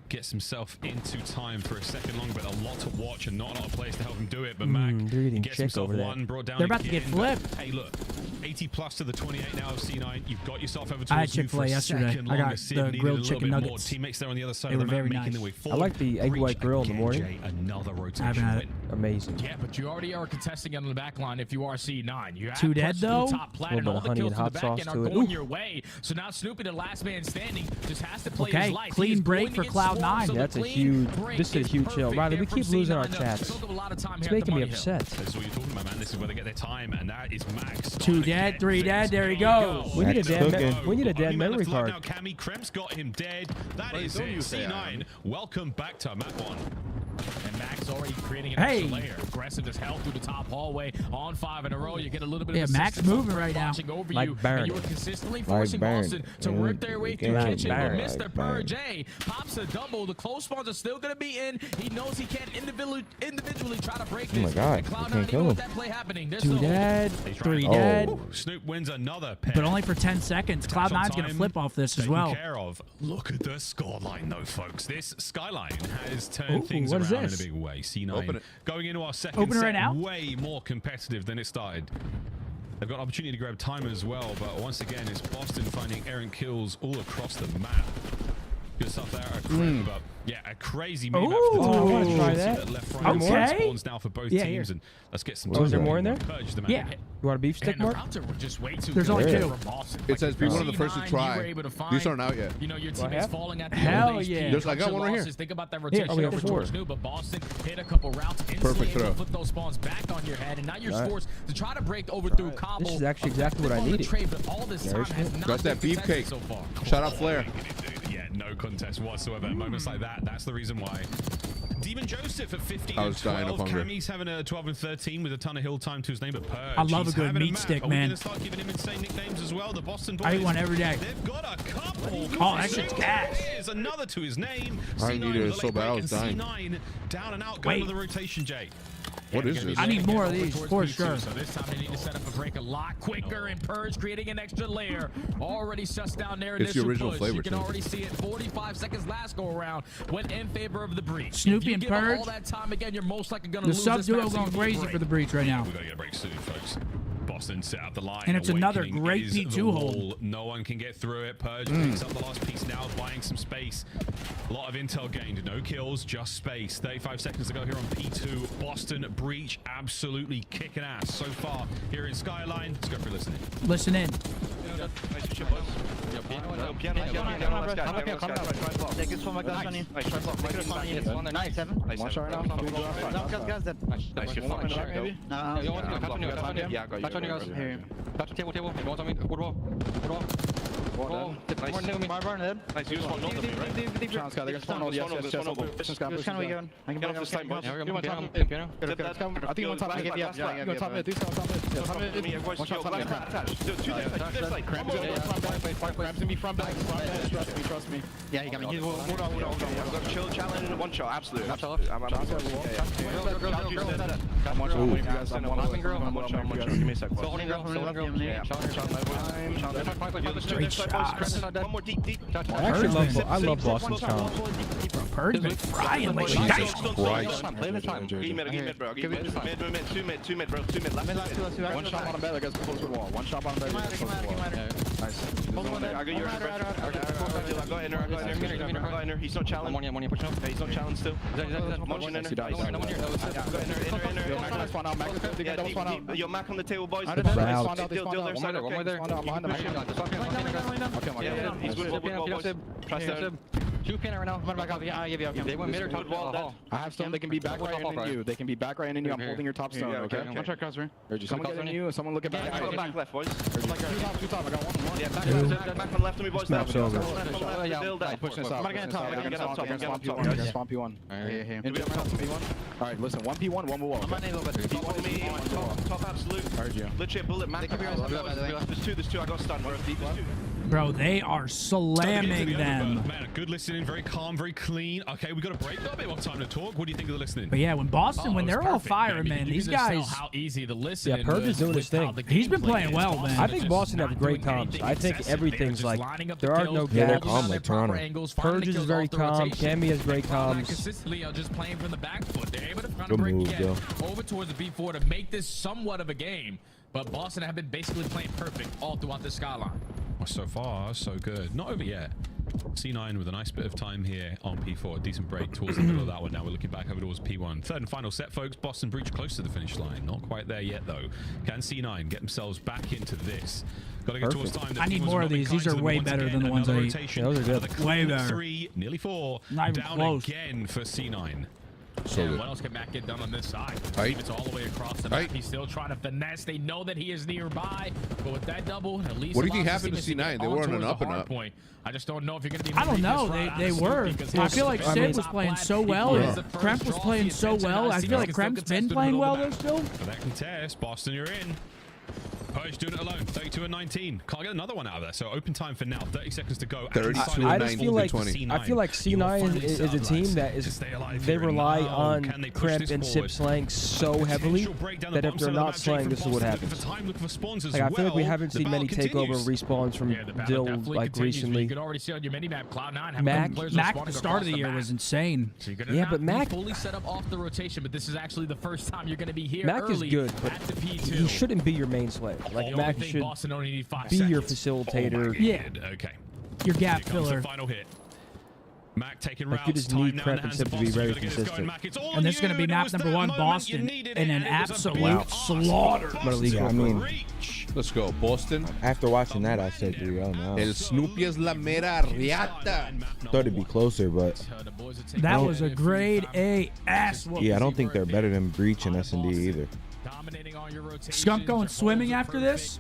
Gets himself into time for a second longer, but a lot to watch and not a lot of players to help him do it. But Mac they're eating gets chick himself over there. one, brought down They're about to again, get flipped. but, hey, look, 80 plus to the 28 now of C9. You've got yourself over I had towards you for Chick-fil-A a yesterday. second I got longer. Sid the needed grilled a little chicken bit more. nuggets. Teammates there on the other side They of the were map very making nice. their way I forward. like the egg white grill in the morning. Jay, another rotation haven't had win. Amazing. Yeah, but you already are contesting on the back line if you are C9. You have 2 dead, pushed through though? top plat, A and little all bit of the honey kills and from hot the back sauce end are to it. going Ooh. your way. So now Snoopy, the last man standing, just has to play Okay, his life. clean He is break going for to get Cloud9. swarmed, so the That's a clean huge. break This is a is huge chill. perfect Riley, there we from keep losing our C9. chats. Took up a lot of time It's here at the making me Money Hill. upset. That's what you're talking about, man. This is where they get their time, and that is Max. 2 dead, 3 dead. There he goes. We need a That's dead. cooking. We need a dead memory card. Now Cammy Kremp's got him dead. That is it. C9. Welcome back to map 1. And Max already creating an Hey. extra layer. Aggressive as hell through the top hallway on 5 in a row. You get a little bit Yeah, of Max assistance moving from right now. watching over Like you, Baron. and you were consistently Like forcing Baron. Boston to work their way through Like kitchen. Baron. But Mr. Like Per Baron. J pops a double. The close spawns are still going to be in. He knows he can't individually try to break Oh my this. God, And I Cloud9 can't even kill with him. that play happening. They're 2 still dead, 3 Oh. dead. Snoop wins another pair. But only for 10 seconds. Cloud9's going to Time flip off this as taken well. Care of. Look at the scoreline, though, folks. This Skyline has turned Ooh, things what is around in a this? big way. C9 Open it. going into our second Open it set, right now? way more competitive than it started. They've got an opportunity to grab time as well, but once again, it's Boston finding errant kills all across the map. Good stuff there. But yeah, a crazy move. Oh, I want to try that. Left, right, Okay. spawns now for both teams, and let's get some. Oh, is there more in there? Purge them out. Yeah. You want a beef stick, Mark? Just way too There's good only for two. Boston. It says be one of the first to C9, you try. were able to find, These aren't out yet. You know, your Do I teammates have? falling at the Hell old HP. yeah. There's- I got one right here. Losses. Think about that rotation we have over four. towards New, but Boston hit a couple routes instantly, Perfect able throw. to flip those spawns back on your head, and now you're Right. forced to try to break over through Cobble. This is actually exactly what I on the needed. trade, but all this time has not That's been that beefcake. contested so far. Shout out Flair. Yeah, no contest whatsoever. Moments like that, that's the reason why. Demon Joseph at 15 I and was dying of 12. hunger. Cammy's having a 12 and 13 with a ton of hill time to his name, but Purge. I love he's a good having meat map. stick, Are we man. gonna start giving him insane nicknames as well? The Boston boys. I eat one every day. They've got a couple. Oh, that shit's gas. Here's another to his name. I C9 needed it with a so late bad, I break, was and dying. C9 down and out, going Wait. to the rotation, Jay. What is this? I need more of these, for P2, sure. So this time they need to set up a break a lot quicker, and Purge creating an extra layer. Already sussed down their It's the initial original push. flavor, You can too. already see it. 45 seconds last go around went in favor of the breach. Snoopy If you and give up Purge. all that time again, you're most likely going to The lose sub this duo match, so going you need a crazy break. for the breach right now. We're going to get a break soon, folks. Boston set up the line. And it's another Awakening great is P2 the hold. wall. No one can get through it. Purge picks up the last piece now, buying some space. A lot of intel gained. No kills, just space. 35 seconds to go here on P2. Boston breach absolutely kicking ass so far here in Skyline. Let's go for listening. Listen in. Trust me. Yeah, he got me. Chill, challenge, one shot, absolutely. Give me a sec. One more deep. I love Boston's challenge. Purge been frying lately. Jesus Nice. Christ. Play the time. Give me mid, bro. Give me mid, two mid, bro. Two mid, left. One shot bottom bed, let's close with wall. One shot bottom bed, let's close with wall. Nice. I got your I got in there. He's not challenged. He's not challenged still. Munching in there. Yo, Mac on the table, boys. Out. The other side. He's with boys. Press down. Two pinner right now. They went mid or top wall. I have stone. They can be back right in you. They can be back right in you. I'm holding your top stone. Okay. One shot crosser. Someone get in you. Someone look at back. Back left, boys. Two top. I got one. Yeah, back on left of me, boys. Snap's over. Push this out. They're gonna swamp you one. They're gonna swamp you one. Alright, listen. 1p1, one will wall. Top absolute. Heard you. Literally a bullet. There's two. I got stunned, bro. There's two. Bro, they are slamming them. Man, good listening, very calm, very clean. Okay, we got a break though. A bit more time to talk. What do you think of the listening? But yeah, when Boston, when it's they're all perfect. firing, I mean, man, you these can just tell guys. how easy the listen. Yeah, Purge is doing his thing. He's been playing well, man. I think Boston have great comms. I think everything's like there are no Yeah, they're gaps. calm like Toronto. Purge is very calm. Cammy has great comms. Consistently just playing from the back foot. They're able to find a Good break move, again though. over towards the B4 to make this somewhat of a game. But Boston have been basically playing perfect all throughout the Skyline. Well, so far, so good. Not over yet. C9 with a nice bit of time here on P4. A decent break towards the middle of that one. Now we're looking back over towards P1. Third and final set, folks. Boston breach close to the finish line. Not quite there yet, though. Can C9 get themselves back into this? Got to get towards time. I need more of these. These are way better than the ones I eat. Yeah, those are good. Way better. 3, nearly 4. Not even Down close. again for C9. So good. What else can Matt get done on this side? Right. It's all the way across the Right. map. He's still trying to finesse. They know that he is nearby, but with that double, at least. What do you think allows happened his to teammates C9? get They on were on an towards up the and hard up. point. I just don't know if you're going to be. I don't making know. this run out They of were. Snoopy, because I feel like Boston Sid is was not playing playing so well. He and is the first Kremp was draw playing for so attention. well. I see feel they like can Kremp's still been contest playing in the well middle though of the still. For that contest, Boston, you're in. Purge doing it alone. 32 and 19. Can't get another one out of there. So open time for now. 30 seconds to go. 32 I and just feel like 20. I feel like C9 is a team that is they rely on Kremp and Sip slaying so heavily that if they're not slaying, this is what happens. Like I feel like we haven't seen many takeover respawns from Dill like recently. You can already see on your mini map Cloud9. Mac at the start of the year was insane. So you're gonna Yeah, not but be Mac fully set up off the rotation, but this is actually the first time you're going to be here Mac is early good, but at the P2. he shouldn't be your main slayer. Like The Mac only thing should Boston only need 5 be your seconds. facilitator. Yeah. Okay. Your gap Here comes the filler. final hit. Mac taking Like, routes. you just Time need now in prep the hands and of stuff to be Boston. very You gotta get this going, consistent. Mac. It's all And this is you. going to be It map was number that 1, moment you Boston, needed in it, an and it was a absolute big slaughter. But at least, I mean, Let's go, Boston. after watching that, I said 3-0 now. El Snoopy es la mera riata. Thought it'd be closer, but That was a grade A ass whooping. yeah, I don't think they're better than Breach and S&D either. Skunk going swimming after this?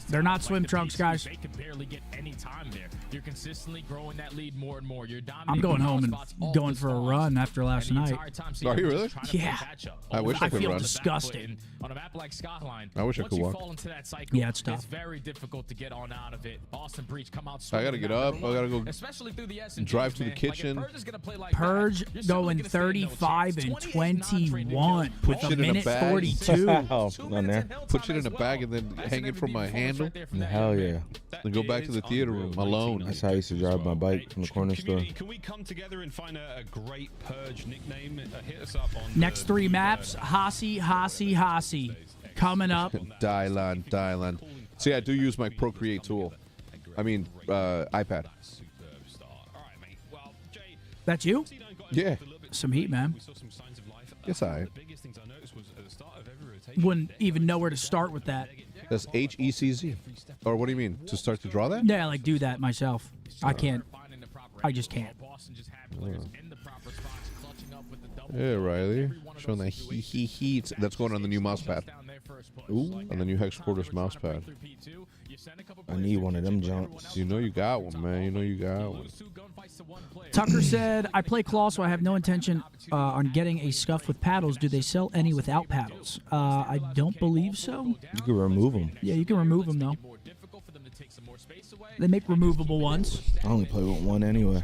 They're not swim trunks, guys. They can barely get any time there. You're consistently growing that lead more and more. You're I'm going home and going for a run after last night. Are you really? Yeah. I wish I could feel run. disgusted. On a map like Skyline, I wish I once could you walk. fall into that cycle, Yeah, it's tough. It's very difficult to get on out of it. Boston Breach come out I gotta get up. I gotta go especially through the S and drive to the man. kitchen. Like, if Purge is gonna play like Purge that, you're simply going gonna stand no 35 and chance. 21 Put with shit a in a minute bag. 42. Oh, on there. Put it in a bag and then hang it from my handle. Hell yeah. Then go back to the theater room alone. That's how I used to drive my bike from the corner store. Can we come together and find a great Purge nickname? Hit us up on Next 3 maps, Hasi. Coming up. Dylan. See, I do use my Procreate tool. I mean, iPad. That's you? Yeah. Some heat, man. Yes, I. Wouldn't even know where to start with that. That's HECZ. Or what do you mean? To start to draw that? Yeah, like do that myself. I can't. I just can't. Yeah, Riley. Showing that he. That's going on the new mouse pad. Ooh. On the new Hex Quarters mouse pad. I need one of them jumps. You know you got one, man. You know you got one. Tucker said, I play claw, so I have no intention on getting a scuff with paddles. Do they sell any without paddles? I don't believe so. You can remove them. Yeah, you can remove them, though. They make removable ones. I only play with one anyway.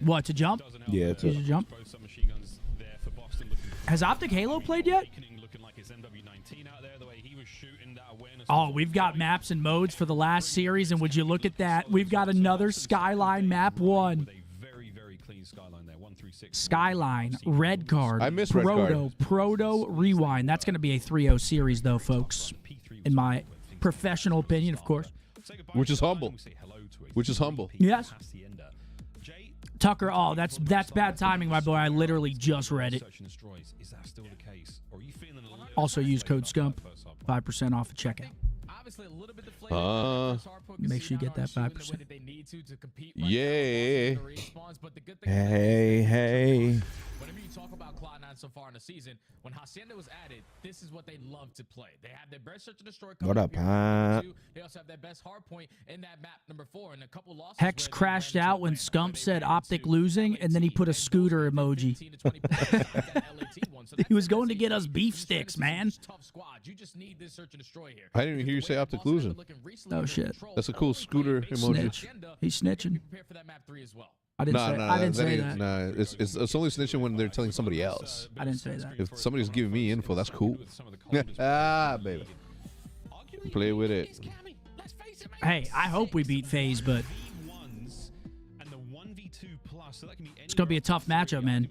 What, to jump? Yeah, it's Use a jump. Has Optic Halo played yet? Oh, we've got maps and modes for the last series, and would you look at that? We've got another Skyline map 1. Skyline, red card, I miss red card. Proto, rewind. That's going to be a 3-0 series, though, folks. In my professional opinion, of course. Which is humble. Yes. Tucker, oh, that's bad timing, my boy. I literally just read it. Also use code SCUMP, 5% off at checkout. Make sure you get that 5%. Yeah. Hey. Whenever you talk about Cloud9 so far in the season, when Hacienda was added, this is what they love to play. They have their best search and destroy. What up, Pat? They also have their best hard point in that map number 4, and a couple losses. Hex crashed out when Scump said Optic losing, and then he put a scooter emoji. He was going to get us beef sticks, man. I didn't even hear you say Optic losing. Oh, shit. That's a cool scooter emoji. Snitch. He's snitching. I didn't say that. Nah, it's only snitching when they're telling somebody else. I didn't say that. If somebody's giving me info, that's cool. Baby. Play with it. Hey, I hope we beat FaZe, but it's going to be a tough matchup, man.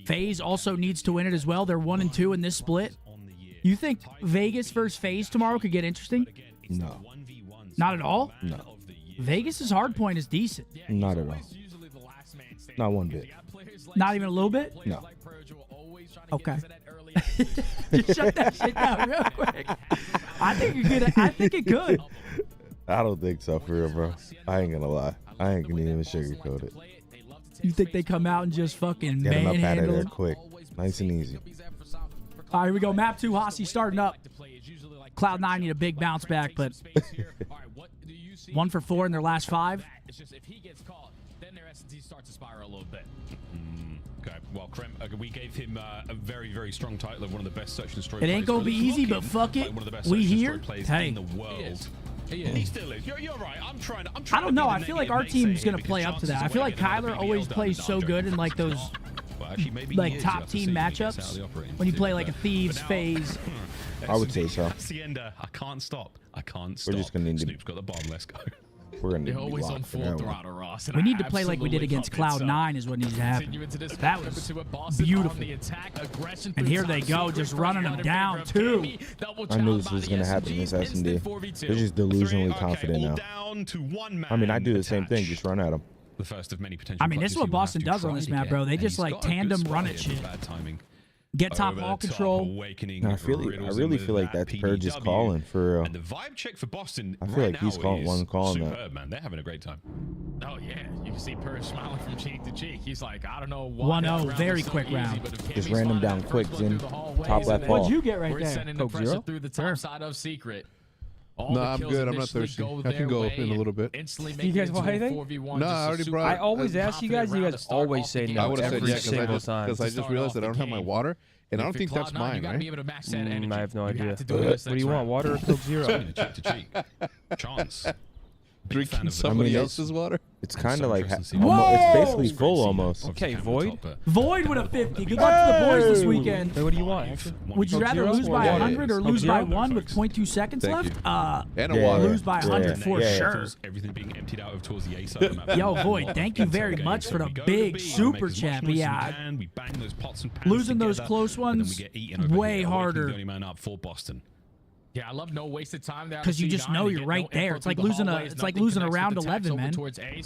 FaZe also needs to win it as well. They're 1-2 in this split. You think Vegas versus FaZe tomorrow could get interesting? No. Not at all? No. Vegas's hard point is decent. Not at all. Not one bit. Not even a little bit? No. Okay. Just shut that shit down real quick. I think it could. I don't think so, for real, bro. I ain't gonna lie. I ain't gonna even sugarcoat it. You think they come out and just fucking Get them up out of manhandle there them? quick. Nice and easy. All right, here we go. Map 2, Hasi starting up. Cloud9 need a big bounce back, but 1 for 4 in their last 5. It's just if he gets caught, then their S&T starts to spiral a little bit. Okay, well, Krem, we gave him a very, very strong title of one of the best search and destroy It ain't players. gonna be easy, but fuck it. One of the best We search and here. destroy players Hey. in the world. He still is. You're right. I'm trying I don't to know. be I the feel like negative our team's naysayer gonna because play up to chances that. I of feel like winning another Kyler BBL always done. plays No, so I'm good in like those Well, actually, maybe like he is. top You'll have to team see when he gets out of matchups the operating when you play theater. like a Thieves, But now- FaZe. I would say so. Hacienda, I can't stop. I can't stop. We're just gonna need to. Snoop's got the bomb. Let's go. we're gonna They're be always on locked for full that one. throttle, Ross. and We I need to play like we did absolutely against love it. Cloud9 is what needs to happen. That was beautiful. And here they go, just running them down too. I knew this was gonna happen against S&D. They're just delusionally confident now. I mean, I do the same thing, just run at them. The first of many potential. I mean, this is what Boston does on this map, bro. They just like tandem run at shit. Get top ball control. No, I really feel like that's Purge is calling for real. And the vibe check for Boston. I feel like he's calling that. Superb, man. They're having a great time. Oh yeah, you can see Purge smiling from cheek to cheek. He's like, I don't know why. 1-0, very quick round. Just ran them down quick, Zin. Top left What'd ball. you get right We're there? sending the pressure through the top side of Secret. No, I'm good. I'm not thirsty. I can go in a little bit. You guys want anything? No, I already brought. I always ask you guys. You guys always say no. I would have said every yeah single time. because I just realized that I don't have my water, and I don't think that's mine, right? I have no idea. What do you want? Water or Coke Zero? Cheek to cheek. Chance. Drinking somebody else's water. It's kind of like it's basically full almost. Okay, Void. Void with a 50. Good luck to the boys this weekend. Hey, what do you want? Would you rather lose by 100 or lose by 1 with 0.2 seconds left? And a water. Lose by 100 for sure. Everything being emptied out of towards the A side of the map. Yo, Void, thank you very much for the big super chat. Yeah, losing those close ones way harder. For Boston. Yeah, I love no wasted time there. Because you just know you're right there. It's like losing a round 11, man.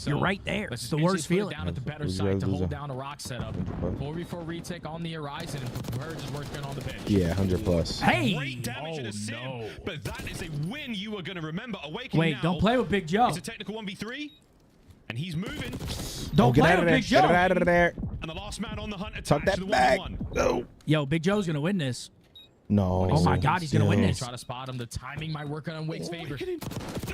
You're right there. It's the worst feeling. Down at the better side to hold down a rock setup. 4v4 retake on the horizon, and Purge is working on the bench. Yeah, 100+. Hey! Great damage to Sim, but that is a win you are going to remember. Awakening Wait, now. don't play with Big Joe. It's a technical 1v3, and he's moving. Don't get play out of with there. Big Joe. Get out of there. And the last man on the hunt Tuck attached to that the back. 1v1. No. Yo, Big Joe's going to win this. No. Oh my God, he's going to win this. Try to spot him. The timing might work on Wake's favor.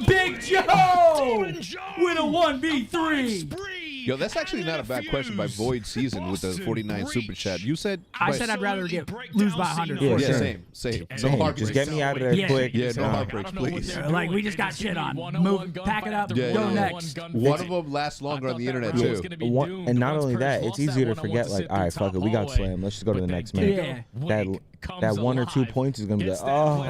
Big Joe with a 1v3. Yo, that's actually not a bad question by Void Season with the 49 super chat. You said I said I'd rather lose by 100. Yeah, same. No heartbreak. Just get me out of there quick. Yeah, no heartbreaks, please. Like we just got shit on. Move, pack it up, go next. One of them lasts longer on the internet too. And not only that, it's easier to forget. Like, all right, fuck it, we got slam. Let's just go to the next match. Yeah. That 1 or 2 points is gonna be like, oh.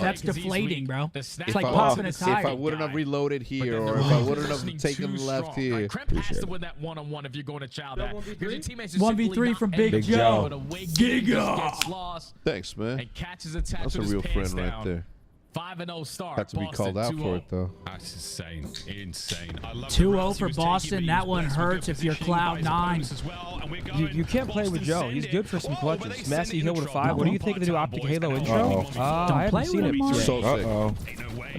That's deflating, bro. It's like If popping a tire. If I wouldn't have reloaded here, or if I wouldn't have taken left here. Has to win that one-on-one if you're going to chow that. 1v3 from Big Joe. Giga. Thanks, man. And catches attack That's a real friend right there. 5-0 start. Had to be called out for it though. That's insane. Insane. 2-0 for Boston. That one hurts if you're Cloud9. You can't play with Joe. He's good for some clutches. Massey Hill with a 5. What do you think of the new Optic Halo intro? I haven't seen it.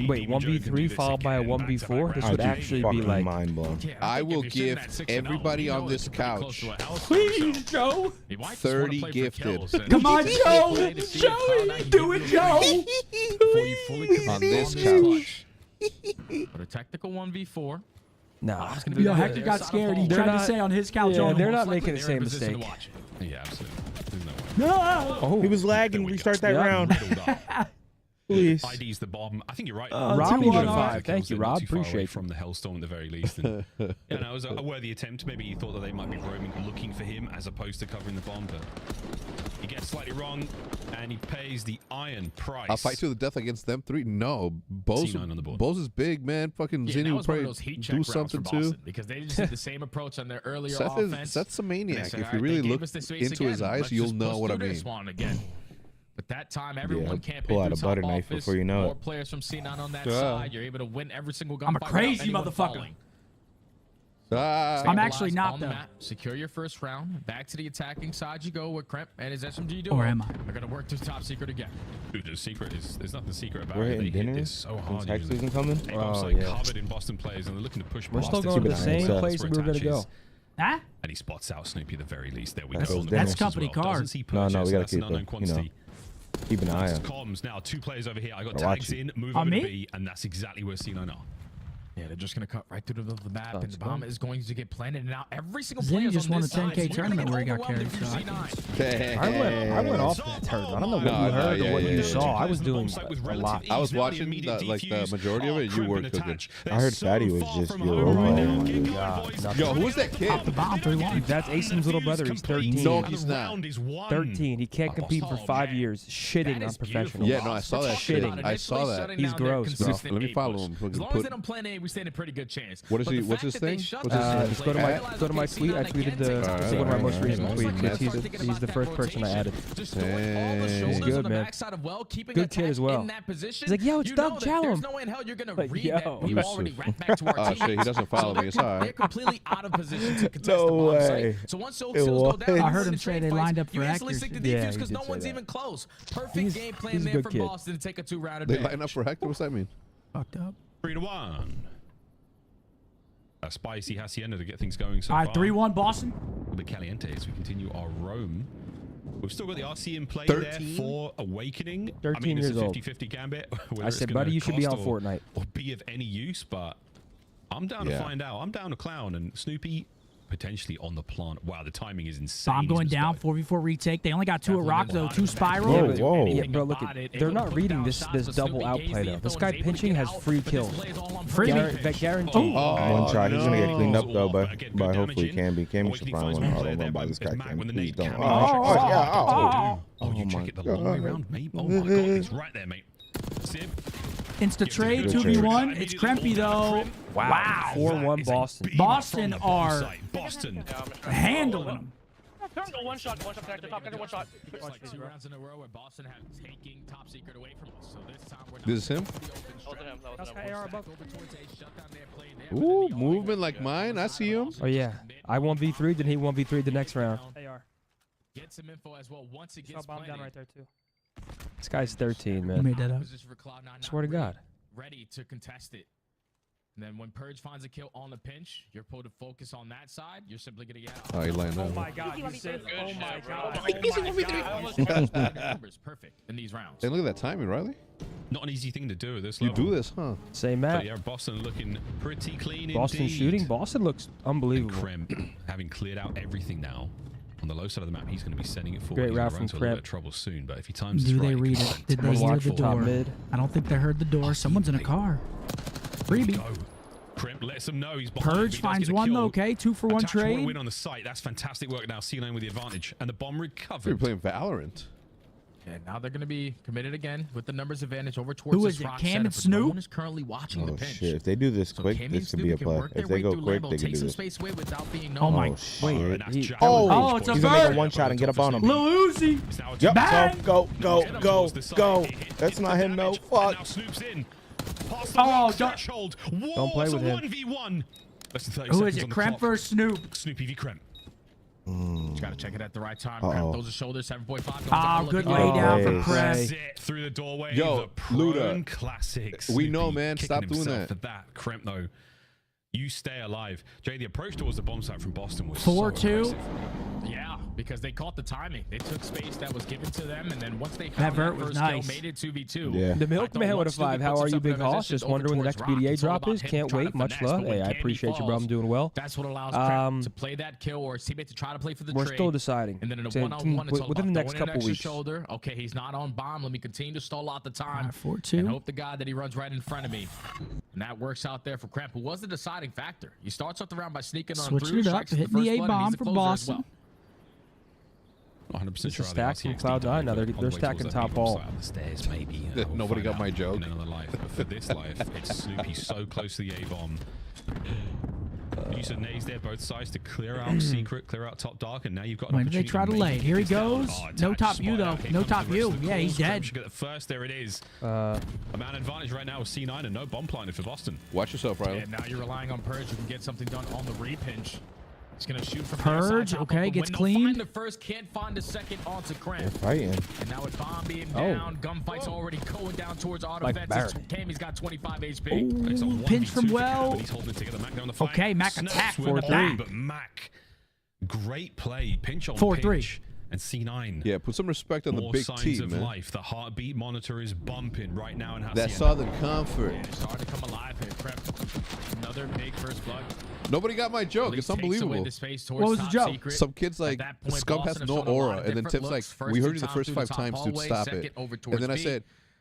Wait, 1v3 followed by a 1v4? This would actually be like mind blown. I will gift everybody on this couch Please, Joe. 30 gifted. Come on, Joe. Joey, do it, Joe. On this couch. But a technical 1v4. Nah. Yo, Hector got scared. He tried to say on his couch. Yeah, they're not making the same mistake. Yeah, absolutely. There's no way. No. Oh, he was lagging. Restart that round. Please. ID's the bottom. I think you're right. Rob, you got a 5. Thank you, Rob. Appreciate from the Hellstorm at the very least. And, it was a worthy attempt. Maybe he thought that they might be roaming, looking for him as opposed to covering the bomb. But he gets slightly wrong, and he pays the iron price. I'll fight to the death against them 3. No, BoZe is big, man. Fucking Zinni will probably do something too. Because they just did the same approach on their earlier Seth offense. Seth's a maniac. If you really look into his eyes, you'll know what I mean. But that time, everyone can't pull out a butter knife before you know it. More players from C9 on that side. You're able to win every single gunfight. I'm a crazy motherfucker. I'm actually not though. Secure your first round. Back to the attacking side you go with Kremp and his SMG duo. Or am I? They're gonna work to top secret again. Dude, the secret is there's nothing secret about We're it. hitting They hit dinner. this so hard. Tax season coming. Oh, like covered in Boston players, and they're looking to push. We're still going to the same place we were going to go. Huh? And he spots out Snoopy at the very least. There we That's go. those That's company car. No, we gotta keep it. Keep an eye on. Comms now. 2 players over here. I got Watch tags in. Move On over me? to B, and that's exactly where C9 are. Yeah, they're just going to cut right through the middle of the map, and the bomb is going to get planted. And now every single Zinni player just won a this side 10K is tournament where he got overwhelmed carried. if So you're C9. I went off that turn. I don't know what you heard or what you saw. I was doing a lot. I was watching the majority of it. You were cooking. I heard Fatty was just your role. Yo, who was that kid? Pop the bomb 3-1. That's Asim's little brother. He's 13. No, he's not. 13. He can't compete for 5 years. Shitting on professionals. Yeah, no, I saw that shit. Shitting. I saw that. He's gross, bro. Let me follow him. As long as they don't plan A, we stand a pretty good chance. What is But he? the What's fact his that they thing? shut What's his down name? Just go to my tweet. I tweeted the one of my most recent tweets. 'Cause he's the first person I added. He's good, man. Good kid as well. He's like, yo, it's Doug. Challenge him. No way in hell you're gonna Like, read yo. that. We've already ran back to our Oh shit, he doesn't follow me. It's all They're right. completely out of position to contest No the bomb way. site. So once those It kills go was. down, I heard in him the say trade they fights, lined up for you instantly accuracy. stick the Yeah, defense he because did no say one's that. even close. Perfect He's game a plan there good from kid. Boston to take a 2-round They advantage. line up for Hector. What's that mean? Fucked up. 3-1. A spicy hacienda to get things going so All right, far. 3-1 Boston. A bit caliente as we continue our roam. We've still got the RC in play 13? there for Awakening. 13 it's years a old. 50-50 gambit. whether I it's said, gonna buddy, you should be on cost Fortnite. or be of any use, but I'm down to find out. I'm down to clown and Snoopy potentially on the plant. Wow, the timing is insane. Bomb going He's been down. 4v4 retake. They only got 2 at Rock though. 2 spiral. Whoa. Yeah, bro, look at they're not reading this double outplay though. This guy pinching has free kills. That guaranteed. One shot. He's gonna get cleaned up though, but Again, good hopefully damage in. Cam be. Cam Awakening should probably finds want to one auto player there, run by but this it's guy. Mac Cam, with the please nade don't. cam. Oh you check my it the long way God. round, mate. Oh my god, it's right there, mate. Sib. Insta trade. Good 2v1. It's Krempy though. Wow. 4-1 Boston. Boston are Boston. handling them. One shot protector, top one shot. It's like 2 rounds in a row where Boston have taking top secret away from us. So this time we're not. This is him? Ooh, Ooh, movement like mine. I see him. Oh yeah, I 1v3, then he 1v3 the next round. Get some info as well once it gets planted. right there too. This guy's 13, You man. made that up. Position for Cloud9 Swear to God. ready to contest it. And then when Purge finds a kill on the pinch, you're put to focus on that side. You're simply gonna get out. Oh, he lined up. God, you said, oh my God. Numbers perfect in these rounds. Hey, look at that timing, Riley. Not an easy thing to do at this You level. do this, huh? Same But map. yeah, Boston looking pretty clean Boston indeed. shooting. Boston looks unbelievable. Krem having cleared out everything now. On the low side of the map, he's going to be sending it forward. Great He's route gonna run from into a little Krem. bit of trouble soon, but if he times Do this they right, read he it? can Did they fantastic. hear the Top door? mid. I don't think they heard the door. Someone's in a car. Freebie. Go. Krem lets him know he's behind. Purge finds one though. Okay, 2-for-1 Attach want to trade. win on the site. That's fantastic work now. C9 with the advantage. And the bomb You're recovered. playing Valorant. And now they're going to be committed again with the numbers advantage over towards Who this is it, rock Cam center, and but Snoop? No one is currently watching the Oh pinch. shit! If they do this So quick, Cam and this could Snoop be a can play. work their If they way go through quick, Lambo, they can take do some this. space away without being known. Oh my. Oh Wait, shit! And that's he- Jack. Oh, it's a He's gonna make bird. a one shot and get up on him. Lil Uzi. It's now a Yep. Bang! Go, go, Get him go, towards the side. go. He hits That's the not him, no. damage. And Fuck. now Snoop's in. Past the Oh, rock don't- threshold. Don't play with him. 1v1. Less than 30 Who is seconds it? on the Kremp clock. versus Snoop. Snoopy v Kremp. You got to check it at the right time. Uh-oh. Grab those are shoulders, 7.5. Ah, good lay Oh, down for hey. Kremp. That's it. Through the doorway. Yo, the Luda. prone classics. We know, Snoopy man. kicking Stop doing himself that. For that. Kremp, though. You stay alive. Jay, the approach towards the bomb site from Boston was 4-2. so aggressive. Yeah, because they caught the timing. They took space that was given to them, and then once they That found vert that was first nice. kill, made it 2v2. Yeah. The milkman with a 5. How are you, big hoss? Just wondering when the next BDA drop is. Can't wait. Much love. Hey, I appreciate you, bro. I'm doing well. That's what allows Kremp to play that kill or his teammate to try to play for the We're trade. still deciding. And then in a So, one-on-one, it's all within the about next throwing an couple extra weeks. shoulder. Okay, he's not on bomb. Let me continue to stall out the time. 4-2. And hope to God that he runs right in front of me. And that works out there for Kremp, who was the deciding factor. He starts off the round by sneaking on Switching through, it up, strikes the hitting the first A blood, and bomb he's the for closer as Boston. well. 100% It's a sure stack from Cloud9 now. They're stacking top all. The stairs, maybe. Nobody got my joke. In another life, but for this life, it's Snoopy so close to the A-bomb. Use of nades there, both sides to clear out secret, clear out top dark, and now you've got an When did they try to opportunity lay? maybe Here he kick this down. goes. Oh, No attached top view, spot. though. Here No comes top the rest of view. the Yeah, he's calls. dead. Should get the first. There it is. A man advantage right now with C9 and no bomb planted for Boston. Watch yourself, Riley. And now you're relying on Purge, who can get something done on the repinch. He's going to shoot from Purge, there, side okay, top, but gets when cleaned. They'll find the first, can't find the second onto They're Kremp. fighting. And now with bomb being Oh. down, gunfight's already going down towards auto Like fences. Barrett. Tammy's got 25 HP. It's a Ooh, 1v2 pinch from for Cam, well. but he's holding it together. Mac down the flank. Okay, Mac Snaps attack with 4-3. bomb, but Mac, great play. Pinch on 4-3. pinch. And C9. Yeah, put some respect on the More big signs T, of man. life. The heartbeat monitor is bumping right now in Hacienda. That Southern Comfort. Yeah, starting to come alive here. Kremp, another big first blood. Nobody got my joke. Really It's takes away unbelievable. the space towards What was the top joke? secret. Some kids like, At that point, Scum has Boston no have shown a lot aura. of And then different Tim's like, looks. First we two heard you the times first through 5 the top times, dude, hallway, stop second it. over And towards then I B. said,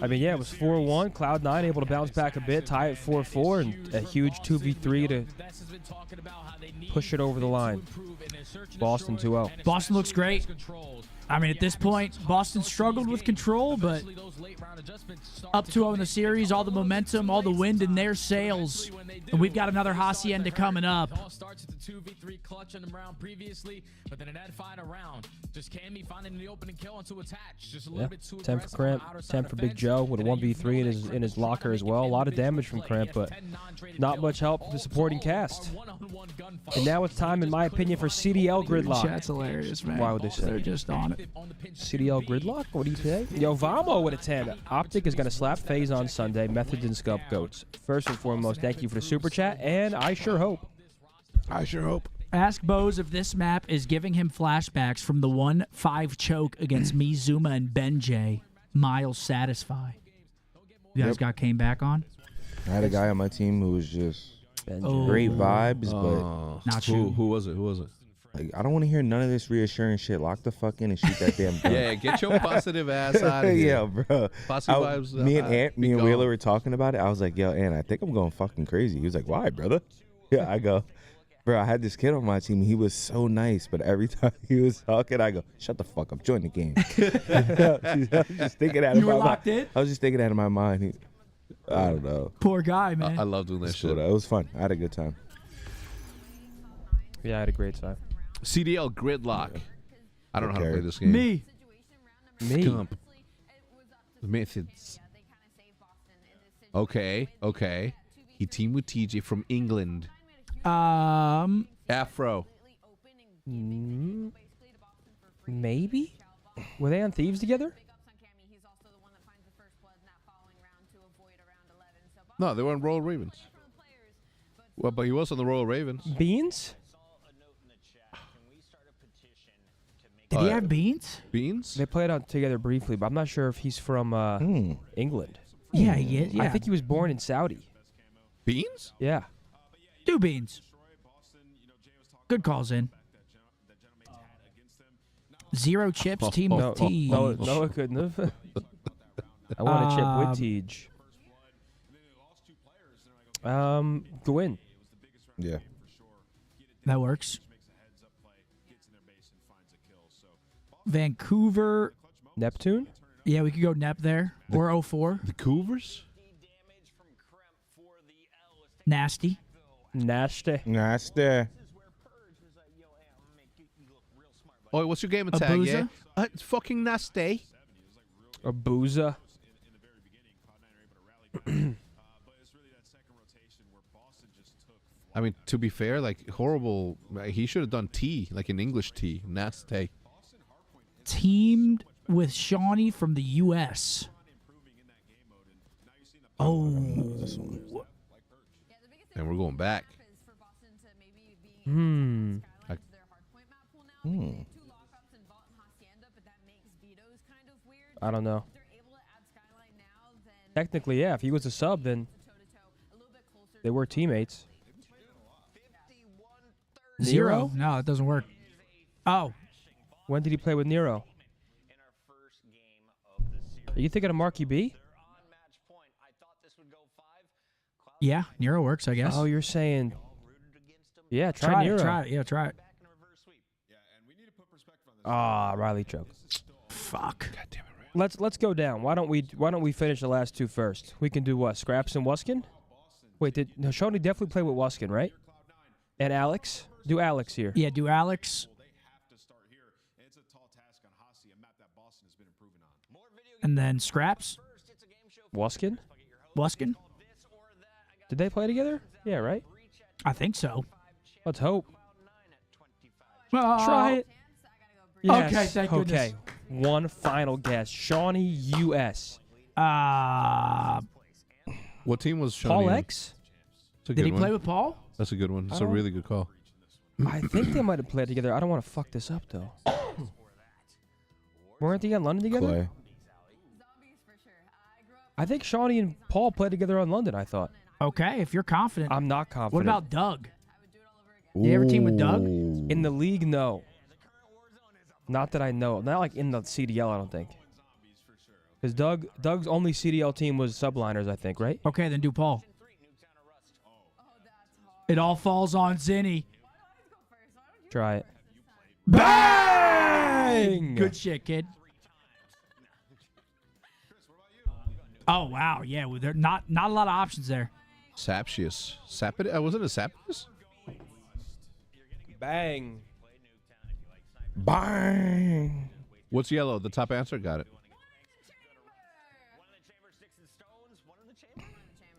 I mean, yeah, it was 4-1. Cloud9 able to bounce back a bit, tie at 4-4, and a huge 2v3 to push it over the line. Boston 2-0. Boston looks great. I mean, at this point, Boston struggled with control, but up 2-0 in the series, all the momentum, all the wind in their sails. And we've got another Hacienda coming up. All starts with the 2v3 clutch in the round previously, but then in that final round, just Cammy finding the opening kill and to attach. Just a little bit too 10 for Cramp, 10 for Big Joe with a 1v3 in his locker as well. A lot of damage from Cramp, but not much help from the supporting cast. And now it's time, in my opinion, for CDL Gridlock. Chat's hilarious, man. Why would they say? They're just on it. CDL Gridlock? What do you say? Yo, Vamo with a 10. Optic is going to slap FaZe on Sunday. Methods and Scub Goats. First and foremost, thank you for the super chat, and I sure hope. Ask Boz if this map is giving him flashbacks from the 1-5 choke against me, Zuma, and Benjay. Miles Satisfy. You guys came back on? I had a guy on my team who was just great vibes, but not true. Who was it? Who was it? Like, I don't want to hear none of this reassuring shit. Lock the fuck in and shoot that damn gun. Yeah, get your positive ass out of here. Yeah, bro. Positive vibes. Me and Wheeler were talking about it. I was like, yo, Ant, I think I'm going fucking crazy. He was like, why, brother? Yeah, I go, bro, I had this kid on my team. He was so nice, but every time he was talking, I go, shut the fuck up. Join the game. I was just thinking that You were locked in? I was just thinking that in my mind. I don't know. Poor guy, man. I love doing that shit. It was fun. I had a good time. Yeah, I had a great time. CDL Gridlock. I don't know how to play this game. Me. Scump. Methods. Okay. He teamed with TJ from England. Afro. Maybe? Were they on Thieves together? No, they were on Royal Ravens. Well, but he was on the Royal Ravens. Beans? Did he have beans? Beans? They played out together briefly, but I'm not sure if he's from England. Yeah, he is. Yeah. I think he was born in Saudi. Beans? Yeah. Do beans. Good calls in. 0 chips, team with T. No, it couldn't have. I want a chip with Tej. Go in. Yeah. That works. Vancouver. Neptune? Yeah, we could go Nep there. Or 04. The Cougars? Nasty. Oh, what's your game attack? Abuza? Yeah? It's fucking nasty. Abuza. I mean, to be fair, like, horrible. He should have done T, like an English T. Nasty. Teamed with Shawnee from the U.S. Oh. And we're going back. I don't know. Technically, yeah. If he was a sub, then they were teammates. 0? No, it doesn't work. Oh. When did he play with Nero? Are you thinking of Marky B? Yeah, Nero works, I guess. Oh, you're saying... Yeah, try Nero. Try it. Yeah, try it. Ah, Riley choke. Fuck. God damn it, Let's go down. Why don't we finish the last two first? We can do what? Scraps and Wuskin? Wait, Shawnee definitely played with Wuskin, right? And Alex? Do Alex here. Yeah, do Alex. And then Scraps. Wuskin? Wuskin? Did they play together? Yeah, right? I think so. Let's hope. Try it. Yes. Okay, thank goodness. Okay, one final guess. Shawnee U.S. What team was Shawnee Paul on? X? That's a Did good he one. play with Paul? That's a good one. It's a really good call. I think they might have played together. I don't want to fuck this up, though. Weren't they in London together? Clay. I think Shawnee and Paul played together on London, I thought. Okay, if you're confident. I'm not confident. What about Doug? Did you ever team with Doug? In the league, no. Not that I know. Not like in the CDL, I don't think. Because Doug's only CDL team was subliners, I think, right? Okay, then do Paul. It all falls on Zinni. Try it. Bang! Bang! Good shit, kid. Oh wow, yeah. Well, there not a lot of options there. Sapsius. Sapid? Was it a Sapidus? Bang. Bang. What's yellow? The top answer? Got it.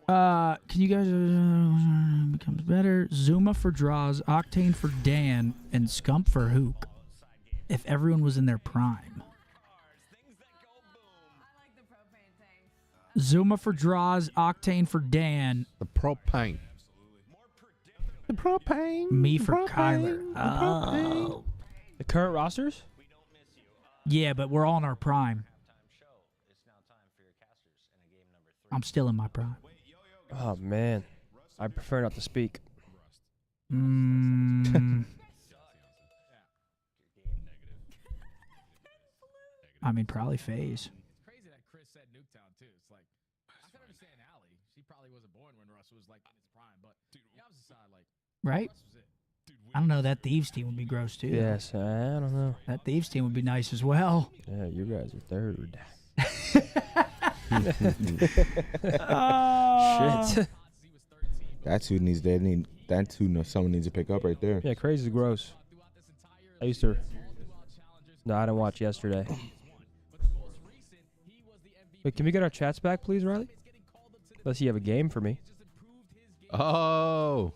Can you guys becomes better? Zuma for draws, Octane for Dan, and Scump for Hook. If everyone was in their prime. Zuma for draws, Octane for Dan. The propane. The propane. Me for propane, Kyler. the propane. The current rosters? Yeah, but we're all in our prime. I'm still in my prime. Oh, man. I prefer not to speak. I mean, probably phase. Crazy that Chris said Nuketown too. It's like I can understand Allie. She probably wasn't born when Russ was like in his prime, but the opposite side, like Right? I don't know. That Thieves team would be gross too. Yes, I don't know. That Thieves team would be nice as well. Yeah, you guys are third. Shit. That's who needs that. That's who someone needs to pick up right there. Yeah, crazy gross. I used to. No, I didn't watch yesterday. Wait, can we get our chats back, please, Riley? Unless you have a game for me. Oh.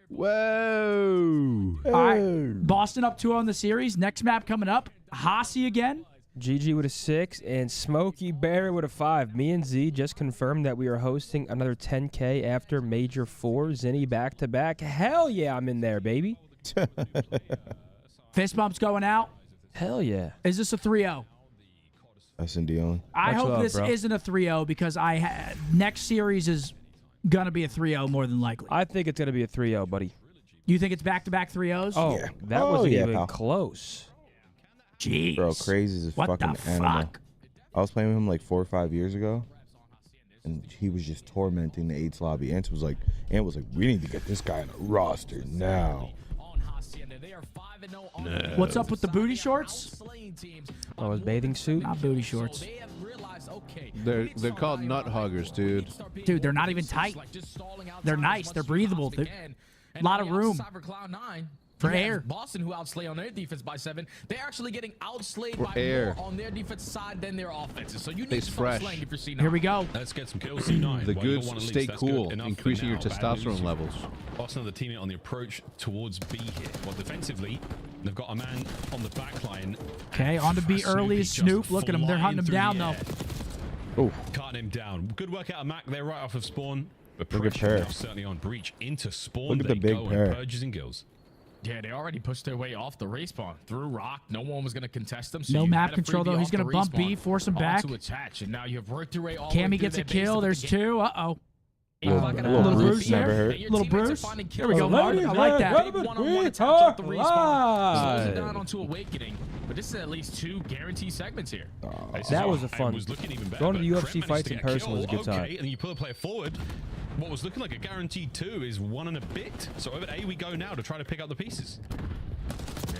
Whoa. All right. Boston up 2-0 in the series. Next map coming up. Hasi again. GG with a 6 and Smokey Barry with a 5. Me and Z just confirmed that we are hosting another 10K after Major 4. Zinni back-to-back. Hell yeah, I'm in there, baby. Fist bump's going out. Hell yeah. Is this a 3-0? S&D only. I hope love, this bro. isn't a 3-0 because next series is going to be a 3-0 more than likely. I think it's going to be a 3-0, buddy. You think it's back-to-back 3-0s? Oh, Yeah. that Oh, wasn't yeah, even pal. close. Jeez. Bro, crazy is a What fucking the animal. fuck? I was playing with him like 4 or 5 years ago, and he was just tormenting the 8's lobby. Ant was like, we need to get this guy on the roster now. What's up with the booty shorts? Oh, his bathing suit? Not booty shorts. They're called nut huggers, dude. Dude, they're not even tight. They're nice. They're breathable. A lot of room for air. Boston, who outslay on their defense by 7, they're actually getting outslayed For by air. more on their defense side than their offenses. So you need Stays to start fresh. slaying if you're C9. Here we go. Let's get some kills. C9. The Well, you got goods one at stay least. That's cool, good enough for increasing your now. Bad testosterone news. levels. Boston are the teammate on the approach towards B here. Well, defensively, they've got a man on the back line. Okay, on to B early is Snoop. Look at him. They're hunting him down, though. Oh, Cutting him down. Good work out of Mac there right off of spawn. But Look at pressure Pear. now certainly on breach into spawn. Look at they the big go Pear. and purges and kills. Yeah, they already pushed their way off the respawn through rock. No one was going to contest them. So No you map had a control, freebie though. He's off the going to bump B, respawn force him back. onto attach, and now you have worked your way all the way Cammy through gets a their base kill. to the There's beginning. 2. Uh-oh. Little Bruce there. never hurt. And your Little teammates are Bruce. finding There we kills. go, Mark. I like that. Big one-on-one attach off the respawn. Slows it down onto Awakening. But this is at least 2 guaranteed segments here. That was a And fun. was looking even better, Going to the but UFC Krem managed fights to in get a person was a kill. good time. Okay, and then you pull a player forward. What was looking like a guaranteed 2 is 1 and a bit. So over to A we go now to try to pick up the pieces.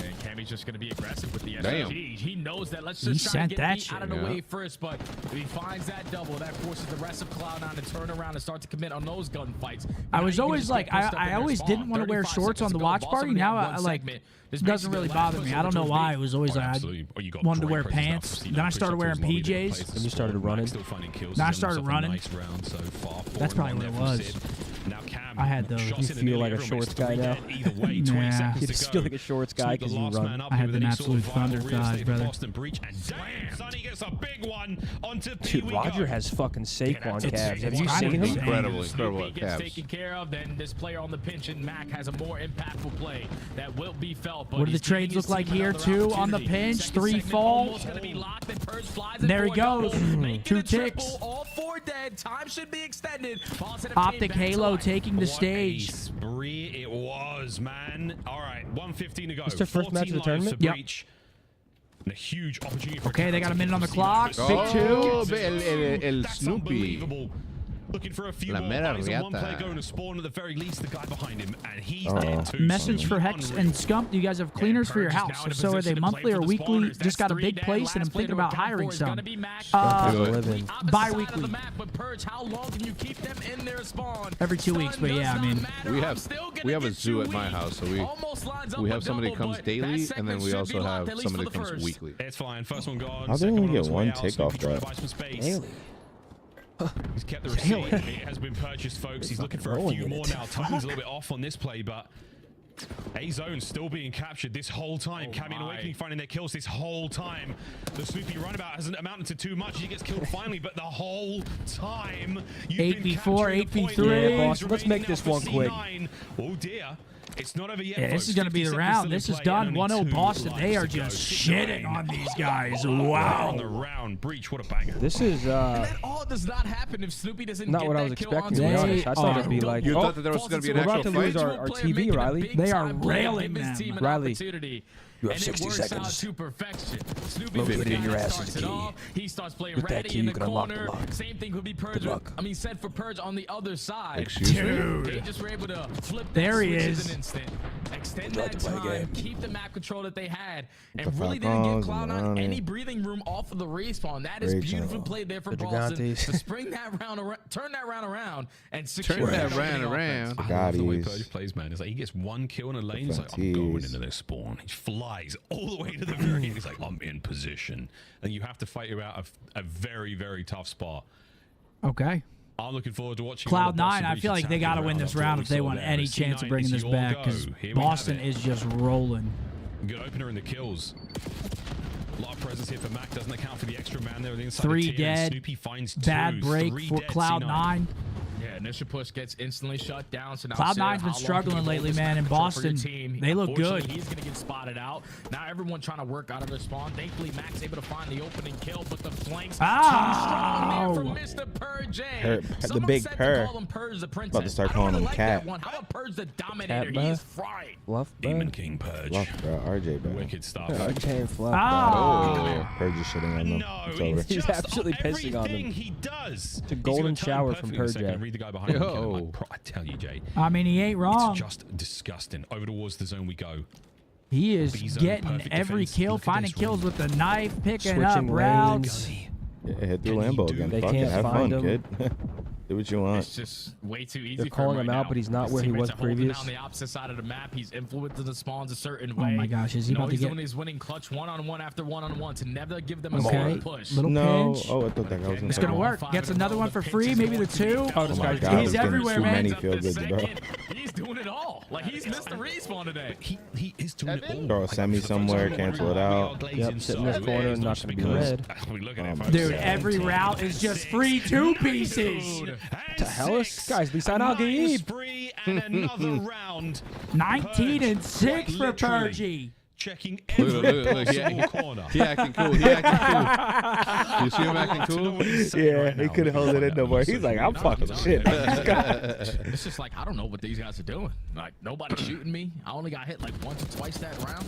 And Cammy's just going to be aggressive with the Damn. SMG. He knows that. Let's He just try to sent get that B shit. out of the Yeah. way first. But if he finds that double, that forces the rest of Cloud9 to turn around and start to commit on those gunfights. I was always like, I always didn't want to wear shorts on the watch party. Now, I like, it doesn't really bother me. I don't know why. It was always like, I wanted to wear pants. Then I started wearing PJs. And you started running. Still finding kills. Then I He's having started himself a running. nice round so far. That's 4-1 probably what there it from was. Sid. Now Cam I had those. shots You in feel and like a nearly shorts everyone guy is now. 3 dead. Either way, 20 Yeah. seconds You to just go. feel like a shorts guy Snoop, the 'cause you last run. man up I here had with them any sort of absolute viable thunder real estate thighs, in brother. Boston breach. And damn, Sonny gets a big one onto B. Dude, we Roger go. has fucking Saquon It's- calves. Have it's you kind of seen him? insane. Incredible Snoopy gets calves. taken care of, then this player on the pinch, and Mac has a more impactful play that will be felt. But What do the he's giving trades his look like team here? another 2 on the opportunity. pinch, Second 3 segment fall. almost gonna be locked, and Purge flies There in he for a double, goes. making 2 a triple. ticks. All 4 dead. Time should be extended. Boston have Optic came back to Halo life. taking the What stage. a spree it was, man. All right, 1:15 to go. It's their first match of the 14 lives tournament? for Yep. Breach. And a huge opportunity for Okay, they Cam got a to minute on the keep clock. Cena. Big Oh, 2. el That's Snoopy. unbelievable. Looking for a few La more mera eyes on one player riata. going to spawn at the very least. The guy behind him, and he's Oh. dead too. Message So for Hex and Scump. Do you guys have cleaners for your Purge is house? now in If a so, are they position to play monthly for or the weekly? spawners. Just got a That's big three place, and I'm last player thinking to about account hiring for is gonna some. be Max. Bi-weekly. But Purge, how long can you keep them in their spawn? Every 2 weeks, but yeah, I mean, We have a zoo at my house, so we have somebody that comes daily, and then we also have somebody that comes weekly. It's fine. First one gone. How they Second only on get its way one out. tick Snoopy off trying to that? buy some space. Daily. He's kept the receipt. It has been purchased, folks. He's looking for a few more now. Timing's a little bit off on this play, but A-Zone still being captured this whole time. Cammy and Awakening finding their kills this whole time. The Snoopy runabout hasn't amounted to too much. He gets killed finally, but the whole time you've 8v4, been capturing the 8v3. point. Yeah, boss, let's make this one quick. C9. Oh dear. It's not over yet. Yeah, this is going to be the round. This is done. 1-0 Boston. They are just shitting on these guys. Wow. On the round. Breach, what a banger. This is That all does not happen if Snoopy doesn't not get what I that was kill expecting, to on be Snoopy. honest. I thought it'd be like, You oh, thought that there was going to be an we're about to actual lose fight? our TV, Riley. They are railing them. Riley, You have 60 seconds. To perfection. Snoopy Load was it the in guy your that ass starts with the it key. off. He starts playing With that ready key, in you the can unlock the corner. lock. Same thing could be Purge. I mean, said for Purge on the other side. Excuse me? They just were able to flip that There he switch is. in an instant. Extend Like that to play a time, game. keep the map control that they had, The and really didn't give Falcons Cloud9 around any it. breathing room off of the respawn. That is Great beautifully job. played there for The Boston Gigantes. to spring that round around, turn that round around, and secure Turn that opening round offense. around. I love the way Gotties. Purge plays, man. It's like he gets one kill in a lane. He's like, I'm Jeez. going into this spawn. He flies all the way to the very end. He's like, I'm in position. And you have to fight you out of a very, very tough spot. Okay. I'm looking forward to watching Cloud9, Boston I reach feel the like they got to champion win round this after round all if they we want saw any there. chance of C9, bringing it's this your back, go. because Here we have Boston it. is just rolling. Good opener in the kills. A lot of presence here for Mac. Doesn't account for the extra man there on the inside. 3 of the tier, and dead. Snoopy finds Bad two. break 3 for dead, Cloud9. Yeah, initial push gets instantly shut down. So now Cloud9's Sarah, been how long struggling can you hold lately, this man, map in control for your Boston. team? They look Unfortunately, good. He's going to get spotted out. Now everyone trying to work out of their spawn. Thankfully, Max able to find the opening kill, but the flanks too strong there for Mr. Purge. The Someone big said to purr. call him Purge the Princess. About to start I don't calling really him like Cat. that one. How about Purge the Dominator? Cat, He is bruh. fried. Fluff, Demon King Purge. Fluff, bro. RJ, bro. Wicked stuff. Yeah, I can't fluff, Oh, Purge is shitting on them. No, It's over. He's absolutely pissing on everything them. he does. It's a golden shower from Purge. Purge. Read the guy behind him. kill him. I tell you, Jay. I mean, he ain't wrong. It's just disgusting. Over towards the zone we go. He is B-zone, getting perfect every defense. kill, Look at finding this kills with the knife, picking Switching up routes. lanes. Yeah, hit the Lambo again. They Fuck it. can't Have find fun, him. kid. Do what you want. It's just way too easy They're for calling him him right out, now. but he's not His where he teammates was are holding previous. down the opposite side of the map. He's influencing the spawns a certain Oh way. my gosh, is he about to he's get- doing his winning clutch one-on-one after one-on-one to never give them a Okay. solid push. Little No. pinch. Oh, I thought that guy was It's going to work. Gets another one for free, maybe the 2. Oh, this my guy's God, He's I'm getting everywhere, too man. many feel goods, bro. He's doing it all. Like, he's missed the respawn today. He is doing it all. Throw a semi somewhere, cancel it out. Yep, sit in this corner and not going to be red. Dude, every route is just free 2 pieces. To Hellas? Guys, Lisan Al-Gaib. Spree and another round. 19 and 6 for Literally. Purgy. Checking Look, every look, look, look. possible corner. He acting cool. He acting cool. You see him acting cool? Yeah, he couldn't hold it in no more. He's like, I'm fucking shit. It's just like, I don't know what these guys are doing. Like, nobody's shooting me. I only got hit like once or twice that round.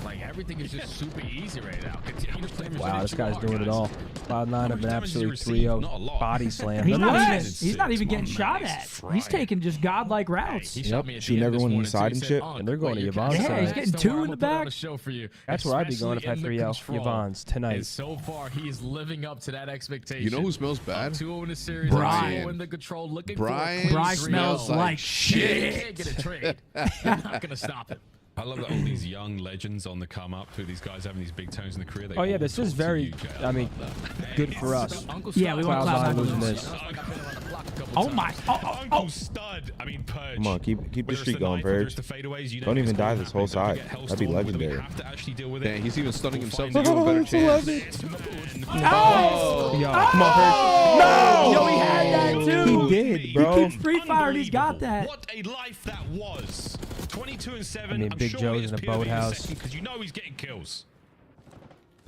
Like, everything is just super easy right now. Continue to play Wow, this guy's doing it all. Cloud9 have been absolutely Not a 3-0 lot. body slam. He's not even getting shot at. He's taking just godlike routes. Yep, shooting everyone inside and shit. And they're going to Yvonne's Yeah, he's side. getting 2 in the back. That's where I'd be going if I had 3-0. Yvonne's tonight. And so far, he is living up to that expectation. You know who smells bad? 2-0 in the series. Brian. 2-0 in the control. Looking Brian for a Brian smells like He shit. can't get a trade. You're not gonna stop him. I love that all these young legends on the come up through these guys having these big tones in the career. They Oh, yeah, all this is talk to very, you, Jay. I mean, love that. good for us. Yeah, we want Cloud9 Cloud9 losing losing this. Oh my. Uncle Stud. I mean, Purge. Come on, keep the Whether it's streak going, knife, whether Purge. it's the fadeaways, you Don't know even it's die gonna this whole happen. Don't side. forget Hellstorm, That'd be whether we legendary. have to actually deal with it. Dang, he's even stunning We'll himself find to give him a better out. chance. Oh! Yo, Come on, Purge. No! Yo, he had that too. He did, bro. He keeps free fire and he's got that. What a life that was. 22 and 7. I mean, I'm Big sure Joe's it's in a POV boathouse. because you know he's getting kills.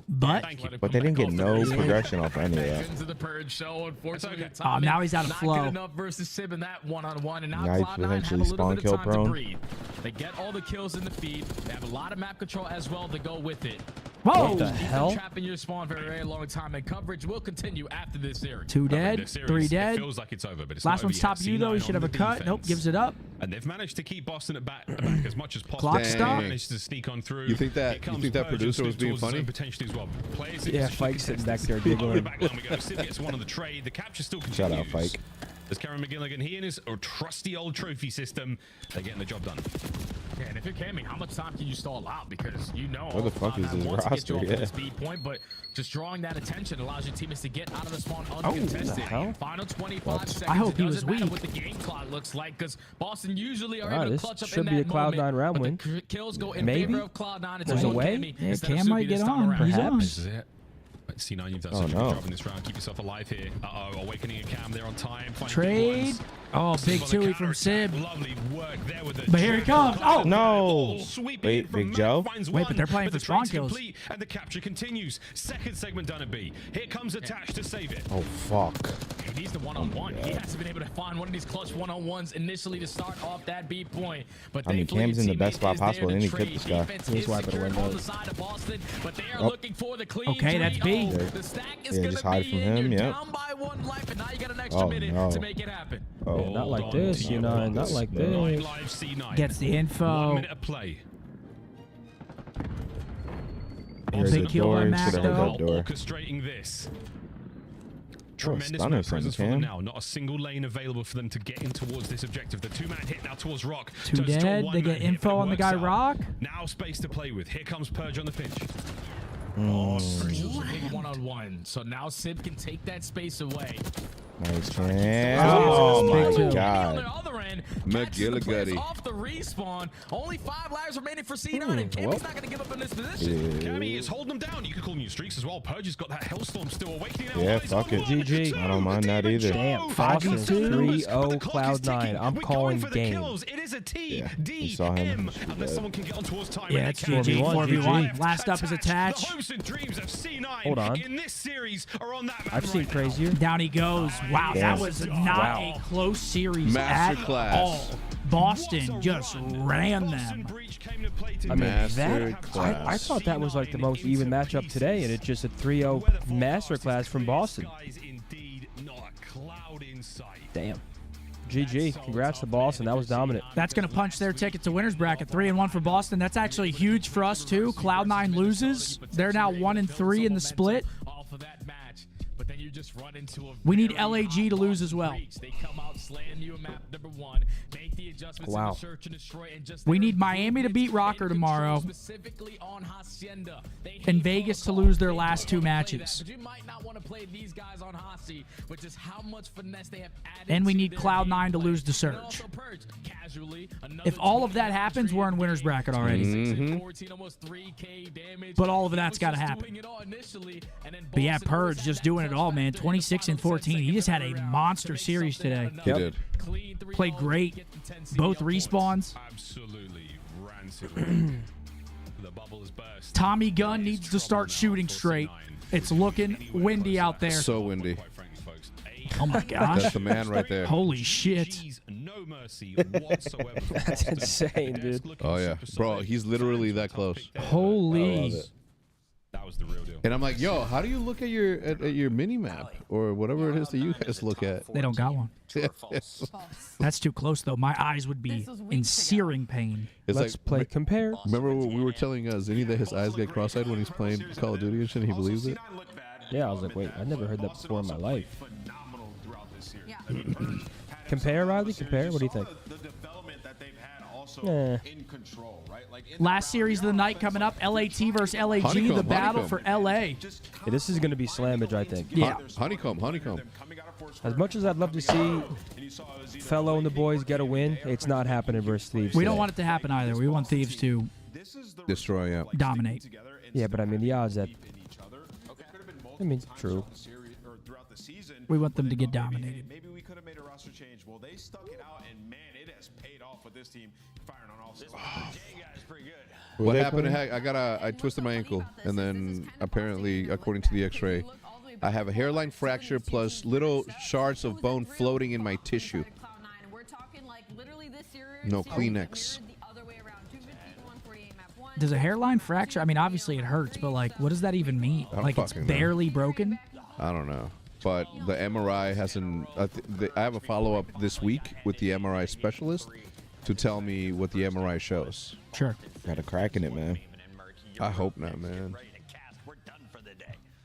But Thank you. But they didn't get no progression off any of that. Into the Purge show, unfortunately. Oh, now he's out of not flow. good enough versus Sib in that one-on-one, and now Yeah, he's Cloud9 have a potentially little spawn bit kill of time prone. to breathe. They get all the kills in the feed. They have a lot of map control as well to go with it. Whoa! What the hell? Trapping your spawn for a very long time, and coverage will continue after this series. 2 dead, This series, 3 dead. It feels like it's over, but it's Last not one's over yet. top view though. He C9 should have on a the cut. defense. Nope, gives it up. And they've managed to keep Boston at back as much as possible. Clock They stop. managed to sneak on through. You think that producer was being funny? Potentially as well. Players Yeah, Fike's sitting back there giggling. Sid gets one on the trade. The capture still continues. Shout out, Fike. There's Karen McGilligan. He and his trusty old trophy system. They're getting the job done. Yeah, and if you're Cammy, how much time can you stall out? Because you know Where the fuck is his wants to get you roster? off of the Yeah. speed point, but just drawing that attention allows your teammates to get out of the spawn what uncontested. the hell? Final 25 What? seconds. I hope It he was doesn't matter weak. what the game clock looks like, because Boston usually are Wow, able to this clutch up should in be that a Cloud9 moment, round but win. the kills go in Maybe? favor of Cloud9. It's There's a all way? Cammy Yeah, instead of Cam Subi might this get time on. around. He's on. This is it. But C9, you've done Oh, such a no. good job in this round. Keep yourself alive here. Awakening a Cam there on time. Finding big Trade. ones. Oh, Sib big on the Tui from counterattack. Sib. Lovely work there with the But here he triple comes. Oh! No. Sweep Wait, in from Big Matt, Joe? finds Wait, but one, they're playing the for spawn trade's kills. complete, and the capture continues. Second segment done at B. Here comes Attached to save it. Oh, fuck. He needs the one-on-one. He hasn't been able to find one of these clutch one-on-ones initially to start off that B point. But I mean, thankfully, Cam's in the teammate best spot is there possible, to and he trade. clipped this guy. Defense He's is wiping secured windows. on the side of Boston, but they are Oh. looking for the clean Okay, that's B. three. The stack is Yeah, gonna just hide be from in. him, You're yep. down by 1 life, and now you got an extra Oh, minute no. to make it happen. Oh, Yeah, not like on this, to you know, not like this. 9 live C9. Gets the info. 1 minute of play. Here's Big the kill by door. Mac, Should have though. heard that door. Orchestrating this. Oh, Tremendous stunner map from presence for them Cam. now. Not a single lane available for them to get in towards this objective. The 2-man hit now towards Rock. 2 Turns to a dead. They 1-man get hit, info but it on the works guy out. Rock. Now space to play with. Here comes Purge on the pinch. Big one-on-one. So now Sib can take that space away. Nice, Cam. Oh, Big my two. On the God. other end, catches the players McGilligutty. off the respawn. Only 5 lives remaining for C9, and Cammy's well. not going to give up in this position. Cammy is holding them down. You could call them new streaks as well. Purge has got that Hellstorm still awakening now. Yeah, Eyes fuck on it. one, GG. two, I don't mind that Demon either. Damn, Joe. Boston Still numbers, 3-0 but the clock is Cloud9. ticking. I'm We're calling going for the game. kills. It is a T, Yeah, D, we saw him. M, unless someone can get on towards time. Yeah, and it's they can. 4v1. 4v1. Last up is Attach. The hopes and dreams of C9 Hold on. in this series are on that man I've seen right now. crazier. Down he goes. Wow, Damn. that was not a close series at Masterclass. all. Boston just ran them. I mean, Masterclass. I thought that was like the most even matchup today, and it's just a 3-0 masterclass from Boston. Damn. GG. Congrats to Boston. That was dominant. That's going to punch their ticket to winners bracket. 3-1 for Boston. That's actually huge for us too. Cloud9 loses. They're now 1-3 in the split. Off of that match, but then you just run into a We need very LAG to lose as well. They come out, slam you in map number 1, make the adjustments Wow. in the search and destroy, and just We need Miami to beat Rocker tomorrow, specifically on Hacienda. They and Vegas to lose their last 2 matches. But you might not want to play these guys on Hasi, which is how much finesse they have added. And we to need their Cloud9 game to play. lose the And Surge. also Purge, casually, another If all of that happens, we're in winners bracket already. 14, almost 3K damage. But all of that's got to Just happen. doing it all initially, and then But yeah, Boston Purge always had just that doing it all, touchdown man. 30 26-14. He just had a monster series today. He did. Played great. Both respawns. Absolutely rancid. The bubble has burst. Tommy Gunn needs to start shooting straight. It's looking windy out there. So windy. Oh my gosh. That's the man right there. Holy shit. No mercy whatsoever. That's insane, dude. Oh yeah, bro, he's literally that close. Holy. That was the real deal. And I'm like, yo, how do you look at your mini map or whatever it is that you guys look at? They don't got one. That's too close, though. My eyes would be in searing pain. It's Let's play compare. Remember when we were telling Zinni that his eyes get cross-eyed when he's playing Call of Duty and shit, and he believes it? Yeah, I was like, wait, I never heard that before in my life. Compare, Riley? Compare? What do you think? Eh. Last series of the night coming up. LAT versus LAG. Honeycomb, The battle honeycomb. for LA. Yeah, this is going to be slammage, I think. Yeah. Honeycomb. As much as I'd love to see Fellow and the boys get a win, it's not happening versus Thieves. We don't today. want it to happen either. We want Thieves to Destroy, yeah. dominate. Yeah, but I mean, the odds that... I mean, true. We want them to get dominated. Maybe we could have made a roster change. Well, they stuck it out, and man, it has paid off with this team firing on all cylinders. Guy's pretty good. What happened? I twisted my ankle, and then apparently, according to the X-ray, I have a hairline fracture plus little shards of bone floating in my tissue. No Kleenex. does a hairline fracture? I mean, obviously it hurts, but like, what does that even mean? I don't Like, it's fucking know. barely broken. I don't know. But the MRI hasn't. I have a follow up this week with the MRI specialist to tell me what the MRI shows. Sure. Got a crack in it, man. I hope not, man.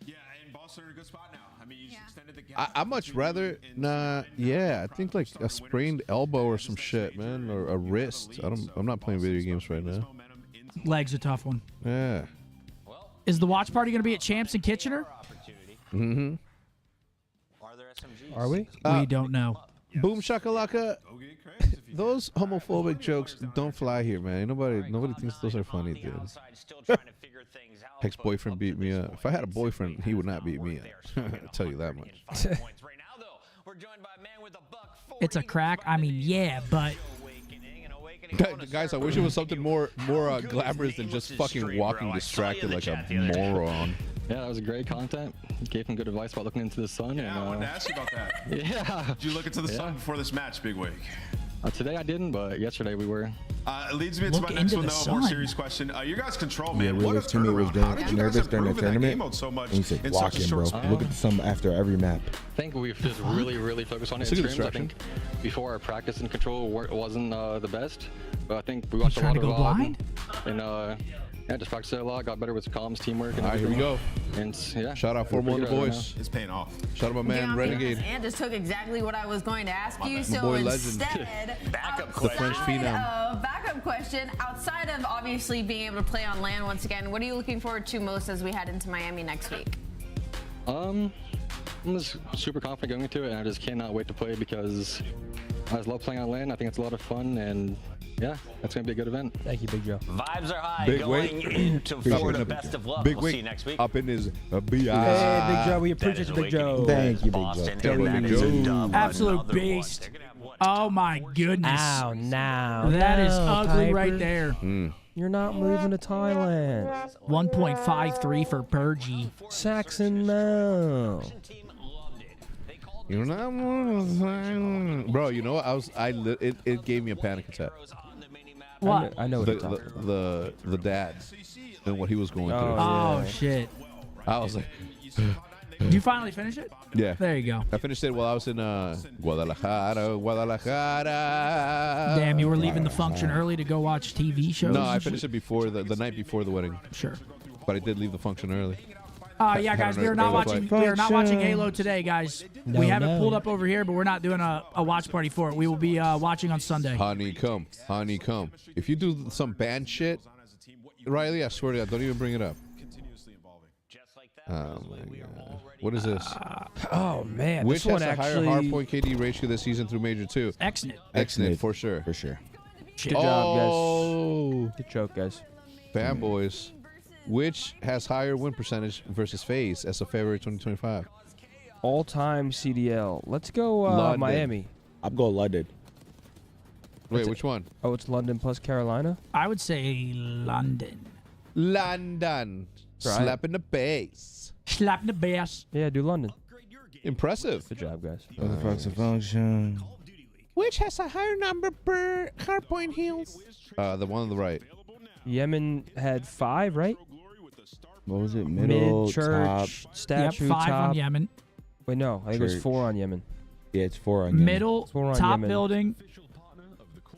Yeah, and Boston are in a good spot now. I mean, you just extended the gap. I much rather yeah, I think like a sprained elbow or some shit, man, or a wrist. I'm not playing video games right now. Leg's a tough one. Yeah. Is the watch party going to be at Champs in Kitchener? Mm-hmm. Are we? We don't know. Boom shakalaka. Those homophobic jokes don't fly here, man. Nobody thinks those are funny, dude. Ex-boyfriend beat me up. If I had a boyfriend, he would not beat me up. I'll tell you that much. It's a crack. I mean, yeah, but Guys, I wish it was something more glamorous than just fucking walking distracted like a moron. Yeah, that was great content. Gave him good advice about looking into the sun. Yeah, and, I wanted to ask you about that. Yeah. Did you look into the sun before this match, Bigwig? Today I didn't, but yesterday we were. It leads me into my next one, though, a more serious question. You guys control, man. Yeah, What a Will's teammate was turnaround. How did you guys nervous during the improve in that game tournament. mode so much And he said, in such a walking, bro. short span? Look at the sun after every map. I think we've just really focused on it It's a in good streams. I distraction. think before our practice and control wasn't the best, but I think we watched a trying lot to of go blind? and yeah, just practiced it a lot. Got better with comms, teamwork. And All right, here we go. And yeah, Shout out we're Formula pretty the good right boys. It's paying off. Shout out my man Renegade. And just took exactly what I was going to ask you. My So boy Legend. instead, The French phenom. Backup question. Outside of obviously being able to play on LAN once again, what are you looking forward to most as we head into Miami next week? I'm just super confident going into it, and I just cannot wait to play because I just love playing on LAN. I think it's a lot of fun, and yeah, that's gonna be a good event. Thank you, Big Joe. Vibes are high Big going weight. into Big Florida. weight. Best of luck. Big We'll see weight you next week. up in his BI. Hey, Big Joe, we That appreciate is you, Big Joe. Awakening Thank you, Big Boston, Joe. and that is a dub. absolute Another beast. one. Oh my goodness. Ow, now. That is No, ugly Piper. right there. You're not moving to Thailand. 1.53 for Purgy. Saxon, no. You're not, bro. You know what? It gave me a panic attack. What? I know what you're talking about. The dad and what he was going through. Oh, shit. I was like, Did you finally finish it? yeah. There you go. I finished it while I was in Guadalajara. Damn, you were leaving the function early to go watch TV shows? No, and I shit? finished it before the night before the wedding. Sure. But I did leave the function early. Yeah, Had guys, an we are not early watching. flight. We are not watching Halo today, guys. No, we have it no. pulled up over here, but we're not doing a watch party for it. We will be watching on Sunday. Honeycomb. If you do some band shit, Riley, I swear to God, don't even bring it up. Oh my God. What is this? Oh, man. Which this one has a higher actually... hardpoint KD ratio this season through Major 2? Excellent. Excellent, for sure. For sure. Good job, guys. Good joke, guys. Fanboys. Which has higher win percentage versus FaZe as of February 2025? All-time CDL. Let's go London. Miami. I'll go London. Wait, which one? Oh, it's London plus Carolina? I would say London. London. Right. Slapping the bass. Slapping the bass. Yeah, do London. Impressive. Good job, guys. What the fuck's a function? Which has a higher number per hardpoint heals? The one on the right. Yemen had 5, right? What was it? Middle, Mid, church, top. statue, Yep, 5 top. on Yemen. Wait, no. I think it was Church. 4 on Yemen. Yeah, it's 4 on Yemen. Middle, It's 4 on top Yemen. building.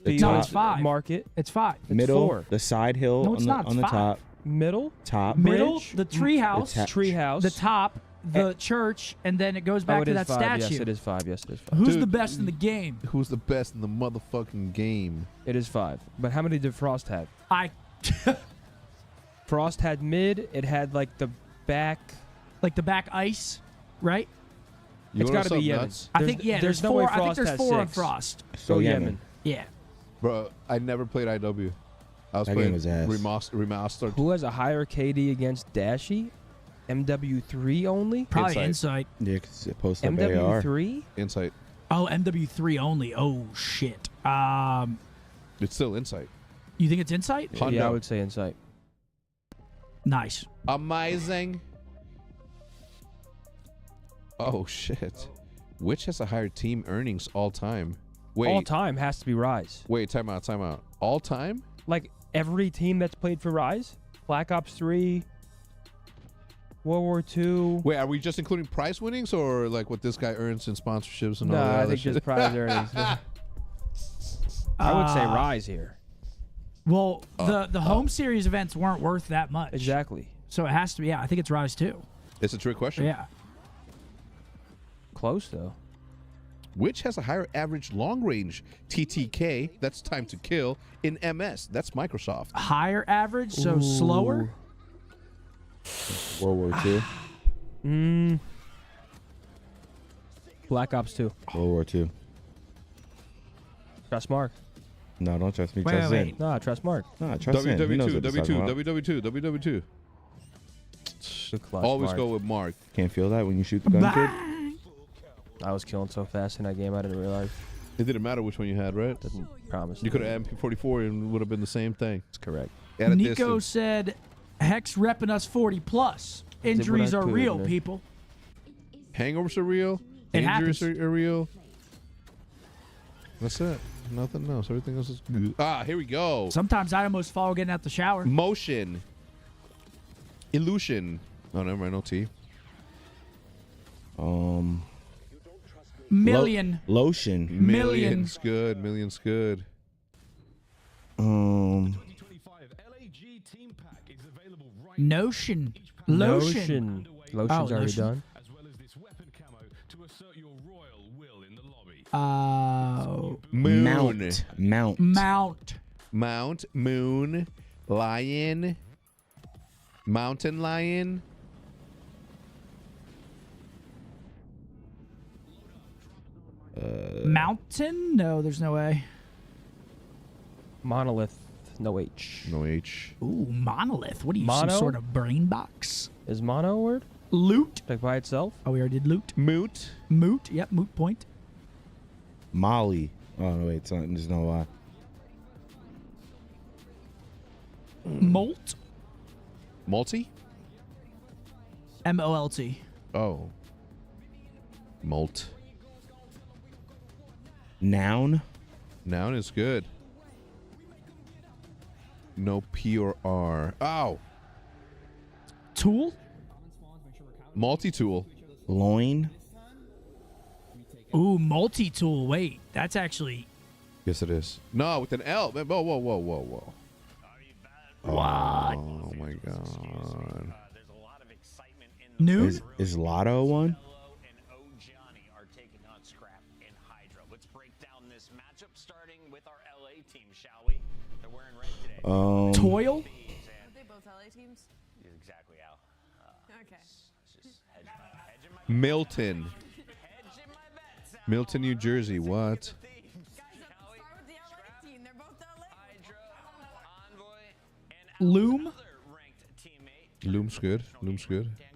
The No, top, it's 5. Market. It's 5. middle, 4. the side hill No, it's on the, not. It's on the 5. top. Middle. Top. Middle, Bridge. the treehouse, The Treehouse. the top, the church, and then it goes back it to is that 5. statue. Yes, it is 5. Yes, it is 5. Who's Dude. the best in the game? Who's the best in the motherfucking game? It is 5. But how many did Frost have? I Frost had mid. It had like the back. like the back ice, right? You It's wanna got to know be something Yemen. nuts? I think yeah. There's no 4. way I think Frost there's has 4 on 6. Frost. So Go Yemen. Yemen. Yeah. Bro, I never played IW. I was That playing game was ass. remastered. Who has a higher KD against Dashy? MW3 only? Probably Insight. Insight. Yeah, because it posts up AR. MW3? Insight. Oh, MW3 only. Oh shit. It's still Insight. You think it's Insight? Hundo. Yeah, I would say Insight. Nice. Amazing. Oh shit. Which has a higher team earnings all time? Wait. All time has to be Rise. Wait, time out. All time? Like, every team that's played for Rise. Black Ops 3, World War II. Wait, are we just including prize winnings or like what this guy earns in sponsorships and all that? No, I other think shit? just prize earnings. I would say Rise here. Well, the home series events weren't worth that much. Exactly. So it has to be. Yeah, I think it's Rise 2. It's a trick question. Yeah. Close though. Which has a higher average long range TTK, that's time to kill, in MS? That's Microsoft. Higher average, so slower? World War II. Black Ops 2. World War II. Trust Mark. No, don't trust me. Wait, Trust wait. in. No, trust Mark. No, trust in. He knows WW2, what he's talking about. WW2. Good clutch, Always Mark. go with Mark. Can't feel that when you shoot the gun, kid? I was killing so fast in that game, I didn't realize. It didn't matter which one you had, right? Didn't promise. You could have MP44 and it would have been the same thing. That's correct. At a Nico distance. said, Hex repping us 40 plus. Injuries are could, real, man. people. Hangovers are real. It Injuries happens. are real. That's it. Nothing else. Everything else is good. Ah, here we go. Sometimes I almost fall getting out the shower. Motion. Illusion. Oh, never mind. No T. Million. Lotion. Million's good. Million's good. Notion. Lotion. Lotion's already lotion. done. Moon. Mount. Moon. Lion. Mountain lion. Mountain? No, there's no way. Monolith. No H. No H. Ooh, monolith. What are you, Mono? some sort of brain box? Is mono a word? Loot. Like by itself? Oh, we already did loot. Moot. Moot. Yep, moot point. Molly. Oh, no, wait. It's not, there's no Y. Molt. Multi? M-O-L-T. Oh. Molt. Noun. Noun is good. No P or R. Ow. Tool. Multi-tool. Loin. Ooh, multi-tool. Wait, that's actually... Yes, it is. No, with an L. Whoa, whoa, whoa, whoa, whoa. What? Oh, my God. Noon? Is Lotto one? Toil? Are they both LA teams? Exactly, Al. Okay. Milton. Milton, New Jersey. What? Start with the LA team. They're both LA. Loom? Loom's good. Loom's good. Dan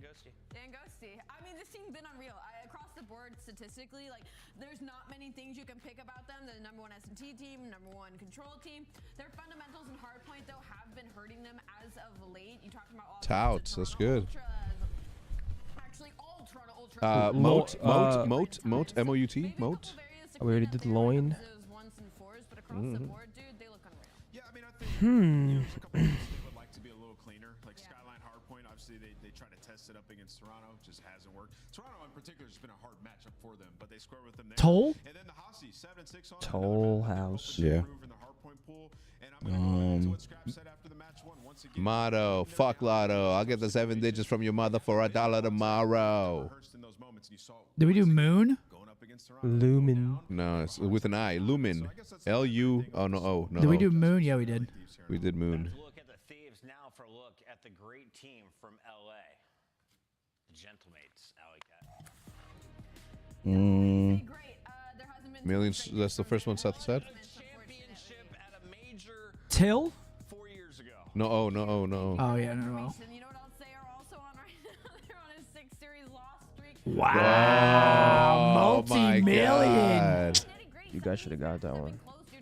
Ghosty. I mean, this team's been unreal. Across the board, statistically, like, there's not many things you can pick about them. They're the #1 S&T team, #1 control team. Their fundamentals and hardpoint, though, have been hurting them as of late. You talked about all Touts. That's good. Actually, all Toronto Ultra. Moat. M-O-U-T. Moat. We already did loin. Those ones and fours, but across the board, dude, they look unreal. Yeah, I mean, I think would like to be a little cleaner. Like Skyline Hardpoint, obviously they try to test it up against Toronto, just hasn't worked. Toronto in particular has been a hard matchup for them, but they score with them there. Toll? And then the Hossie 7-6 on Toll House. Yeah. in the hardpoint pool. And I'm gonna go what Scrap said after the match one once again. Motto. Fuck Lotto. I'll get the 7 digits from your mother for $1 tomorrow. In those moments, and you saw Did we do moon? going up against Toronto. Lumen. No, it's with an I. Lumen. L-U. Oh, no. Oh, no. Did we do moon? Yeah, we did. We did moon. Look at the Thieves now for a look at the great team from LA. The Gentlemates, Alley Cat. Millions. That's the first one Seth said? Till? 4 years ago. No. Oh, no. Oh, yeah, no. You know what else they are also on right now? They're on a 6 series loss streak. Wow. Oh, my Multi-million. God. You guys should have got that one.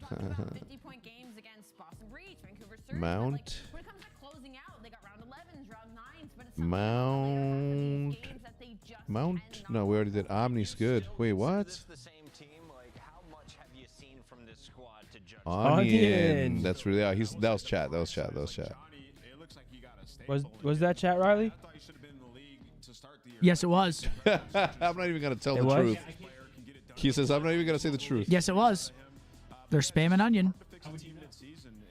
50-point games against Boston Breach, Vancouver Surge. Mount. When it comes to closing out, they got round 11s, round 9s, but it's Mount. games that they just Mount. No, we already did. Omni's good. Wait, what? The same team, like how much have you seen Onion. That's really that was chat. Was that chat, Riley? Yes, it was. I'm not even gonna tell It the was? truth. He says I'm not even gonna say the truth. Yes, it was. They're spamming onion.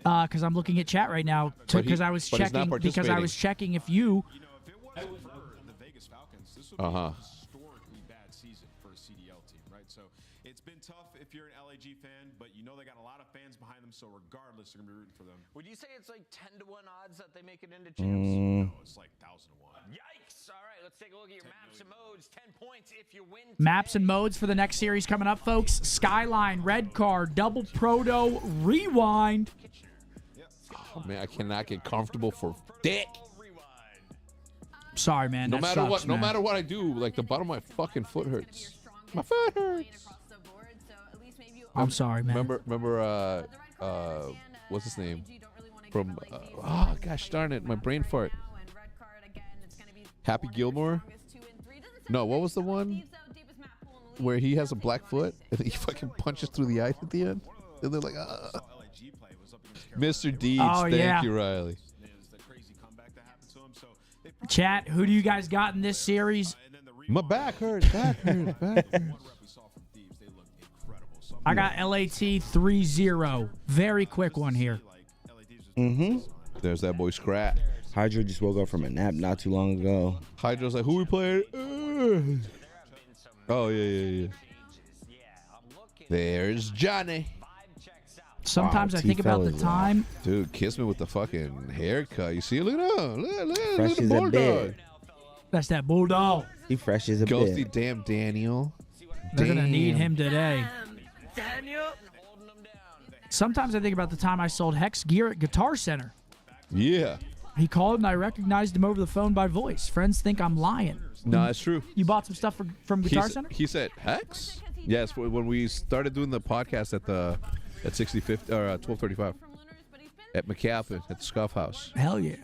Because I'm looking at chat right now. Because I was but he's not checking. Because I was checking if you. Uh-huh. Historically bad season for a CDL team, right? So it's been tough if you're an LAG fan, but you know they got a lot of fans behind them, so regardless, you're gonna be rooting for them. Would you say it's like 10-1 odds that they make it into champs? No, it's like 1,000 to 1. Yikes! All right, let's take a look at your maps and modes. 10 points if you win. Maps and modes for the next series coming up, folks. Skyline, red car, double proto, rewind. Oh, man, I cannot get comfortable for dick. Sorry, man. No that matter sucks, what, no man. matter what I do, like the bottom of my fucking foot hurts. My foot hurts. I'm sorry, man. Remember, what's his name? From, oh gosh darn it, my brain fart. Happy Gilmore? No, what was the one where he has a black foot and he fucking punches through the ice at the end? And they're like, ah. Mr. Deeds, thank you, Riley. Chat, who do you guys got in this series? My back hurts. Back hurts. Back hurts. I got LAT 3-0. Very quick one here. There's that boy Scrat. Hydra just woke up from a nap not too long ago. Hydra's like, who we playing? Oh, yeah. There's Johnny. Sometimes I think about the time. Dude, kiss me with the fucking haircut. You see it? Look at him. Look Fresh at the as a bulldog. bit. That's that bulldog. He fresh as a Ghosty bit. damn Daniel. They're going to need Damn. him today. Sometimes I think about the time I sold Hex gear at Guitar Center. Yeah. He called and I recognized him over the phone by voice. Friends think I'm lying. No, it's true. You bought some stuff from Guitar He's- Center? He said, Hex? Yes, when we started doing the podcast at 65 or 1235 at McAlpin at the Scuff House. Hell yeah.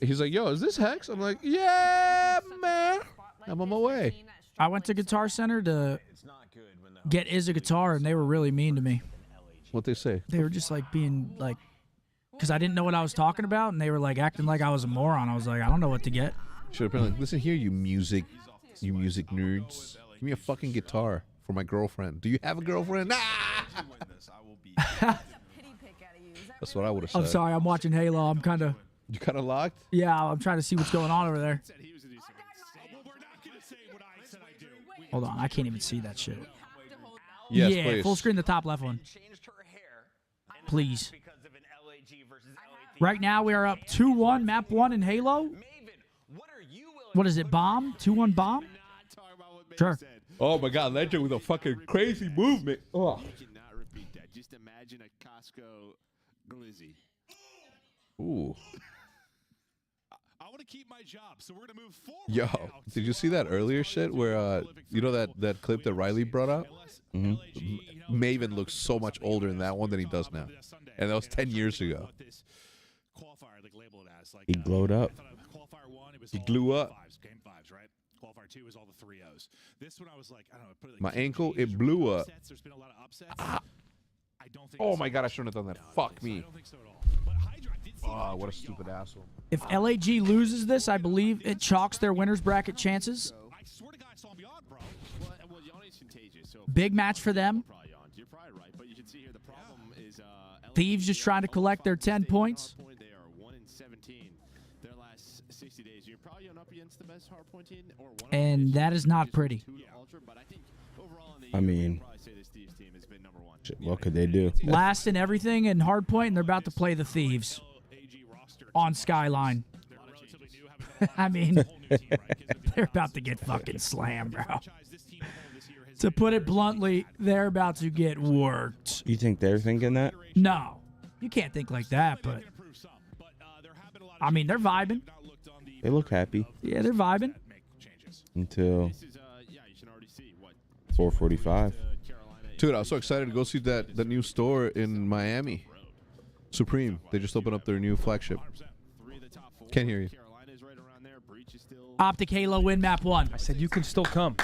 He's like, yo, is this Hex? I'm like, yeah, man. I'm on my way. I went to Guitar Center to get Izzy a guitar, and they were really mean to me. What they say? They were just like being like, because I didn't know what I was talking about, and they were like acting like I was a moron. I was like, I don't know what to get. Should have been like, listen here, you music nerds. Give me a fucking guitar for my girlfriend. Do you have a girlfriend? Nah. That's what I would have said. I'm sorry, I'm watching Halo. I'm kind of. You kind of locked? Yeah, I'm trying to see what's going on over there. Hold on, I can't even see that shit. Yes, yeah, please. full screen, the top left one. Please. Right now we are up 2-1, map 1 in Halo. What is it, bomb? 2-1 bomb? Sure. Oh my God, Legend with a fucking crazy movement. Oh. Cannot repeat that. Just imagine a Costco glizzy. Ooh. I want to keep my job, so we're going to move forward. Yo, did you see that earlier shit where you know that clip that Riley brought up? Maven looks so much older in that one than he does now, and that was 10 years ago. He glowed up. He glue up. Game 5s, right? Qualifier 2 is all the 3-0s. This one I was like, I don't know, put it like My ankle, it blew up. There's been a lot of upsets. Ah. I don't think Oh my God, I shouldn't have done that. Fuck me. I don't think so at all. But Hydra, I did see Oh, what a stupid asshole. If LAG loses this, I believe it chalks their winner's bracket chances. I swear to God, I saw him beyond, bro. Well, Yanni's contagious. So Big match for them. you're probably right, but you can see here the problem is Thieves just trying to collect their 10 points. They are 1-17 their last 60 days. You're probably up against the best hardpoint team or one. And that is not pretty. But I think overall in the I mean, probably say this Thieves team has been number 1. shit, what could they do? Last in everything in hardpoint, and they're about to play the Thieves on Skyline. I mean, they're about to get fucking slammed, bro. To put it bluntly, they're about to get worked. You think they're thinking that? No, you can't think like that, but I mean, they're vibing. They look happy Yeah, they're vibing. until 4:45. Dude, I was so excited to go see that new store in Miami. Supreme. They just opened up their new flagship. Can't hear you. Optic Halo win map 1. I said you can still come.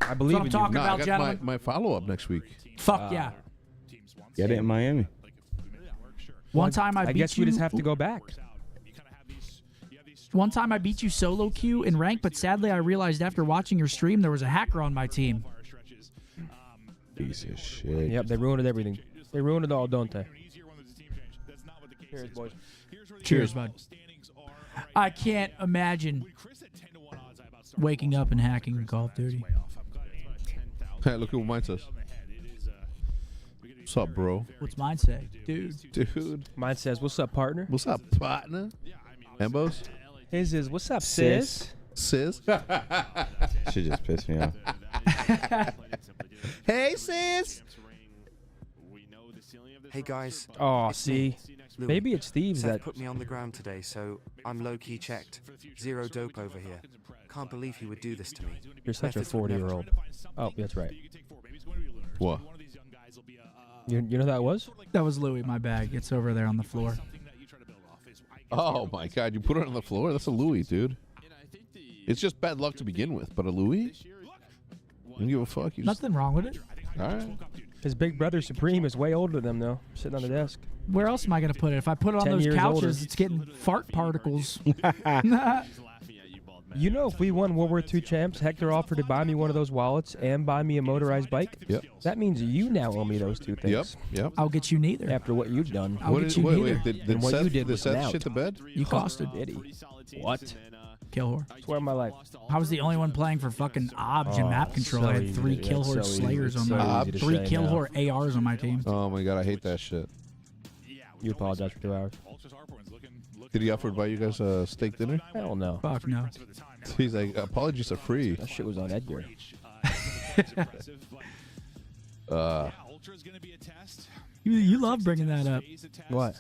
I believe I'm in talking you. about, I got gentlemen. my follow-up next week. Fuck yeah. Get it in Miami. One time I beat guess you. we just have to go back. One time I beat you solo queue in rank, but sadly I realized after watching your stream there was a hacker on my team. Piece of shit. Yep, they ruined everything. They ruined it all, don't they? Cheers, boys. Cheers, bud. I can't imagine waking up and hacking in Call of Duty. Hey, look at what mine says. What's up, bro? What's mine say? Dude. Mine says, "What's up, partner?" What's up, partner? Embos? His is, "What's up, sis?" Sis? Shit just pissed me off. Hey, sis. Hey guys. Oh, it's see, me, Louis. maybe it's Thieves Seth that put me on the ground today, so I'm low-key checked. Zero dope over here. Can't believe he would do this to me. You're such a Methods would never- 40-year-old. Oh, that's right. What? You know who that was? That was Louis, my bag. It's over there on the floor. Oh my God! You put it on the floor? That's a Louis, dude. It's just bad luck to begin with, but a Louis? You don't give a fuck. You Nothing wrong with it. All right. His big brother Supreme is way older than him, though, sitting on the desk. Where else am I going to put it? If I put it on 10 those years couches, older. it's getting fart particles. You know, if we won World War II champs, Hector offered to buy me one of those wallets and buy me a motorized bike. Yep. That means you now owe me those two things. Yep. I'll get you neither. After what you've done. I'll get you neither. Did what Seth, you did did was Seth an out. shit the bed? You costed. Did he? What? Kill whore. Swear on my life. I was the only one playing for fucking OBJ and map control. so I had easy 3 to- kill that's horde so easy. slayers It's on so my easy to 3 say kill now. horde ARs on my team. Oh my God, I hate that shit. You apologize for 2 hours. Did he offer to buy you guys a steak dinner? Hell no. Fuck no. He's like, apologies are free. That shit was on Edgar. You love bringing that up. What?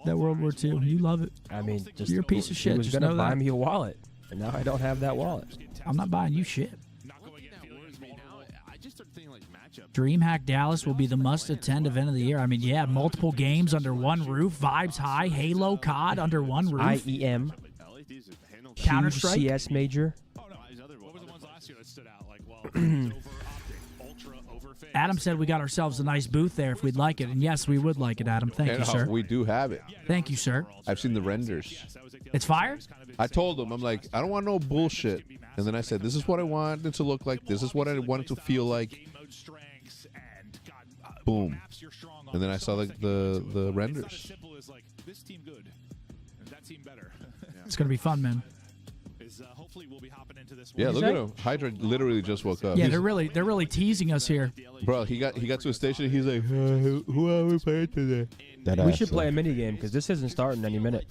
That World War II. You love it. I mean, just You're a piece of shit. He was Just gonna know buy that. me a wallet, and now I don't have that wallet. I'm not buying you shit. DreamHack Dallas will be the must-attend event of the year. I mean, yeah, multiple games under one roof, vibes high, Halo, COD under one roof. IEM. Counter-Strike. Huge CS major. Adam said we got ourselves a nice booth there if we'd like it. And yes, we would like it, Adam. Thank you, sir. We do have it. Thank you, sir. I've seen the renders. It's fire? I told him, I'm like, I don't want no bullshit. And then I said, this is what I want it to look like. This is what I want it to feel like. Boom. And then I saw the renders. It's going to be fun, man. Yeah, look at him. Hydra literally just woke up. Yeah, they're really teasing us here. Bro, he got to a station. He's like, who are we playing today? We should play a mini game because this isn't starting any minute.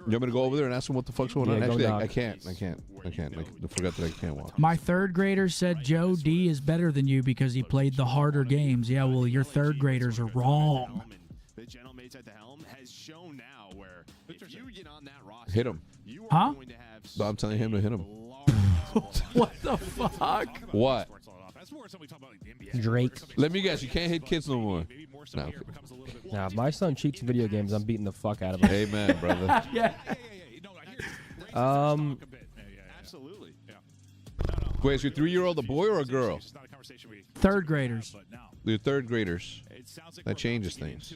You want me to go over there and ask him what the fuck's going on? Yeah, go Actually, knock. I can't. I forgot that I can't walk. My 3rd grader said Joe D is better than you because he played the harder games. Yeah, well, your 3rd graders are wrong. Hit him. Huh? So I'm telling him to hit him. What the fuck? What? Drake. Let me guess. You can't hit kids no more. No. Okay. Nah, if my son cheats in video games, I'm beating the fuck out of him. Amen, brother. Yeah. Wait, is your 3-year-old a boy or a girl? 3rd graders. Your 3rd graders. That changes things.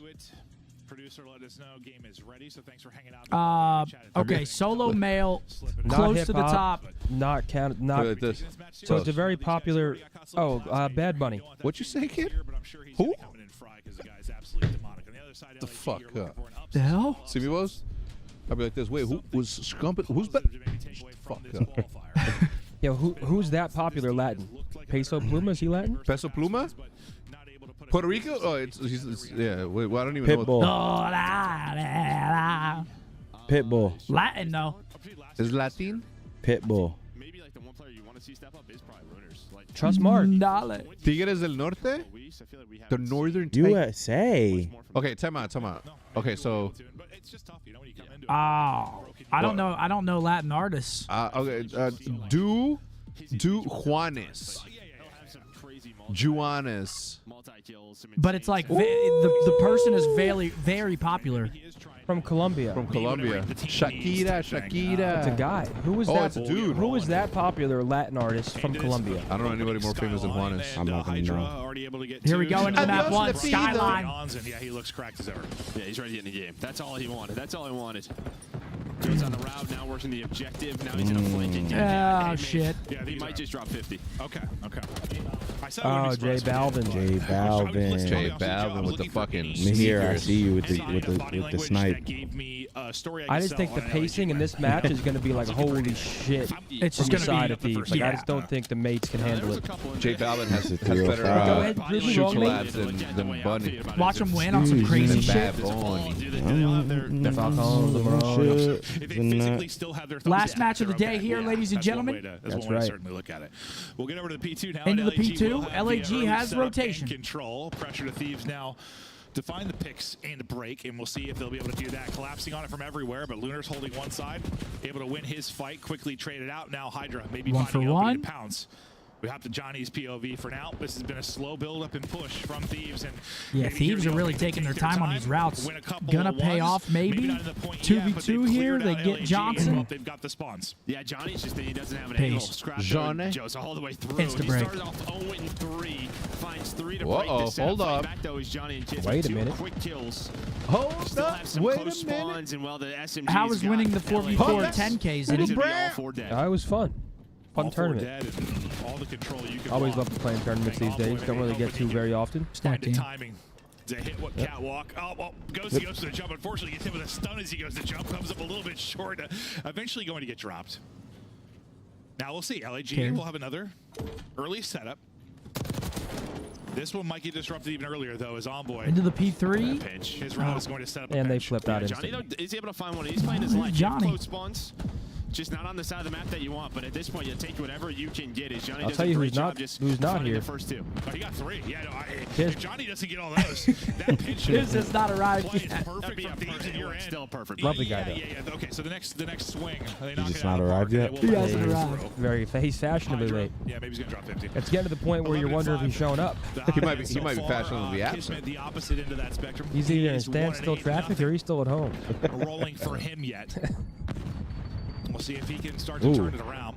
Okay, solo male, Not close to the hip-hop, top. Not count. Not. Like this. So it's a very popular. Oh, Bad Bunny. What you say, kid? Who? The fuck up. The hell? See me, Woz? I'll be like this. Wait, who was Scumpin? Who's better? Fuck up. Yo, who's that popular Latin? Peso Pluma? Is he Latin? Peso Pluma? Puerto Rico? Oh, yeah. Wait, well, I don't even know. Pitbull. Pitbull. Latin, though. Is Latin? Pitbull. Trust Mark. Dale. Tigres del Norte? The Northern Tigers. USA. Okay, time out. Okay, so. Oh, I don't know. I don't know Latin artists. Okay, do Juanes. Juanes. But it's like the person is very, very popular. From Colombia. From Colombia. Shakira. It's a guy. Who was Oh, that? it's a dude. Who was that popular Latin artist from Colombia? I don't know anybody more famous than Juanes. I'm not gonna know. Here we go into the map one. Skyline. Yeah, he looks cracked as ever. Yeah, he's ready to get in the game. That's all he wanted. That's all he wanted. Goes on the route, now working the objective. Now he's in a flank again. Oh, shit. Yeah, he might just drop 50. Okay. Oh, J Balvin. J Balvin. J Balvin with the fucking Here, I sneakers. see you with the snipe. I just think the pacing in this match is going to be like, holy shit. It's from just the gonna side be- of Thieves. Like, I just don't think the mates can handle it. J Balvin has It's a better 305. Go ahead, Drizzly, shoot on me. collabs than Bunny. Watch him win on some crazy shit. Bad Bunny. Last match of the day here, ladies and gentlemen. That's one way to certainly look at it. We'll get over to the P2 now. Into the LAG P2. will have LAG the early has setup rotation. and control. Pressure to Thieves now to find the picks and the break, and we'll see if they'll be able to do that. Collapsing on it from everywhere, but Lunar's holding one side, able to win his fight, quickly traded out. Now Hydra maybe One finding for an opening one. to pounce. We hop to Johnny's POV for now. This has been a slow build up and push from Thieves. And Yeah, maybe Thieves here are we go. really They taking their take time on these routes. win a couple Gonna of pay ones. off, maybe. not to the point 2v2 yet, but here. cleared They out get LAG, Johnson. and, well, they've got the spawns. Yeah, Johnny's just he doesn't have an Pace. angle. Scrap Johnny. Joe's all the way through. Insta He break. started off 0-3, finds 3 to Whoa, break the setup. hold Fighting up. back though is Johnny and Kids Wait with a 2 minute. quick kills. Hold Still up. have some Wait close a minute. spawns, and while the SMG's How was got winning the LAG, 4v4 10Ks? it's Did he? gonna be all 4 dead. It was fun. Fun All 4 tournament. dead and all the control you can Always want. love playing tournaments these days. Don't really get to very often. Stack Find the team. timing to hit what catwalk. Goes to the jump. Unfortunately, gets hit with a stun as he goes to jump. Comes up a little bit short. Eventually going to get dropped. Now we'll see. LAG will have another early setup. This one might get disrupted even earlier, though, as Envoy. Into the P3. Pinch. His route is going to set up a And they pinch. flipped out Johnny instantly. though, is able to find one. He's playing his life. Johnny. Close spawns. Just not on the side of the map that you want, but at this point, you take whatever you can get. As Johnny I'll does tell a you great who's not- job just who's not finding here. The first 2. Oh, he got 3. Yeah, no, Here's- if Johnny doesn't get all those, that pinch This has not arrived play is yet. perfect from Thieves in your end. Still perfect. Lovely guy, Yeah, though. yeah, yeah. Okay, so the next swing, they knock just it out not of the arrived park, and yet? they will He let hasn't it arrived. through. He's fashionably Hydra. late. Yeah, maybe he's going to drop 50. It's getting to the point where you're wondering if he's showing up. He might be fashionably absent. Kismet, the opposite end of that spectrum. He's either in He's standstill 1-8 traffic or he's still at home. rolling for him yet. We'll see if he can start to turn it around.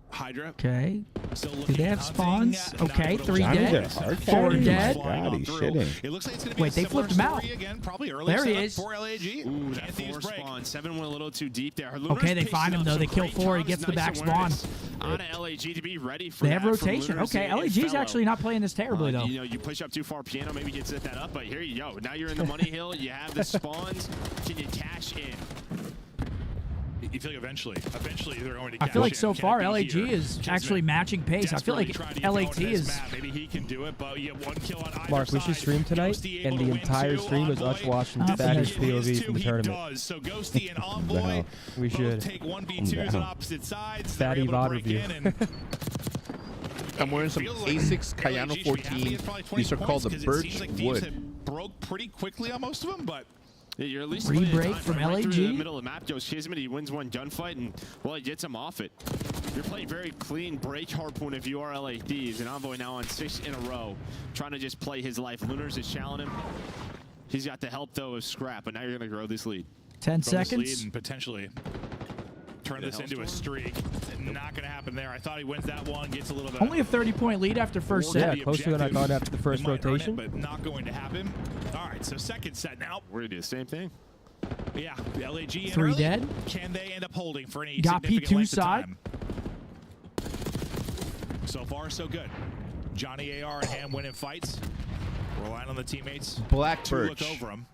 Hydra. Okay. Still Do looking they have and spawns? hunting, Okay, not 3 Johnny's dead. a hard 4 carry. dead. God, he's shitting. It looks like it's going to be Wait, a they similar flipped him out. story again, probably early There he setup is. for LAG. Ooh, that Can't Thieves 4 break. spawn. 7 went a little too deep there. Okay, they find him, though. They kill 4. He gets the back spawn. On LAG to be ready for They have that from rotation. Lunar's Okay, and LAG's Fellow. actually not playing this terribly, though. You know, you push up too far, Piano maybe can set that up, but here you go. Now you're in the money hill. You have the spawns. Can you cash in? You feel like eventually they're going to I feel like cash so in. Can far it be LAG here? is Kismet actually matching pace. I feel like desperately trying to get LAT going on this is. map. Maybe he can do it, but you get 1 kill on either Mark, we side. should stream tonight, Ghosty and able the to win entire 2. stream is us Envoy watching Oh, Fatty's nice. POV Two, from the he tournament. does. So Ghosty and Envoy We both should. take 1v2s on opposite sides. Fatty They're able to VOD break review. in and I'm wearing some feels like A6 LAG Cayano should be happy 14. at probably 20 These are called the points 'cause it birch seems like Thieves wood. have broke pretty quickly on most of them, but Yeah, you're at least Re-break playing time from right through the LAG. middle of the map. Joe Kismet, he wins 1 gunfight, and well, he gets him off it. You're playing very clean break harpoon if you are LA Thieves, and Envoy now on 6 in a row, trying to just play his life. Lunars is challenging him. He's got the help though of Scrap, but now you're gonna grow this lead. 10 Grow this lead seconds. and potentially turn this into a streak. Not going to happen there. I thought he wins that one, gets a little bit. Only a 30-point lead after first Yeah, set. closer than I thought after the first He might earn it, rotation. but not going to happen. All right, so second set now. We're gonna do the same thing. Yeah, the LAG in 3 early. dead. Can they end up holding for any Got significant P2 length of side. time? So far, so good. Johnny AR and Ham winning fights. Relying on the teammates Black to look Birch. over him.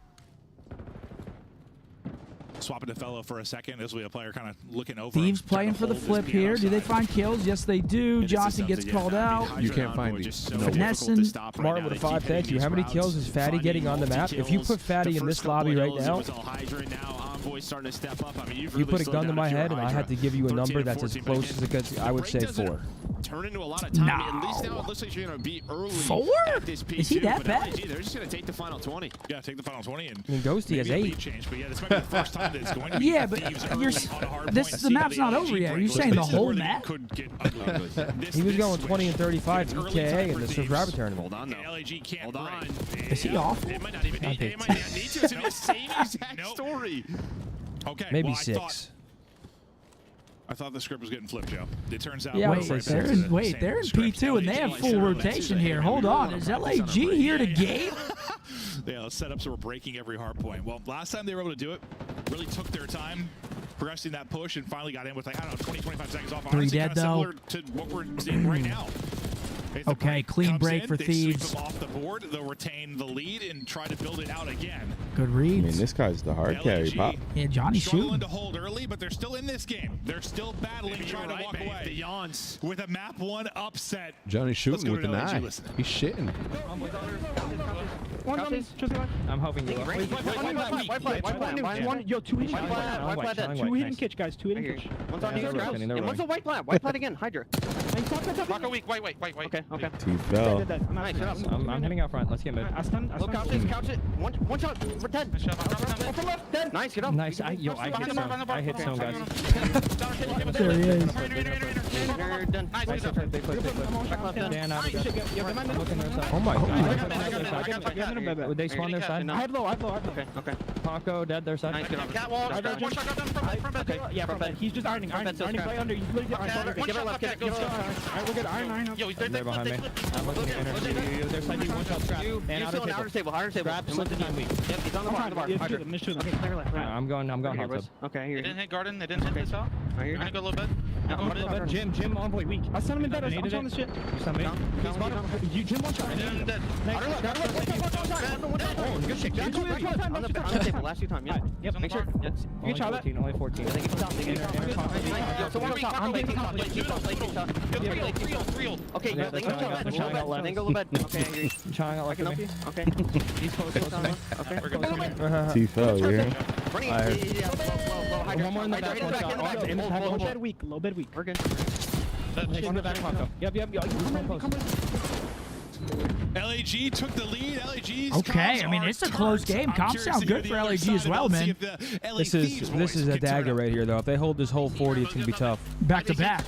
Swapping to Fellow for a second as we have a player kind of looking over him, Thieves trying playing to for the hold this flip piano here. Do they side. find kills? Yes, they do. And this is Johnson gets something, yeah, called I mean, out. Hydra You can't and find Envoy me. just so No. difficult to Finessing. stop right Martin now. with a They keep 5, hitting thank you. these How many routes, kills is Fatty finding getting on the map? multi If you kills. put Fatty The in this first couple lobby right hills, now, it was all Hydra. Now Envoy's starting to step up. I mean, you've you really put a slowed gun to down my if you're head, and I Hydra. had to give you a 13 number and that's as 14, close but as it gets. I would say break doesn't 4. turn into a lot of time. No. At least now it looks like you're going to be early 4? at this P2. Is he that but bad? LAG, they're just going to take the final 20. Yeah, take the final 20. And I mean, Ghosty has maybe a 8. lead change, but yeah, this might be the first time that it's going to be Yeah, but Thieves you're early on a hard this point. the See map's how not LAG over yet. Are you break saying the this is whole where they map? could get ugly. He was going 20 and 35 It's early EKA time in for the Thieves. Survivor tournament. Hold on, though. LAG can't Hold on. break. Is he off? It might not even need, it might not need to. It's going to be the same exact story. Okay, Maybe well, 6. I thought the script was getting flipped, Joe. It turns out. Yeah, Wait, they're in P2 and they have full rotation here. Hold on, is LAG here to game? Yeah, let's set up so we're breaking every hard point. Well, last time they were able to do it, really took their time progressing that push and finally got in with, like, I don't know, 20, 25 seconds off. 3 Honestly, dead, kinda though. similar to what we're seeing right now. If the Okay, clean comes break in, for they Thieves. Sweep them off the board, they'll retain the lead and try to build it out again. Good I reads. mean, this guy's the hard carry, Pop. Yeah, Johnny Struggling shooting. to hold early, but they're still in this game. They're still battling, trying to walk away. The yawns with a map 1 upset. Johnny shooting with an eye. Listen. He's shitting. I'm hoping you Yo, 2 hidden kitch, guys. 2 hidden kitch. One's on you. And one's a white plant. White plant again. Hydra. Marco weak. Wait. Okay. T-Fell. Nice. I'm heading out front. Let's get mid. Look, couch it. One shot. We're dead. One from left. Dead. Nice. Get up. Nice. I hit some guys. There he is. You're done. Big click. Dan out. Oh my god. Would they spawn their side? I have low. Okay. Paco dead their side. Nice. Get up. Catwalk. One shot gun from bed. Yeah, from bed. He's just ironing. Ironing right under. He's literally ironing. One shot left. Go. Alright, we're good. Iron. Yo, They're behind me. I'm looking at energy. There's like one shot scrap. And You're still on outer table. Scrap split the team weak. Yep, he's on the bar. I'm going hot tub. Okay, They here. didn't hit garden. They didn't hit this out. Right here. I'm gonna go a little bit. Jim, envoy weak. I sent him in dead. I saw this shit. Some me. Jim one shot. And dead. Oh, good shit. On the table. Last 2 times. Yeah. Yep. Make sure. Only 14. Only 14. They get top. They get top. So one top. I'm taking top. Okay, Yeah, that's how I got left. then go to bed. Okay, Chong out like me. Okay. He's close to me. Okay. We're good. T-Fell, you hear? Running. Yeah. One more in the back. One shot. Low bed weak. We're good. In the back, Paco. Yep. Come LAG took the lead. LAG's Okay, I mean, it's a close game. Comps sound good for LAG as well, man. This is a dagger right here, though. If they hold this whole 40, it's gonna be tough. Back to back.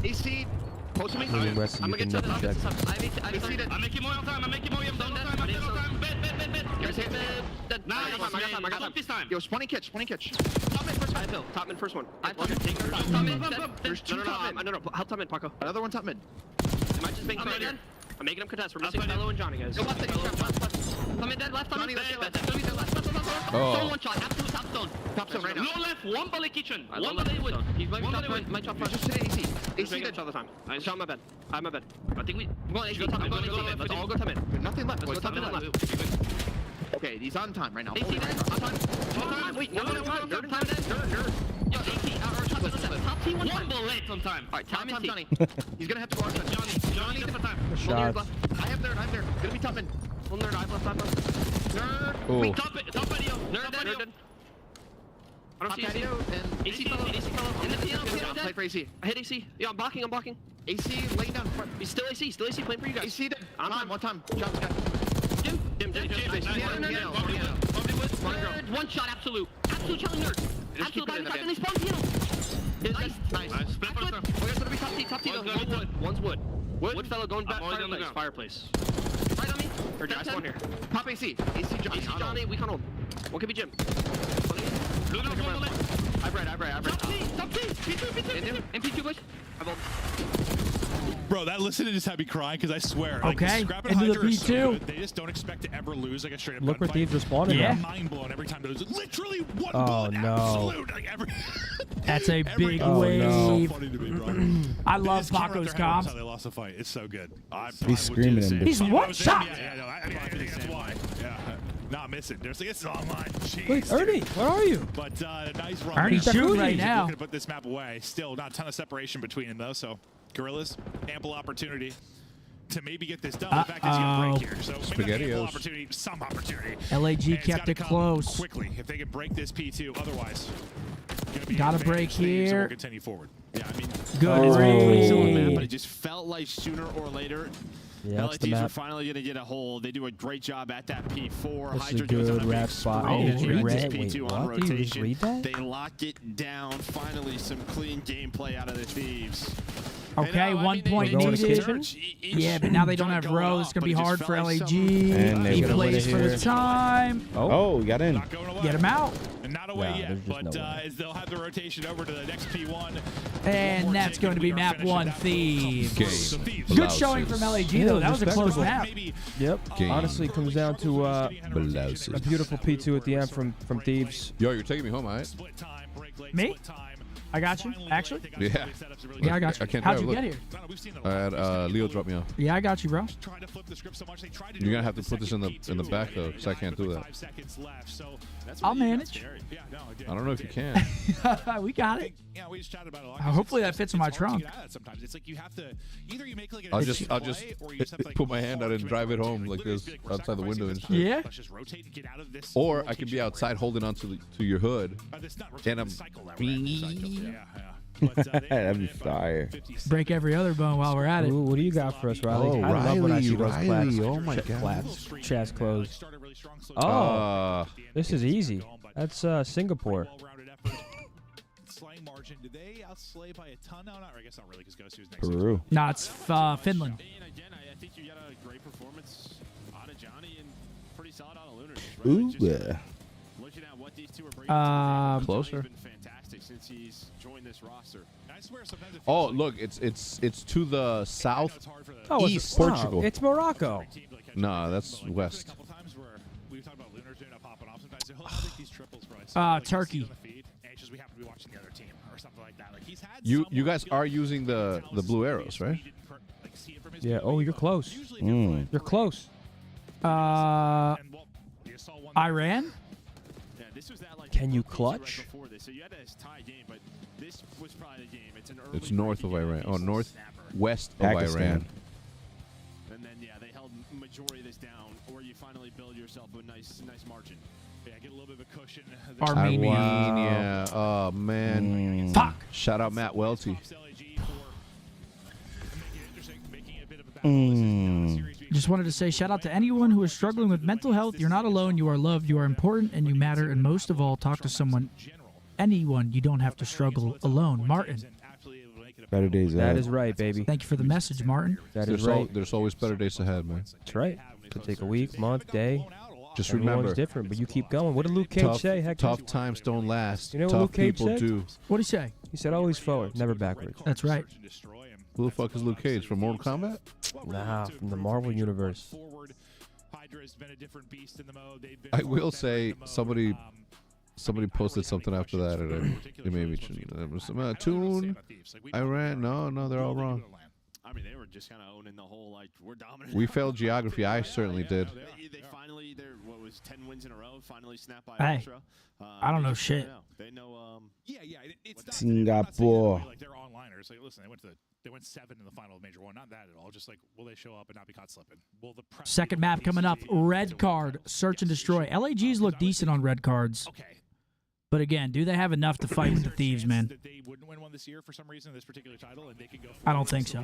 AC, post to me. Moving west, you can double check. I'm making more time. I'm making more time. Bet. I got time. This time. Yo, spawning catch. Top mid first one. Top mid. There's 2 top mid. No. Help top mid, Paco. Another one top mid. Am I just making right here? I'm making them contest. We're missing Fellow and Johnny, guys. Go left. Come in dead left. Johnny, left. Stone one shot. Absolute top stone. Top stone right now. No left. One bullet kitchen. One bullet wood. He's my top front. Just hit AC. AC dead all the time. I shot my bed. I have my bed. I think we. Go AC. I'm going to go mid. Let's all go top mid. Nothing left. Let's go top mid left. Okay, he's on time right now. AC dead. On time. Wait. No. Time dead. Yo, AC. Top T one bullet on time. Alright, time is Johnny. He's gonna have to go on Johnny different time. Shots. I have nerd. Gonna be top mid. Full nerd. I left. Nerd. Wait, top video. Nerd dead. I don't see AC. AC fellow. In the TL. Play for AC. I hit AC. Yeah, I'm blocking. AC laying down front. He's still AC. Playing for you guys. AC dead. On time. One time. Shots guy. Dim. One shot. Absolute challenge nerd. Absolute body shot. And they spawn heal. Nice. We're gonna be top T. One's wood. Wood fellow going back. Fireplace. Right on me. Or I spawn here. Pop AC. AC Johnny. We can't hold. What could be Jim? I've read. Top T. P2. MP2 push. I've ult. Bro, that listening just had me crying because I swear. Okay, Scrap and into the Hydra are so P2. good. They just don't expect to ever lose like a straight up Look where gunfight. Thieves are spawning Yeah. now. Mind blown every time. There's literally one Oh, bullet. no. Absolute. Like every. That's a big Oh, wave. no. So funny to me, bro. I They love just can't wrap Paco's their head around comps. how they lost the fight. It's so good. He's screaming in He's one shot. Yeah, I think that's why. Yeah. Not missing. There's like, it's online. Jeez. Wait, Ernie, where are you? But nice run. Ernie's there. shooting right now. Looking to put this map away. Still not a ton of separation between them though. So Gorillas, ample opportunity to maybe get this done. The fact is, you got a break here. So maybe not ample opportunity, some opportunity. LAG And it's kept gotta it come close. quickly if they can break this P2. Otherwise, gonna be Got a an break advantage. Thieves here. will continue forward. Yeah, I mean, Good read. but it just felt like sooner or later, LATs are finally going to get a hold. They do a great job at that P4. This is a Hydra goes on good a rap big spot. spree Oh, as you read get that? this P2 Wait, on what? Did you rotation. read that? They lock it down. Finally, some clean gameplay out of the Thieves. Okay, 1 point needed. Yeah, but now they don't have row. It's going to be hard for LAG. And He they're gonna win plays it for the here. time. Oh, got in. Get him out. And not away yet, but they'll have the rotation over to the next P1. And that's going to be map 1, Thieves. Game. Good showing from LAG, though. That was a close map. Yep. Game. Honestly, it comes down to a Blouses. beautiful P2 at the end from Thieves. Yo, you're taking me home, all right? Me? I got you, actually. Yeah. Yeah, I got you. I can't How'd drive, you get look. here? I had Leo drop me off. Yeah, I got you, bro. You're gonna have to put this in the back though, because I can't do that. I'll manage. I don't know if you can. We got it. Yeah, we just chatted about it a lot. Hopefully that fits in my trunk. Sometimes it's like you have to either you make like I'll just put my hand out and drive it home like this outside the window and shit. Yeah. Let's just rotate and get out of this. Or I could be outside holding onto to your hood, and I'm. That'd be fire. Break every other bone while we're at it. Ooh, what do you got for us, Riley? Oh, I love when I see Riley, those claps. oh my God. Claps, chest closed. Oh, this is easy. That's Singapore. Slaying margin. Did they outslay by a ton? No, not. I guess not really, because Ghost was next. Peru. Nah, it's Finland. Again, I think you got a great performance out of Johnny and pretty solid out of Lunars. Ooh, Looking at what these two are bringing, Closer. been fantastic since he's joined this roster. I swear sometimes Oh, look, it's to the south, Oh, east. it's Portugal. It's Morocco. Nah, that's west. we talked about Lunars doing a popping off sometimes. He'll make these triples, bro. Turkey. It's just we happen to be watching the other team or something like that. Like he's had You guys are using the blue arrows, right? Yeah. Oh, you're close. You're close. Iran? Can you clutch? It's north of Iran. Oh, northwest of Pakistan. Iran. And then they held majority of this down, or you finally build yourself a nice margin. Yeah, get a little bit of a cushion. Armenia. Oh man. Fuck. Shout out Matt Welty. Just wanted to say shout out to anyone who is struggling with mental health. You're not alone. You are loved. You are important, and you matter. And most of all, talk to someone. Anyone. You don't have to struggle alone. Martin. Better days That ahead. is right, baby. Thank you for the message, Martin. That is right. There's always better days ahead, man. That's right. Could take a week, month, day. Just Everyone's remember, different, but you keep going. What did Luke Cage say? Heck, tough times don't last. You know what tough Luke Cage people said? do. What'd he say? He said always forward, never backwards. That's right. Who the fuck is Luke Cage from Mortal Kombat? Nah, from the Marvel Universe. I will say somebody posted something after that, and it made me. There was some tune. Iran. No, they're all wrong. I mean, they were just kind of owning the whole, like, we're dominant. We failed geography. I certainly did. They finally, what was 10 wins in a row, finally snapped by Hey, Ultra. I don't know shit. They know, it's not Singapore. like they're onliners. Like, listen, they went 7 in the final of Major 1. Not that at all. Just like, will they show up and not be caught slipping? Will the press Second map coming up. Red card. Search and destroy. LAGs look decent on red cards. Okay. But again, do they have enough to fight with the Thieves, man? That they wouldn't win one this year for some reason, this particular title, and they could go. I don't think so.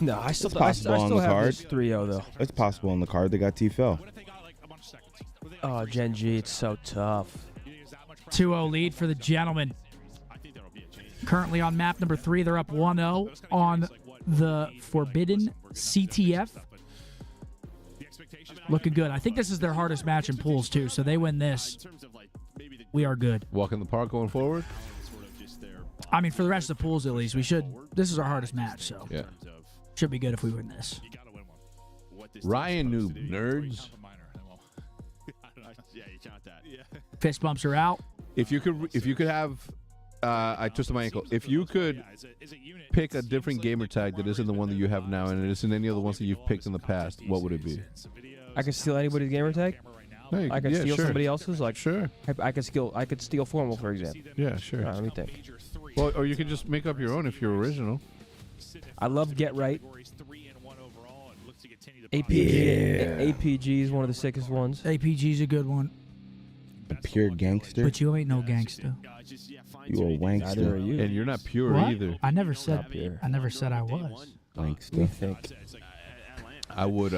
No, I still, It's possible I on still the have card. this 3-0 though. It's possible on the card. They got T-Fel. Oh, Gen G, it's so tough. 2-0 lead for the gentlemen. Currently on map number 3, they're up 1-0 on the Forbidden CTF. Looking good. I think this is their hardest match in pools, too, so they win this. We are good. Walk in the park going forward. I mean, for the rest of the pools, at least, we should. This is our hardest match, so Yeah. should be good if we win this. Ryan Noob, nerds. yeah, you count that. Yeah. Fist bumps are out. If you could have, I twisted my ankle. If you could pick a different gamer tag that isn't the one that you have now, and it isn't any of the ones that you've picked in the past, what would it be? I can steal anybody's gamer tag. Hey, I can yeah, steal sure. somebody else's. Like Sure. I could steal Formal, for example. Yeah, sure. Let me think. Well, or you could just make up your own if you're original. I love Get Right. APG. APG is one of the sickest ones. APG's a good one. A pure gangster. But you ain't no gangster. You a wankster. And you're not pure What? either. I never said I never said I was. Wankster. I would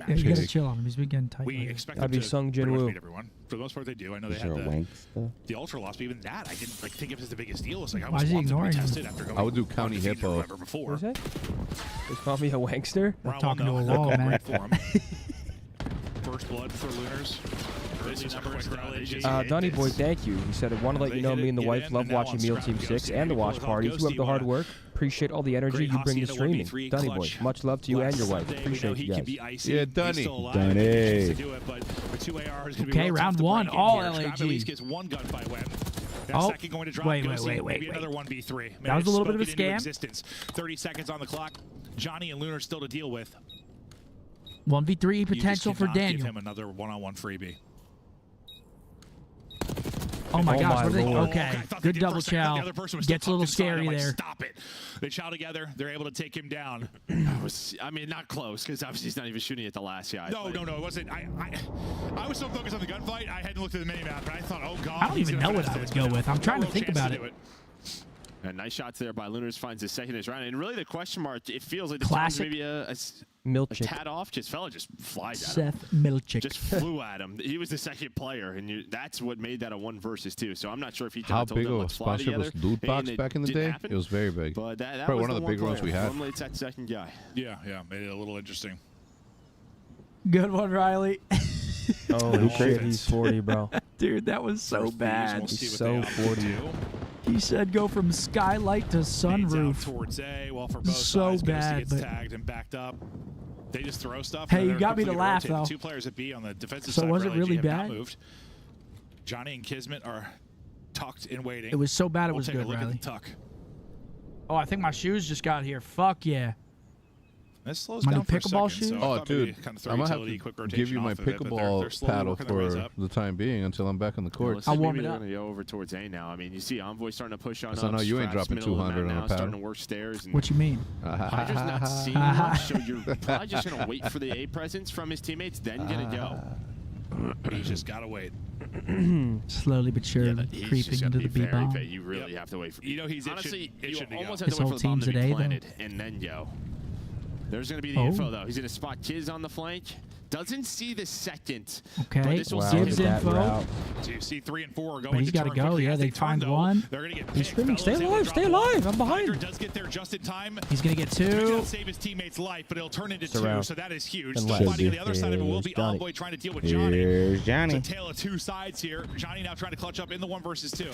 Yeah, you gotta pick- chill on him. He's been getting tight. We lately. expect That'd them be to Sung pretty much Jin-woo. beat everyone. For the most part, they do. I know they Is had there a wankster? the ultra loss, but even that, I didn't like think of it as the biggest deal. It's like I Why was is he wanted to be ignoring him? tested after going I would do County undefeated or Hippo. whatever before. What was that? Just call me a wankster? I'm talking to a wall, man. First blood for Lunars. Donny Boy, thank you. He said, I want to let you know me and the wife love watching Meal Team 6 and the watch parties. You have the hard work. Appreciate all the energy you bring to streaming. Donny Boy, much love to you and your wife. Appreciate you guys. Yeah, Dunny. Dunny. Okay, round one, all LAG. Gets one gunfight win. Oh, Second going to drop wait. Maybe another 1v3. That was a little bit of a Spoken into scam. existence. 30 seconds on the clock. Johnny and Lunar still to deal with. 1v3 potential for Give Daniel. him another one-on-one freebie. Oh my gosh, my what are they? Lord. Okay, good double chow. Gets a little scary there. Stop it. They chow together. They're able to take him down. I mean, not close, because obviously he's not even shooting at the last guy. No, it wasn't. I was so focused on the gunfight, I hadn't looked at the minimap, and I thought, oh, God. I don't even know what I would go with. I'm trying to think about it. And nice shots there by Lunars, finds his second his round. And really the question mark, it feels like the Classic. time's maybe a Milchick. tad off. Fella just flies at him. Seth Milchick. Just flew at him. He was the second player, and that's what made that a 1 versus 2. So I'm not sure if he How told big them, of a let's fly sponsorship was together, Loot Box and back in the didn't day? happen. It was very big. But that Probably was one of the bigger ones we had. Normally it's that second guy. Yeah, made it a little interesting. Good one, Riley. Oh, shit, he's 40, bro. Dude, that was so bad. He's so 40. He said go from skylight to Fades out sunroof. towards A, well, for both So sides, bad, gets but- tagged and backed up. They just throw stuff. Hey, and you they're got me to completely laugh, rotated. though. Two players at B on the defensive So side. was it for LAG really have not bad? moved. Johnny and Kismet are tucked and waiting. It was so bad it We'll was take a good, look Riley. at the tuck. Oh, I think my shoes just got here. Fuck yeah. This slows My new down for a pickleball second, so shoes? I Oh, thought maybe dude, kind of throw I'm gonna have utility, quick to rotation give you my off of it, but they're pickleball slowly paddle working their ways for up. the time being until I'm back on the court. Let's I'll see, warm maybe it they're up. going to go over towards A now. I mean, you see Envoy starting to push on So up. no, you ain't Scraps dropping middle of the 200 map on a now, starting paddle. to work stairs. And What you mean? Hydra's not seeing much, so you're probably just going to wait for the A presence from his teammates, then going to go. He's just got to wait. Slowly but surely He's creeping just gonna into the be B very bomb. patient. You really have to wait for. You know, he's honestly, itching to you go. almost have His to wait whole for the bomb team's to be at A, though. planted and then go. There's going to be the Oh. info though. He's going to spot Kiz on the flank. Doesn't see the second. Okay, But this will Wow, see gives him. info. So you see 3 and 4 are going But he's got to gotta go. Yeah, they find turn, one. They're going to get He's picked. screaming, Fellows stay able to alive, drop stay one. alive, I'm behind. Hydra does get there just in time. He's going to get He's two. going to save his teammate's life, but it'll turn into It's 2, around. so that is huge. And Still left. fighting on the other side of it will Here's be Johnny. Envoy trying to deal with Johnny. Here's It's Johnny. a tale of two sides here. Johnny now trying to clutch up in the 1 versus 2.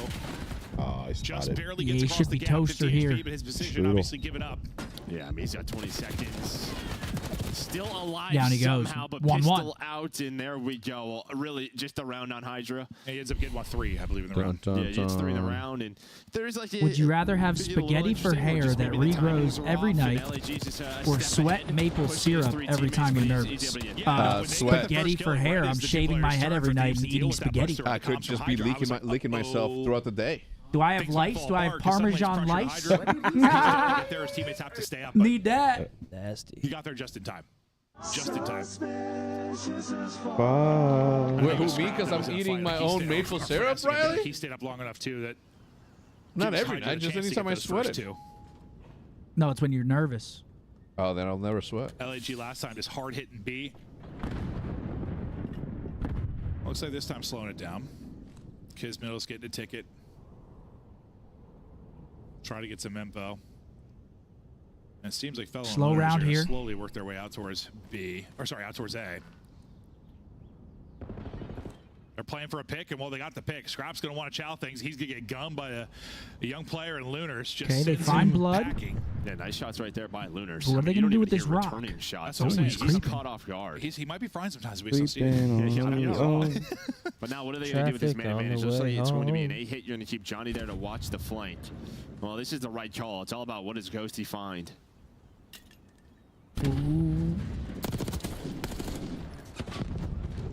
Oh, I Just spotted. barely Yeah, gets he across should the be gap, toaster 50 here. HP, but his position Strudel. obviously given up. Yeah, I mean, he's got 20 seconds. Still alive Down he goes. somehow, but 1-1. pistol out, and there we go. Really, just a round on Hydra. And he ends up getting 3, I believe, in the round. Yeah, he gets 3 in the round, and there's like. Would you rather have maybe a little spaghetti for interesting, or hair just that maybe the timings regrows were every off, night, and LAG's just, or step sweat ahead, maple pushes syrup 3 every teammates, time you're but nervous? he's able to get Sweat. Spaghetti for hair. I'm shaving my head every night and eating spaghetti. I could just be licking myself throughout the day. Do I have lice? Do I have Parmesan lice? There, his teammates have to stay up. but Need that. Nasty. He got there just in time. Just in time. Wait, who, me? Because I'm eating my own maple syrup, Riley? He stayed up long enough, too, that. Not gives every Hydra night, a just chance to anytime get I those sweat first it. 2. No, it's when you're nervous. Oh, then I'll never sweat. LAG last time is hard hitting B. Looks like this time slowing it down. Kismiddle's getting a ticket. Try to get some info. And it seems like fellow Slow owners round are gonna here. slowly work their way out towards B. Or sorry, out towards A. They're playing for a pick, and well, they got the pick. Scrap's going to want to chow things. He's going to get gummed by a young player in Lunars. Just Okay, they sends find him blood. packing. Yeah, nice shots right there by Lunars. What are they You gonna don't do even with this hear rock? returning shots. That's what I'm saying. He's creeping. caught off guard. He might be frying sometimes. We Creeping Yeah, on you his know. own. But now what are they going to do with this Traffic man on advantage? the Looks like way it's going to be an home. A hit. You're going to keep Johnny there to watch the flank. Well, this is the right call. It's all about what does Ghosty find.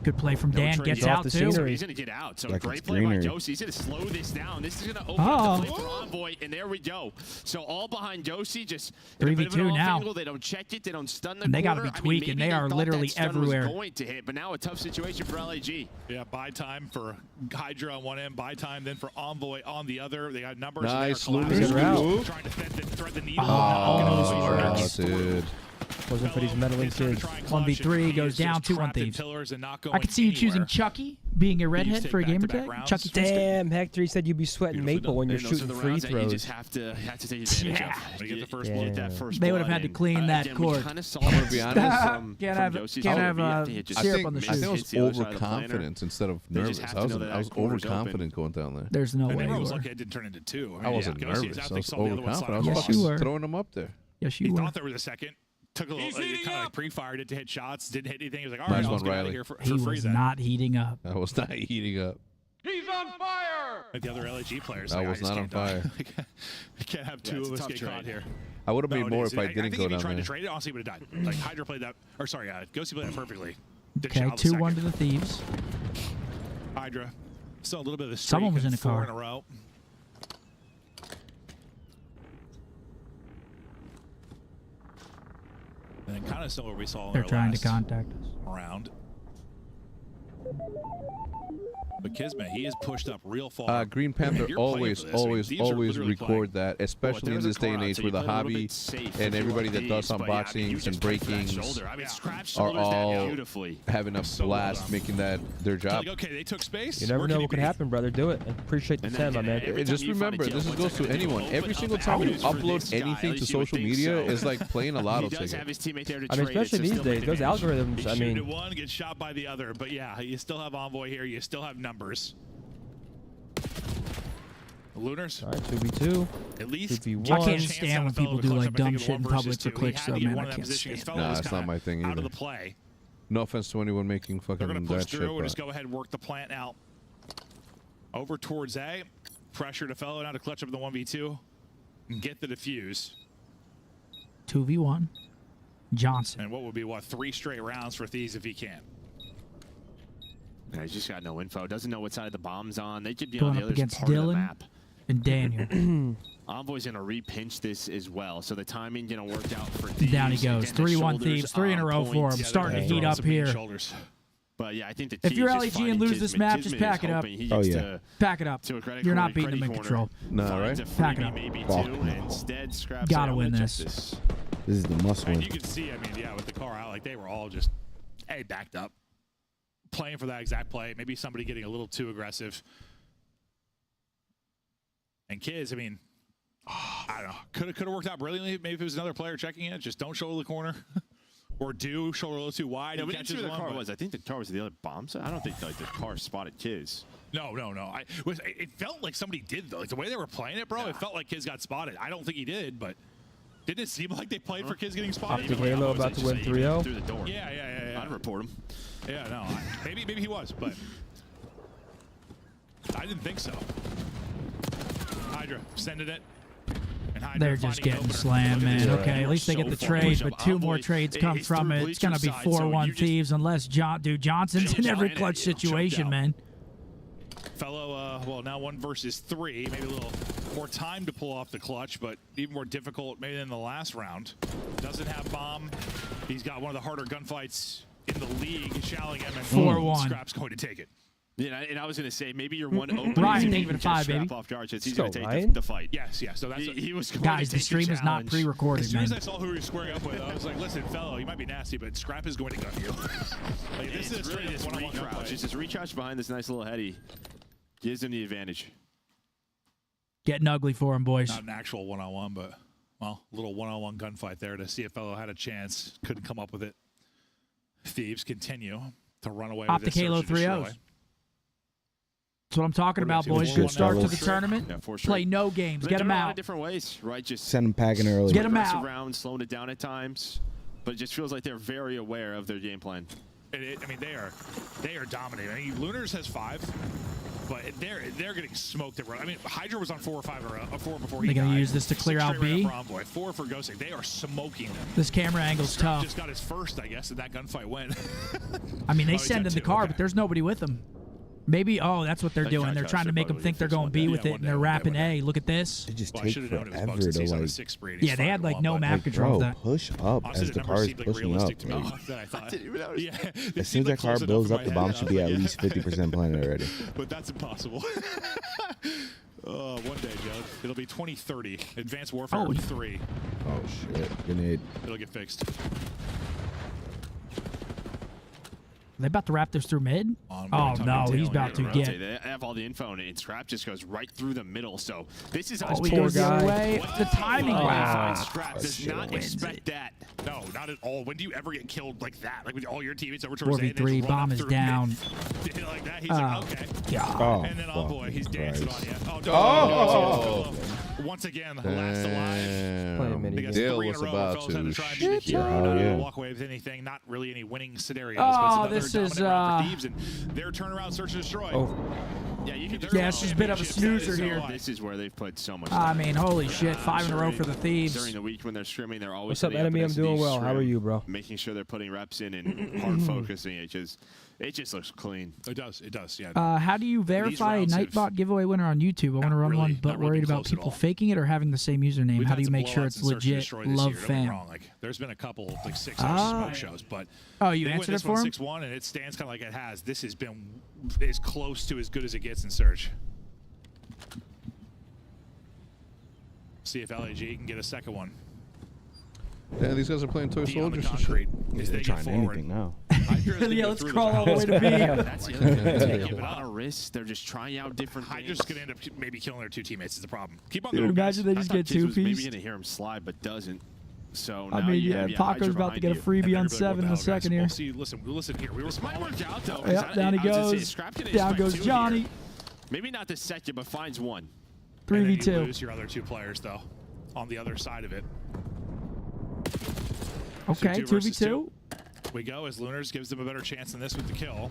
Good play from Dan. Gets off out, the too. scenery. He's going to get out. So Like great it's play by greenery. Josie. He's going to slow this down. This is going to open up the play for Envoy, and there we go. So all behind Josie, just in a bit of an 3v2 off now. angle. They don't check it. They don't stun the And they corner. gotta be I mean, tweaking. maybe They are thought literally that stun everywhere. Was going to hit, but now a tough situation for LAG. Yeah, buy time for Hydra on one end, buy time then for Envoy on the other. They got numbers. Nice, and they Lunas. are collapsing. Good Trying to thread the needle. Oh, dude. Wasn't for these meddling kids. 1v3 goes down 2-1 Thieves. I could see you choosing Chucky, being a redhead for a gamer tag. Chucky Damn, Hector, he said you'd be sweating maple when you're shooting free throws. You just have to take advantage of. When you get the first blood, get that first They blood, would have had to and, clean that again, we court. kinda saw I'm gonna this be from honest. Josie's can't point of have view. He just syrup on the I think I shoes. was the other side of the overconfident instead of They nervous. just I have to was, know that I was that corner's overconfident going down there. There's no And way. everyone you was were. lucky it didn't turn into two. I wasn't Gosi nervous. out I there, was saw the other one slide overconfident. I was Yes, you fucking were. throwing them up there. Yes, He you were. thought there was a second. Took a little, kind of like pre-fired it to hit shots. Didn't hit anything. He was like, all right, Nice I'll one, get out of Riley. here for He free was then. not heating up. I was not heating up. He's on fire! Like the other LAG players. I like, was just not on can't die. fire. I can't have two it's a of us tough get trade. caught here. I would have No, made it more is. if I think didn't if go he down tried there. to trade it, honestly, would have died. Like Hydra played that, or sorry, Gosi played that perfectly. Did Okay, Shao the 2-1 to second. the Thieves. Hydra. Still a little bit of the streak. Someone was in a 4 car. in a row. And then kind of similar we saw in They're our trying to last contact us. round. But Kismet, he is pushed up real far. Green Panther If you're playing always, for this, I mean, always, these are always literally record playing. that, especially in there's a this day and call out, age so where you the play a little hobby bit safe if and you everybody are that does Thieves, but yeah, I mean, you unboxings and just played for that breakings shoulder. I mean, Scrap are shoulders that all beautifully. having a So well blast done. making that their job. Like, okay, they took space. You never Where know can what could be? happen, brother. Do it. I appreciate the And 10, then my man. every time Just you find a remember, kill, this once goes to everything anyone. open Every up single time you avenues for upload this guy, anything at to least you would social think media so. is like playing a lotto He does ticket. have his teammate there to I mean, trade it, especially so these still days, make those advantage. algorithms, You I shoot mean, at one, get shot by the other. But yeah, you still have Envoy here. You still have numbers. Lunars. all right, 2v2. At least 2v1. I can't chance stand on when the fellow people to do clutch like up, I dumb think, in shit in 1 versus public for 2. He clicks, had though, to get man. one I of that can't position. stand His it. fellow Nah, was it's not kinda my thing out of either. the play. No offense to anyone making They're going fucking to push that shit, through and but just go ahead and work the plant out. Over towards A. Pressure to fellow now to clutch up the 1v2 and get the defuse. 2v1. Johnson. And what would be, 3 straight rounds for Thieves if he can. Yeah, he's just got no info. Doesn't know what side the bomb's on. They could be Going on the up other against part of the Dylan map. and Daniel. Envoy's going to re-pinch this as well, so the timing going to work out for Thieves. Down he goes. Again, the 3-1 shoulders Thieves. 3 in a on row point. for him. Yeah, Starting to they're heat throwing up some big here. shoulders. But yeah, I think the If key you're is just LAG finding and lose Kismet. this map, just Kismet is pack it up. hoping he Oh, gets yeah. to- Pack it up. to a credit You're corner, not beating them in credit control. Nah, finds right? a Pack it freebie, up. maybe Fuck. 2, and instead Scraps Gotta out, win "I'm gonna this." check this. This is the must And win. you can see, I mean, yeah, with the car out, like they were all just, backed up. Playing for that exact play. Maybe somebody getting a little too aggressive. And kids, I mean, I don't know. Could have worked out brilliantly. Maybe if it was another player checking it, just don't shoulder the corner. Or do shoulder a little too wide. Yeah, and we didn't see catches where the one, car but- was. I think the car was the other bomb side. I don't think like the car spotted Kiz. No. It felt like somebody did, though. Like the way they were playing it, bro, it felt like Kiz got spotted. I don't think he did, but didn't it seem like they played for Kiz getting spotted? Optic Halo about to win 3-0. Through the door. Yeah. I'd report him. Yeah, no. Maybe he was, but I didn't think so. Hydra sending it. And Hydra They're just finding an getting opener. slammed, Look at man. this. Okay, at least they get the trade, but 2 more trades come from it. It's going to be 4-1 Thieves unless Johnson's in every clutch situation, man. Fellow, now 1 versus 3. Maybe a little more time to pull off the clutch, but even more difficult maybe than the last round. Doesn't have bomb. He's got one of the harder gunfights in the league, shelling him, and 4-1. Scrap's going to take it. Yeah, and I was going to say, maybe you're one open. Ryan, even a 5, baby. Off guard, he's Let's going to go, take Ryan. the fight. Yes. So that's He was going Guys, to the take stream is not challenge. pre-recorded, As soon as man. I saw who he was squaring up with, I was like, listen, fellow, you might be nasty, but Scrap is going to gun you. Like, this is really straight just one-on-one recrouch. gunplay. Just recrouch behind this nice little heady. Gives him the advantage. Getting ugly for him, boys. Not an actual one-on-one, but, well, a little one-on-one gunfight there to see if fellow had a chance. Couldn't come up with it. Thieves continue to run away with Optic this Halo search and 3-0s. destroy. That's what I'm talking about, What boys. is it? Good start to the 4 tournament. Yeah, 4 Play straight. no games. They Get do them it a lot of out. different ways, right? Just Send them packing early. Get 'em aggressive out. rounds, slowing it down at times, but it just feels like they're very aware of their game plan. I mean, they are dominating. I mean, Lunars has 5. but they're getting smoked. I mean, Hydra was on 4 or 5 or 4 before he They're going died. to use this to clear 6 out straight B. for Envoy, 4 for Ghosting. They are smoking them. This camera angle's tough. Just got his first, I guess, and that gunfight went. I mean, they he's send got in the 2, car, okay. but there's nobody with them. Maybe, oh, that's what they're doing. They're trying to make them think they're going B with it, and they're rapping A. Look at this. It just Well, I takes should've known it was forever Bugs since to he's on a like. 6 spree. Yeah, they had like no map control of Bro, that. push up Honestly, as the the number car is seemed, like, pushing up. realistic to me. Like, That I thought. Didn't even notice. Yeah, as soon as seemed, that like, car close builds enough up, in the my bomb head. should I be was at like, least yeah. 50% planted already. But that's impossible. One day, Joe. It'll be 2030. Advanced Warfare 3. Oh shit! Grenade. It'll get fixed. They about to wrap this through mid? Oh, no, he's about to get... They have all the info, and Scrap just goes right through the middle. So this is Oh, he goes the other way. The timing. Wow. Scrap does not expect that. No, not at all. When do you ever get killed like that? Like with all your teammates over towards A, 4v3, bomb is down. Like that, he's like, okay. God. Oh, And then Envoy, he's dancing on you. Oh. Once again, last alive. They got Dale 3 in was a row. about Fellas had to try and beat the shit hero. out. Not Yeah. able to walk away with anything. Not really any winning scenarios. Oh, but it's this another is, dominant round for Thieves, and their turnaround search and destroy. Oh. Yeah, you can Yeah, it's just a bit of a snoozer here. This is where they've put so much. I mean, holy shit. 5 in a row for the Thieves. During the week when they're scrimming, they're always. What's up, setting enemy? I'm up doing an well. SD How are scrim, you, bro? Making sure they're putting reps in and hard focusing. It just looks clean. It does. It does. Yeah. How do you verify a rounds have Nightbot giveaway winner on YouTube? I want to run really- one, not but really worried been about close at people all. faking it or having the same username. We've How had do you some make sure blowouts it's and search and legit? destroy this Love year, don't get me fam. wrong. Like, there's been a couple like 6 smoke shows, but Oh, you they win answered this it for one him? 6-1, and it stands kind of like it has. This has been as close to as good as it gets in search. See if LAG can get a second one. Yeah, these guys are playing toy D on the soldiers and shit. concrete as They're they trying get forward. anything now. Yeah, let's crawl all the way to B. That's the other thing. They're taking a lot of risks. They're just trying out different things. Hydra's gonna end up maybe killing their 2 teammates. Is the problem. Keep on Dude, going. imagine they I just thought get Kiz was maybe 2-pieced. gonna hear him slide, but doesn't. So I now mean, you yeah, have Paco's Hydra about to get a behind freebie And on they're gonna 7 in be a like, well, second guys, here. We'll see. Listen here. We were This might work out though. 'cause Yep, down he I was gonna say, goes. Scrap can Down expect goes 2 Johnny. here. Maybe not the second, but finds 1. And then you 3v2. lose your other 2 players though, on the other side of it. Okay, So 2 versus 2v2. We go as Lunars gives them a better chance than this with the kill.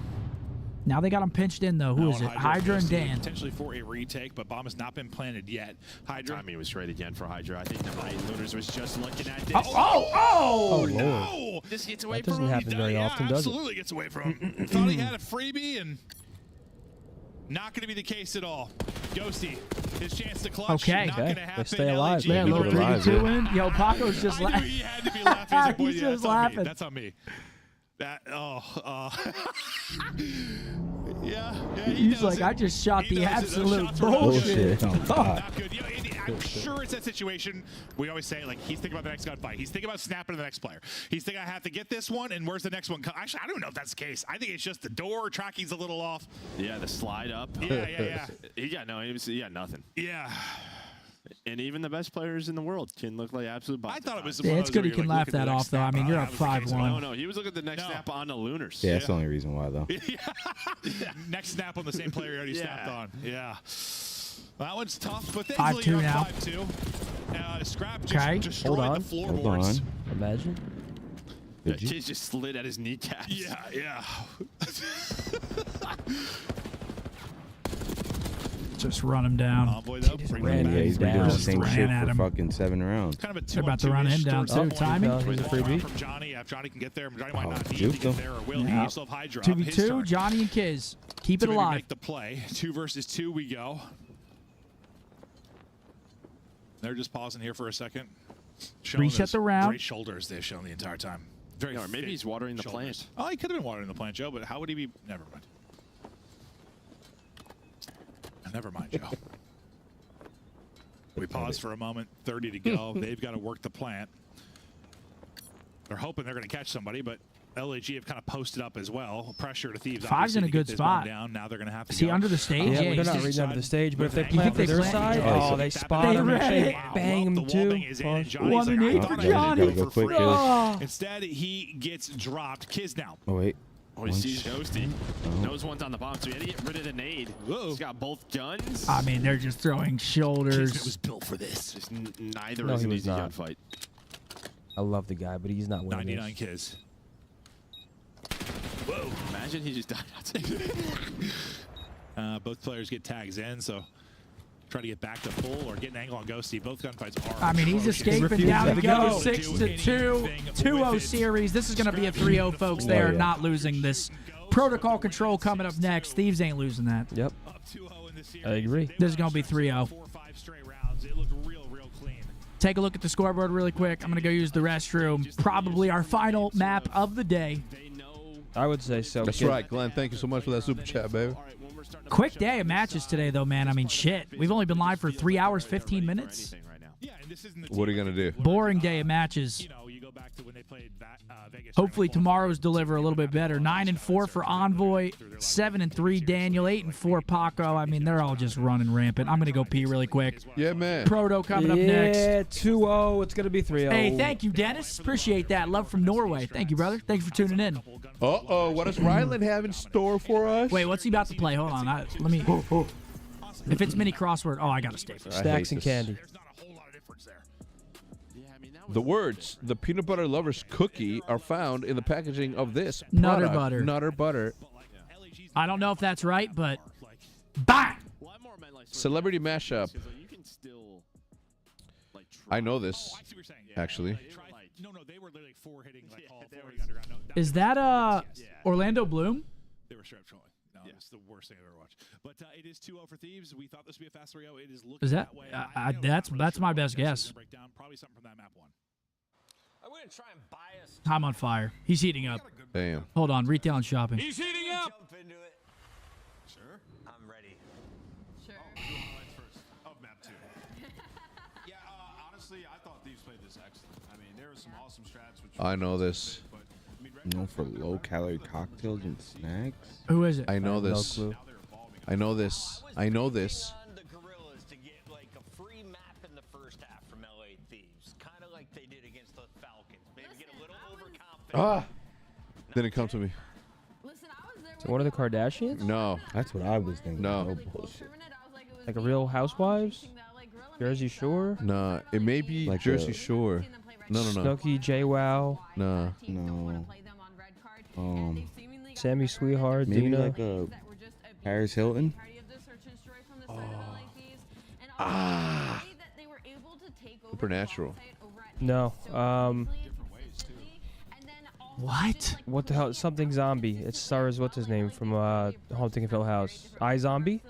Now they got him pinched in, though. Who Now is it? on Hydra and goes Dan. Potentially for a retake, but bomb has not been planted yet. Hydra. Timing was right again for Hydra. I think number 8 Lunars was just looking at this. Oh, Lord. No! This gets away That doesn't from him. happen very often, does it? Absolutely gets away from him. Thought he had a freebie and not going to be the case at all. Ghosty, his chance to clutch. Okay. Not Okay. going to They happen. stay alive. LAG, Yeah, a Keep little it alive, 3v2 yeah. win. Yo, Paco's just I knew laughing. he had to be laughing. He's like, boy, He's yeah, just that's on me. laughing. That's on me. That, yeah, he He's knows like, it. I just shot He the knows it. Those absolute shots were not bullshit. Bullshit. Oh. Not good. I'm sure it's that situation. We always say, like, he's thinking about the next gunfight. He's thinking about snapping to the next player. He's thinking, I have to get this one, and where's the next one? Actually, I don't know if that's the case. I think it's just the door tracking's a little off. Yeah, the slide up. Yeah. He got nothing. Yeah. And even the best players in the world can look like absolute bots. I thought it was. Yeah, it's good he can laugh that off, though. I mean, you're up 5-1. No, he was looking at the next snap on the Lunars. Yeah, that's the only reason why, though. Next snap on the same player he already snapped on. Yeah. That one's tough, but they 5-2 now. 5-2. Scrap just Okay. destroyed Hold the on. floorboards. Imagine. Did you? Kid just slid at his kneecaps. Yeah. Just run him down. Envoy though, bring ran him Yeah, back. he's been doing the Just same ran shit at for him. fucking 7 rounds. Kind of a They're about to run him down, too. Timing. He's a freebie. From Johnny. If Johnny can get there, Johnny might Oh, not need juke to get him. there, or will Yeah. he? Still have Hydra up. His 2v2, turn. Johnny and Kiz. Keep it To maybe alive. make the play. 2 versus 2 we go. They're just pausing here for a second. Showing Reset those the round. Great shoulders they've shown the entire time. Very Yeah, or maybe fit he's watering the shoulders. plant. Oh, he could have been watering the plant, Joe, but how would he be? Never mind. Never mind, Joe. We pause for a moment. 30 to go. They've got to work the plant. They're hoping they're going to catch somebody, but LAG have kind of posted up as well. Pressure to Thieves. 5's in a obviously, to get good this spot. one down. Now they're going to have to Is he go. under the stage? Yeah, Yeah, they're he's not just- reading under the stage, but if they You plant think for they their plant? side, Oh, oh, they so- spot They him and ran. they bang The him wall too. bang is in, and Johnny's 1 and like, 8 I for thought I Johnny. had to go Go for quick, free. Kiz. Instead, he gets dropped. Kiz now. Oh, wait. Oh, he sees Ghosty. Knows one's on the bomb, so he had to get rid of the nade. He's got both guns. I mean, they're just throwing shoulders. Kismet was built for this. Just neither No, is he an was easy not. gunfight. I love the guy, but he's not winning 99 this. Kiz. Whoa. Imagine he just died. Both players get tags in, so try to get back to full or get an angle on Ghosty. Both gunfights are I mean, he's escaping down to go. 6-2, 2-0 series. This is going to be a 3-0, folks. They are not losing this. Protocol control coming up next. Thieves ain't losing that. Yep. I agree. This is going to be 3-0. Take a look at the scoreboard really quick. I'm going to go use the restroom. Probably our final map of the day. I would say so. That's right, Glenn. Thank you so much for that super chat, baby. Quick day of matches today, though, man. I mean, shit. We've only been live for 3 hours, 15 minutes. What are you going to do? Boring day of matches. Hopefully tomorrow's deliver a little bit better. 9-4 for Envoy, 7-3 Daniel, 8-4 Paco. I mean, they're all just running rampant. I'm going to go pee really quick. Yeah, man. Proto coming up next. Yeah, 2-0. It's going to be 3-0. Hey, thank you, Dennis. Appreciate that. Love from Norway. Thank you, brother. Thanks for tuning in. Uh-oh. What does Ryland have in store for us? Wait, what's he about to play? Hold on. Let me... If it's mini crossword, oh, I got to stay for Stacks and candy. The words, the peanut butter lover's cookie, are found in the packaging of this Nutter product. butter. Nutter butter. I don't know if that's right, but... Bang! Celebrity mashup. I know this, actually. Is that Orlando Bloom? They were straight trolling. No, it's the worst thing I've ever watched. But it is 2-0 for Thieves. We thought this would be a fast 3-0. It is looking Is that? way. That's my best guess. Probably something from that map one. I wouldn't try and bias. I'm on fire. He's heating up. Damn. Hold on. Retail and shopping. He's heating up. Jump into it. Sure. I'm ready. Sure. Of map 2. Yeah, honestly, I thought Thieves played this excellent. I mean, there were some awesome strats. Which I know this. Known for low-calorie cocktails and snacks. Who is it? I know No this. clue. I know this. I know this. The Gorillas to get like a free map in the first half from LA Thieves, kind of like they did against the Falcons. Maybe get a little overconfident. Didn't come to me. So one of the Kardashians? No. That's what I was thinking. No. bullshit. Like a Real Housewives? Jersey Shore? Nah. It may be Like Jersey a- Shore. No. Snooki, JWoww, Nah. No. Sammy Sweetheart, Maybe Dina. like a Paris Hilton. Supernatural. No. What? What the hell? Something zombie. It stars what's his name from Haunting of Hill House. iZombie?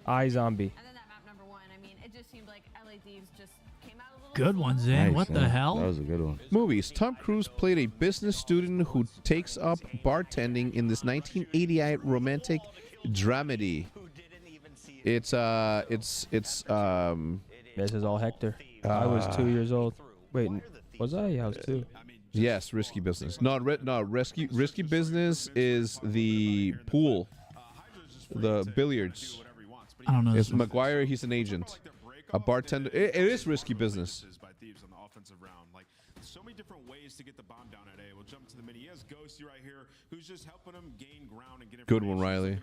iZombie. Good ones, in. Nice, What the man. hell? That was a good one. Movies. Tom Cruise played a business student who takes up bartending in this 1988 romantic dramedy. It's This is all Hector. I was 2 years old. Wait, was I? Yeah, I was 2. Yes, Risky Business. No, Risky Business is the pool, the billiards. I don't know. It's McGuire. He's an agent, a bartender. It is Risky Business. By Thieves on the offensive round. Like, so many different ways to get the bomb down at A. We'll jump to the mini. He has Ghosty right here, who's just helping him gain ground and get Good one, Riley.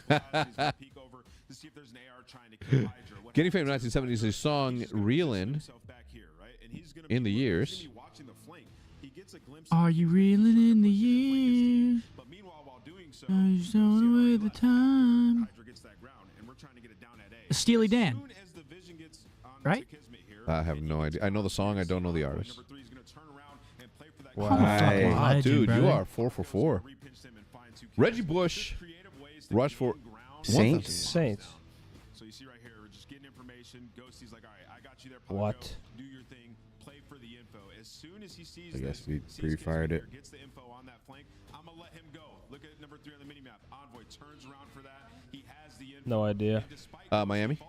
peek over to see if there's an AR trying to kill Hydra. Getting Fame 1970s is a song reeling in the years. Are you reeling in the years? Are you throwing away the time? Steely Dan. Right? I have no idea. I know the song. I don't know the artist. Wow, Dude, you are 4 for 4. Reggie Bush, rush for Saints. Saints. So you see right here, we're just getting information. Ghosty's like, all right, I got you there. What? Do your thing. Play for the info. As soon as he sees I guess we sees pre-fired it. gets the info on that flank, I'm going to let him go. Look at number 3 on the minimap. Envoy turns around for that. He has the info. No idea. Miami.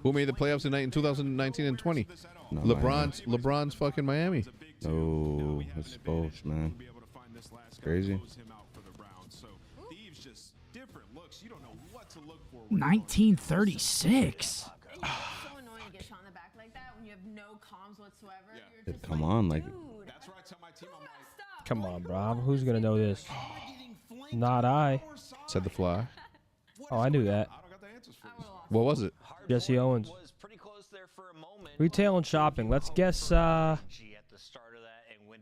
Who made the playoffs in 2019 and 20? No, LeBron's fucking Miami. Oh, that's both, man. Crazy. 1936. Come on, like. Come on, bro. Who's going to know this? Not I. Said the fly. Oh, I knew that. What was it? Jesse Owens. Retail and shopping. Let's guess.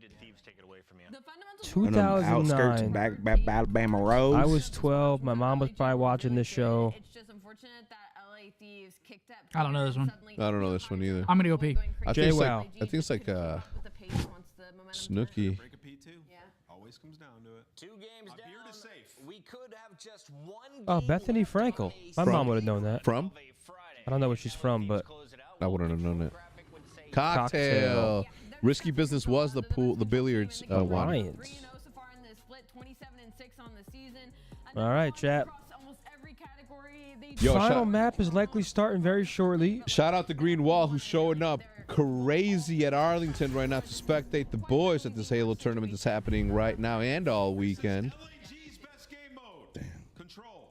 did Thieves take it away from you? The fundamentals. On them outskirts of 2009. Alabama roads. I was 12. My mom was probably watching this show. It's just unfortunate that LA Thieves kicked up. I don't know this one. I don't know this one either. I'm gonna go pee. I think it's like Snooki. Always comes down to it. 2 games down. Here to safe. We could have just one. Oh, Bethany Frankel. My mom would have known that. From? I don't know where she's from, but I wouldn't have known it. Cocktail. Risky Business was the pool, the billiards one. Lions. All right, chat. Yo, Final map is likely starting very shortly. Shout out to Green Wall, who's showing up crazy at Arlington right now to spectate the boys at this Halo tournament that's happening right now and all weekend. Damn. Control.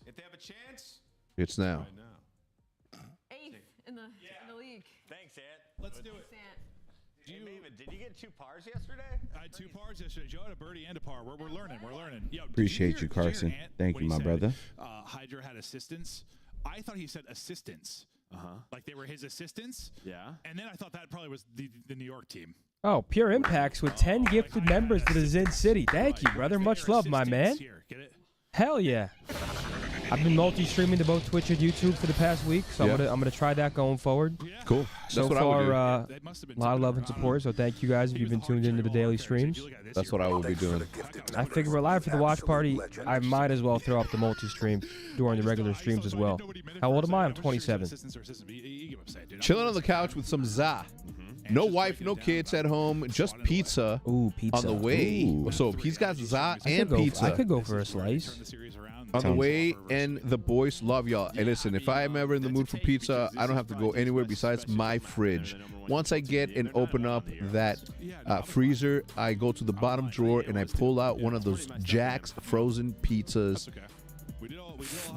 If they have a chance. It's now. Eighth in the league. Thanks, Ant. Let's do it. Did you get 2 pars yesterday? I had 2 pars yesterday. Joe had a birdie and a par. We're learning. We're learning. Yo, Appreciate you, Carson. Thank you, my brother. Hydra had assistants. I thought he said assistants. Like they were his assistants. Yeah. And then I thought that probably was the New York team. Oh, Pure Impacts with 10 gifted members to the Zin City. Thank you, brother. Much love, my man. Here, get it? Hell yeah. I've been multi-streaming to both Twitch and YouTube for the past week, so I'm gonna try that going forward. Cool. So far, a lot of love and support. So thank you guys if you've been tuned into the daily streams. That's what I will be doing. I figure we're live for the watch party. I might as well throw up the multi-stream during the regular streams as well. How old am I? I'm 27. Chilling on the couch with some za. No wife, no kids at home, just pizza. Ooh, pizza. On the way. Ooh. So he's got za and pizza. I could go for a slice. On the way, and the boys love y'all. And listen, if I am ever in the mood for pizza, I don't have to go anywhere besides my fridge. Once I get and open up that freezer, I go to the bottom drawer and I pull out one of those Jack's frozen pizzas.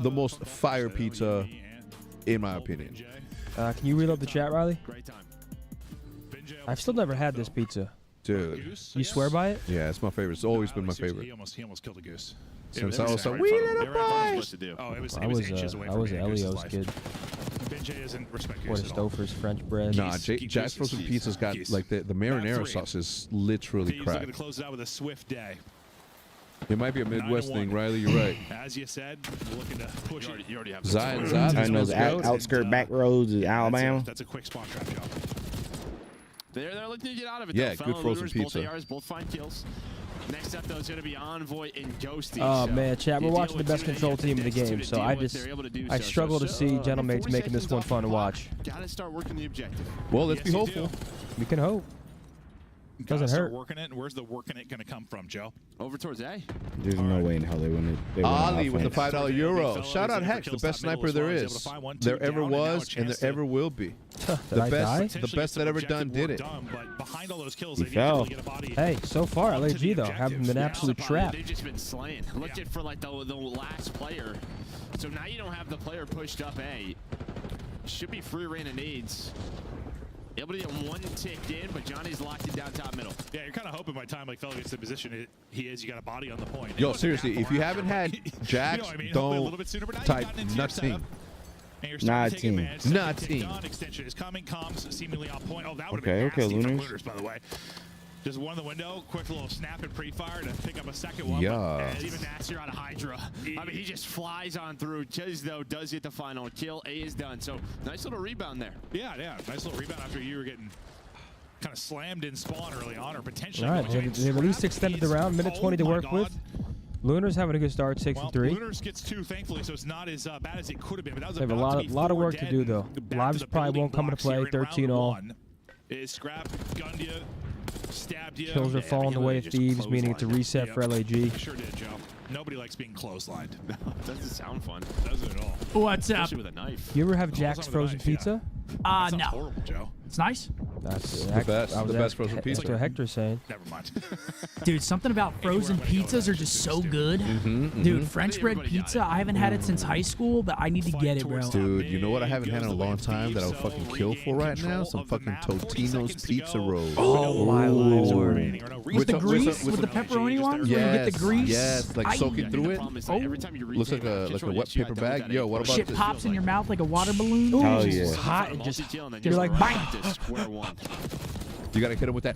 The most fire pizza, in my opinion. Can you reload the chat, Riley? I've still never had this pizza. Dude. You swear by it? Yeah, it's my favorite. It's always been my favorite. He almost killed a goose. Since I was a wee little boy. Oh, it was inches away I from was being a goose's Elio's life. kid. Ben J doesn't respect Or goose the at all. Stouffer's French bread. Nah, Jack's frozen pizza's got like the marinara sauce is literally Thieves looking cracked. to close it out with a swift day. It might be a Midwest thing, Riley. You're right. As you said, we're looking to push it. You already have Zion, I know the outskirt back roads of Alabama. That's a quick spawn trap job. They're looking to get out of it. Yeah, though. good Fellow frozen looters, pizza. Both ARs, both find kills. Next up, though, is going to be Envoy and Ghosty. Oh so man, chat, we're you watching the deal best with control two team in the to game, so deal I with, they're able to do I so. struggle to So, see gentlemen making this one fun to watch. Got to start working the objective. Well, let's be hopeful. We can hope. Gotta Doesn't start hurt. working it. And where's the working it going to come from, Joe? Over towards A. There's no way in hell they win it. Ali with the $5 euro. Shout out Hex, the best sniper there is, there ever was, and there ever will be. The best that ever done did it. But behind all those kills, He they fell. need to get a body. Hey, so far LAG though haven't been absolute trap. They've just been slaying. Looked at for like the last player. So now you don't have the player pushed up A. Should be free reign of needs. Able to get one ticked in, but Johnny's locked it down top middle. Yeah, you're kind of hoping by the time like fellow gets the position he is, you got a body on the point. Yo, seriously, if you haven't had Jax, Hopefully a little don't bit sooner, but now you type gotten into your setup. nothing. And you're starting to take Nothing. advantage. Second Nothing. tick done, extension is coming. Comms seemingly on point. Oh, that would have Okay, been okay, nasty from Lunars. Lunars, by the way. Just one in the window, quick little snap and pre-fire to pick up a second one. Yeah. But, Even Nasir out of Hydra. I mean, he just flies on through. Chiz, though, does get the final kill. A is done. So, nice little rebound there. yeah, nice little rebound after you were getting kind of slammed in spawn early on, or potentially. All right, going they've at least extended the round, minute 20 to work with. Lunar's having a good start, 6 and 3. Lunars gets 2, thankfully, so it's not as bad as it could have been. But that was They have a about to be lot of 4 work to dead do though. and back Lives to the probably building won't come into blocks here play. in 13 round all. 1. Is scrap, gunned you, stabbed you. Kills are falling the way of thieves, meaning it's a reset for LAG. Sure did, Joe. Nobody likes being clotheslined. Doesn't sound fun. Doesn't at all. What's up? Especially with a knife. You ever have Jack's frozen pizza? That sounds No. horrible, Joe. It's nice. That's The best- I was the best at- frozen That's pizza. what Hector's saying. Never mind. Dude, something about frozen pizzas are just so good. Dude, French bread pizza, I haven't had it since high school, but I need to get it, bro. Dude, you know what I haven't had in a long time that I would fucking kill for right now? Some fucking Totino's pizza rolls. Oh, my lord. With the some- grease, some- with the pepperoni ones, where you get the grease. Yes, like soaking through it. Looks like a wet paper bag. Yo, what about Shit this? pops in your mouth like a water balloon. Oh, It's yeah. hot and just Multi-kill and then you're just like, right bang. to square one. You gotta hit him with that.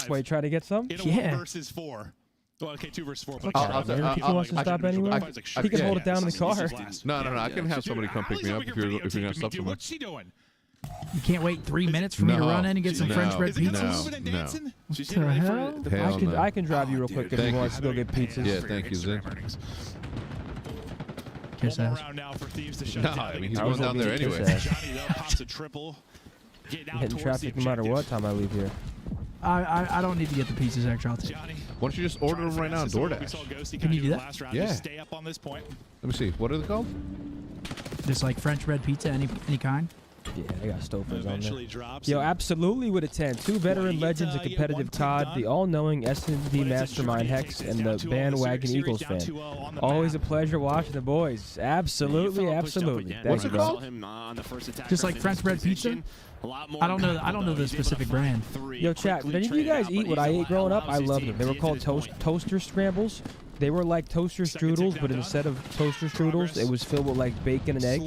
survive. Wait, try to get some? In a Yeah. 1 versus 4. Well, okay, 2 versus 4. Fuck But that, man. If he wants to stop anywhere, he can hold it down in the car. No. I can have somebody come pick me up if you're gonna stop somewhere. What's he doing? You can't wait 3 minutes for me to run in and get some French bread pizza. No. What the hell? I can drive you real quick if he wants to go get pizzas. Yeah, thank you, Zin. Kiss ass. No, I mean he's going down there anyway. Johnny though pops a triple. Hitting traffic no matter what time I leave here. I don't need to get the pizzas extra. I'll take. Why don't you just order them right now on DoorDash? Can you do that? Yeah. Stay up on this point. Let me see. What are they called? Just like French bread pizza, any kind. Yeah, I got Stofers on there. Yo, absolutely with a 10. 2 veteran legends of competitive COD, the all-knowing SND mastermind Hex, and the bandwagon Eagles fan. Always a pleasure watching the boys. Absolutely. What's it called? Just like French bread pizza. I don't know the specific brand. Yo, chat, did any of you guys eat what I ate growing up? I loved them. They were called toaster scrambles. They were like toaster strudels, but instead of toaster strudels, it was filled with like bacon and egg.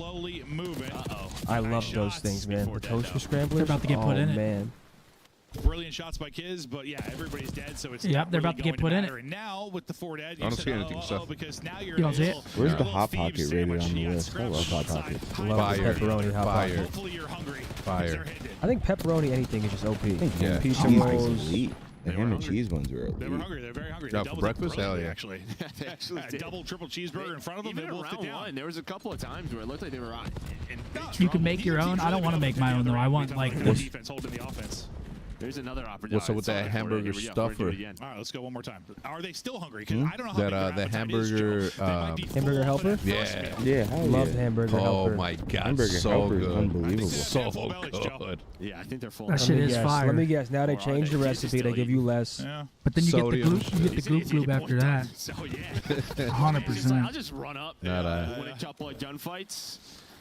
I love those things, man. The toaster scramblers. They're about to get put in it. Man. Brilliant shots by Kiz, but yeah, everybody's dead, so it's yep, they're about to get put in it. And now with the 4 dead, I don't see anything, Seth. because now you're you don't see it? Where's the Hot Pocket rated on the list? I love Hot Pocket. Love the pepperoni Hot Pocket. Hopefully you're hungry. Fire. I think pepperoni anything is just OP. Yeah. Pizza Cheese rolls. is elite. The ham and cheese ones were They were elite. hungry. They're very hungry. Yeah, They for doubled breakfast? it Hell yeah. actually. They actually did. Double, triple cheeseburger in front of them. Even They in wolfed it round down. 1, there was a couple of times where it looked like they were on. You can make your own. I don't want to make my own though. I want like the defense holding the offense. There's another opportunity. What's up with that hamburger stuffer? All right, let's go one more time. Are they still hungry? Because I don't know how That big the hamburger. Hamburger helper? Yeah. Yeah, hell Love yeah. hamburger helper. Oh my god, Hamburger so helper is good. unbelievable. So good. Yeah, I think they're full. That shit is fire. Let me guess. Now they changed the recipe. They give you less. Yeah. But then you get the Sodium. gloop. You get the gloop gloop after that. So yeah. 100%. I'll just run up Not win a couple of gunfights.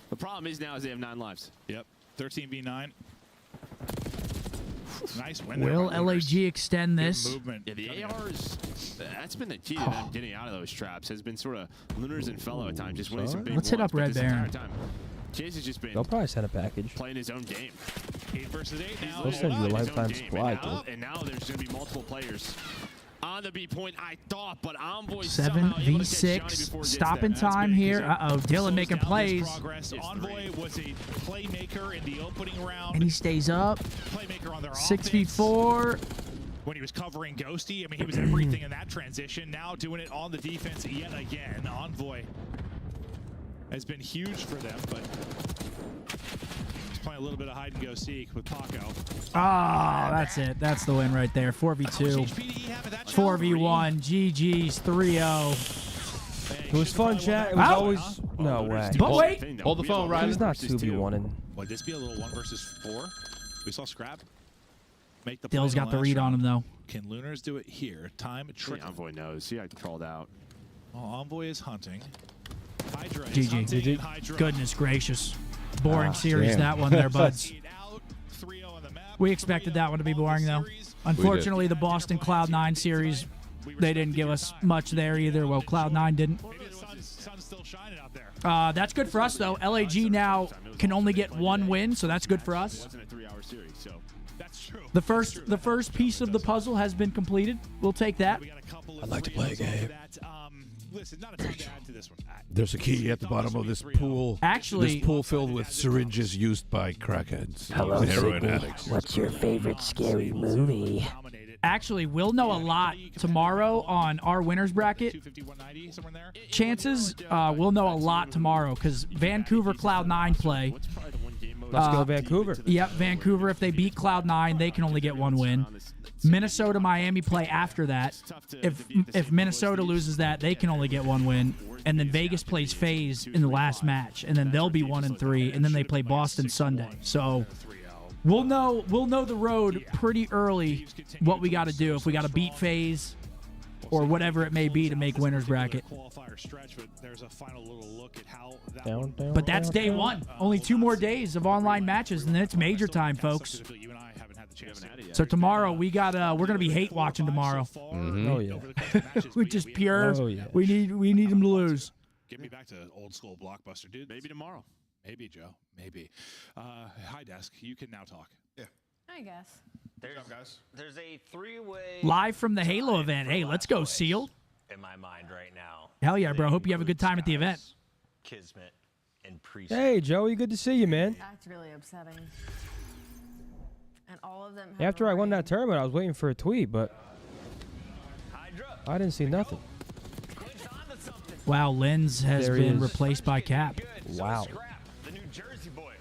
The problem is now is they have 9 lives. Yep. 13v9. Nice win. Will LAG extend this? Movement. Yeah, the ARs, that's been the key to them getting out of those traps, has been sort of Lunars and Fellow at times, just winning some big Let's hit ones, up but Red this entire Baron. time, Chase has just been They'll probably send a package. playing his own game. 8 versus 8 now. They'll send you a His own lifetime game, supply, and now there's going to be multiple players on the B point, I thought, but Envoy somehow able to catch Johnny 7v6. before it gets Stopping there. time here. Uh-oh. Dylan making Slows down his plays. progress. Envoy was a playmaker in the opening round. And he stays up. Playmaker on their 6v4. offense. When he was covering Ghosty, I mean, he was everything in that transition. Now doing it on the defense yet again. Envoy has been huge for them, but he's playing a little bit of hide and go seek with Paco. Ah, that's it. That's the win right there. 4v2. 4v1. GG's 3-0. It was fun, chat. It was always no way. But wait. Hold the phone, Ryan. He's not 2v1ing. Would this be a little 1 versus 4? We saw Scrap make the Dill's play got the last read on him, round. though. Can Lunars do it here? Time trick. Envoy knows. See, I called out. Oh, Envoy is hunting. Hydra is GG. hunting. Hydra. Goodness gracious. Boring series, that one there, buds. We expected that one to be boring, though. Unfortunately, the Boston Cloud9 series, they didn't give us much there either. Well, Cloud9 didn't. Sun's still shining out there. That's good for us, though. LAG now can only get 1 win, so that's good for us. It wasn't a 3-hour series, so that's true. The first piece of the puzzle has been completed. We'll take that. I'd like to play a game. Listen, not a ton to add to this one. There's a key at the bottom of this pool. Actually, this pool filled with syringes used by crackheads. Hello, heroin Sydney. addicts. What's your favorite scary movie? Actually, we'll know a lot tomorrow on our winners bracket. Chances, we'll know a lot tomorrow because Vancouver Cloud9 play. Let's go Vancouver. Yep, Vancouver. If they beat Cloud9, they can only get 1 win. Minnesota, Miami play after that. If Minnesota loses that, they can only get 1 win. And then Vegas plays FaZe in the last match, and then they'll be 1-3, and then they play Boston Sunday. So we'll know the road pretty early what we got to do if we got to beat FaZe or whatever it may be to make winners bracket. But that's day 1. Only 2 more days of online matches, and then it's major time, folks. So tomorrow we're gonna be hate watching tomorrow. Oh yeah. We just pure. Oh, yeah. We need them to lose. Get me back to old school Blockbuster, dude. maybe tomorrow. Maybe, Joe. Maybe. Hi, Desk. You can now talk. I guess. There's a three-way Live from the Halo event. Hey, let's go, Seal. in my mind right now. Hell yeah, bro. Hope you have a good time at the event. Kismet and Priest. Hey, Joey, good to see you, man. That's really upsetting. And all of them have After I won that tournament, I was waiting for a tweet, but I didn't see nothing. Wow, Lenz has There he been is. replaced by Cap. Wow. The New Jersey boy.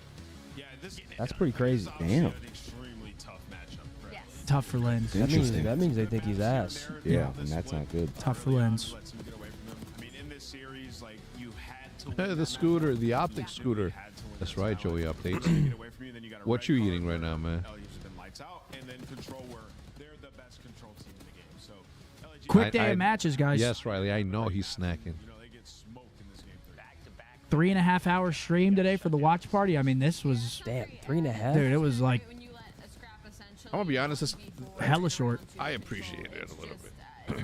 Yeah, this That's pretty crazy. Damn. extremely tough matchup. Yes. Tough for Lenz. That means they think he's ass. Yeah, and that's not good. Tough for Lenz. Lets him get away from him. I mean, in this series, like you had to. Hey, the scooter, the optic scooter. That's right, Joey updates. What you eating right now, man? Lights out, and then Control where they're the best control team in the game. So LAG Quick day of matches, guys. Yes, Riley, I know he's snacking. 3.5 hour stream today for the watch party. I mean, this was damn 3.5. Dude, it was like I'm gonna be honest, it's hella short. I appreciate it a little bit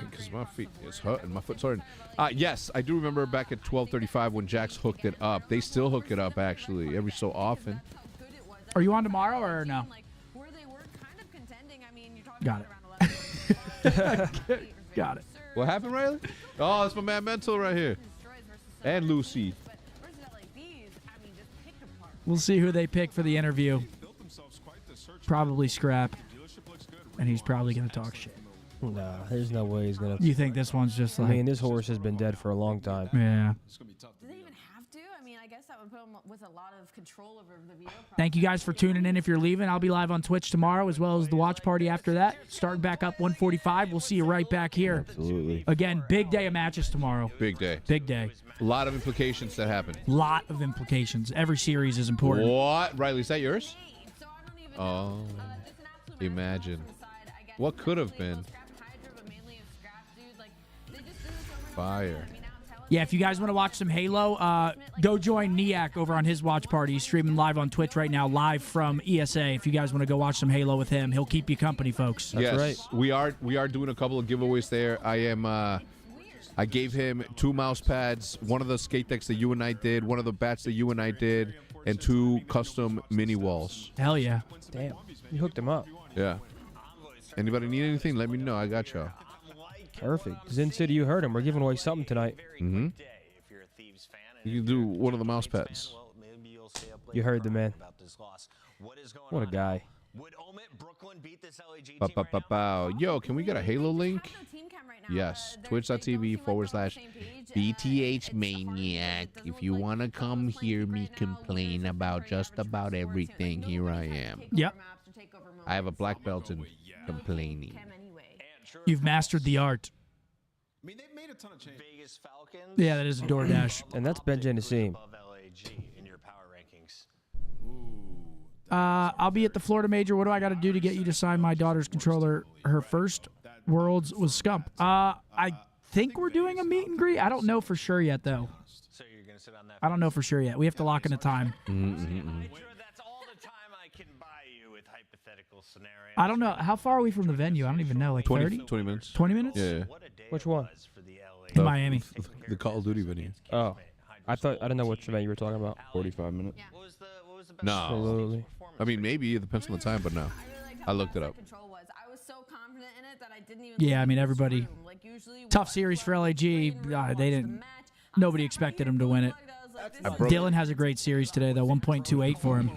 because my feet is hurting, my foot's hurting. Yes, I do remember back at 12:35 when Jax hooked it up. They still hook it up actually every so often. Are you on tomorrow or no? Got it. Got it. What happened, Riley? Oh, that's my man Mental right here, and Lucy. We'll see who they pick for the interview. Probably Scrap. And he's probably going to talk shit. Nah, there's no way he's gonna. You think this one's just like... I mean, this horse has been dead for a long time. Yeah. Do they even have to? I mean, I guess that would put them with a lot of control over the video. Thank you guys for tuning in. If you're leaving, I'll be live on Twitch tomorrow as well as the watch party after that. Starting back up 1:45. We'll see you right back here. Absolutely. Again, big day of matches tomorrow. Big day. Big day. A lot of implications that happen. Lot of implications. Every series is important. What? Riley, is that yours? Oh, imagine. What could have been? Fire. Yeah, if you guys want to watch some Halo, go join Niak over on his watch party. He's streaming live on Twitch right now, live from ESA. If you guys want to go watch some Halo with him, he'll keep you company, folks. That's right. We are doing a couple of giveaways there. I gave him 2 mouse pads, one of the skate decks that you and I did, one of the bats that you and I did, and 2 custom mini walls. Hell yeah. Damn. You hooked him up. Yeah. Anybody need anything? Let me know. I got y'all. Perfect. Zin City, you heard him. We're giving away something tonight. Mm-hmm. You can do one of the mouse pads. You heard the man. What a guy. Yo, can we get a Halo link? Yes. Twitch.tv/BTH Maniac. If you want to come hear me complain about just about everything, here I am. Yep. I have a black belt in complaining. You've mastered the art. I mean, they've made a ton of changes. Vegas Falcons. Yeah, that is a DoorDash. And that's Benji Nassim. Above LAG in your power rankings. I'll be at the Florida Major. What do I got to do to get you to sign my daughter's controller? Her first Worlds was Scump. I think we're doing a meet and greet. I don't know for sure yet, though. So you're gonna sit on that. I don't know for sure yet. We have to lock in a time. That's all the time I can buy you with hypothetical scenarios. I don't know. How far are we from the venue? I don't even know. Like 30? 20 minutes. 20 minutes? Yeah. Which one? In Miami. The Call of Duty venue. Oh. I didn't know which event you were talking about. 45 minutes. No. Absolutely. I mean, maybe it depends on the time, but no. I looked it up. Yeah, I mean, everybody. Tough series for LAG. They didn't. Nobody expected him to win it. Dylan has a great series today, though. 1.28 for him.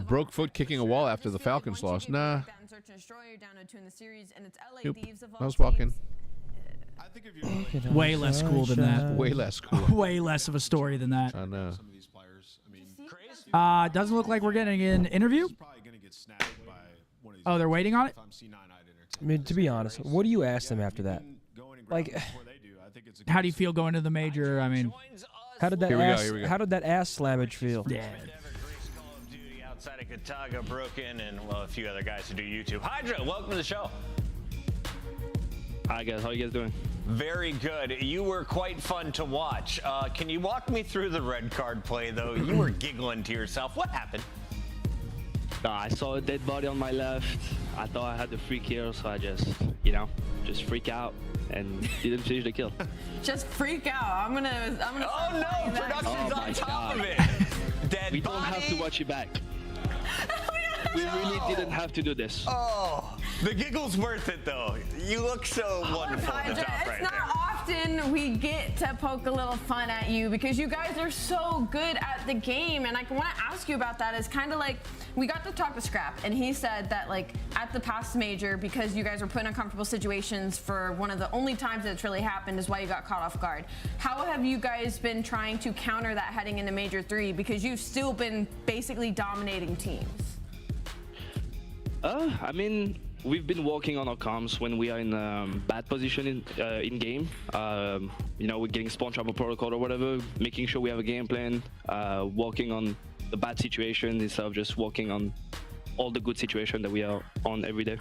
Broke foot kicking a wall after the Falcons lost. Nah. Nope. I was walking. Way less cool than that. Way less cool. Way less of a story than that. I know. Doesn't look like we're getting an interview. Oh, they're waiting on it? I mean, to be honest, what do you ask them after that? Like, how do you feel going to the major? I mean, how did that Here we go, ass, here we go. how did that ass slammage feel? Yeah. Outside of Kataga, Broken, and well, a few other guys who do YouTube. Hydra, welcome to the show. Hi guys, how you guys doing? Very good. You were quite fun to watch. Can you walk me through the red card play, though? You were giggling to yourself. What happened? I saw a dead body on my left. I thought I had the free kill, so I just freak out and didn't finish the kill. Just freak out. I'm gonna. Oh no! Production's on top of it. Dead we body. don't have to watch you back. We don't We really didn't have to do this. Oh, the giggle's worth it, though. You look so wonderful at the top right It's not often we get to poke a little fun at you because you guys are so good at the game. And I want to ask you about that. Is kind of like we got to talk to Scrap, and he said that like at the past major, because you guys were put in uncomfortable situations for one of the only times that it's really happened is why you got caught off guard. How have you guys been trying to counter that heading into Major 3? Because you've still been basically dominating teams. I mean, we've been working on our comms when we are in bad position in game. You know, we're getting spawn travel protocol or whatever, making sure we have a game plan, working on the bad situation instead of just working on all the good situation that we are on every day.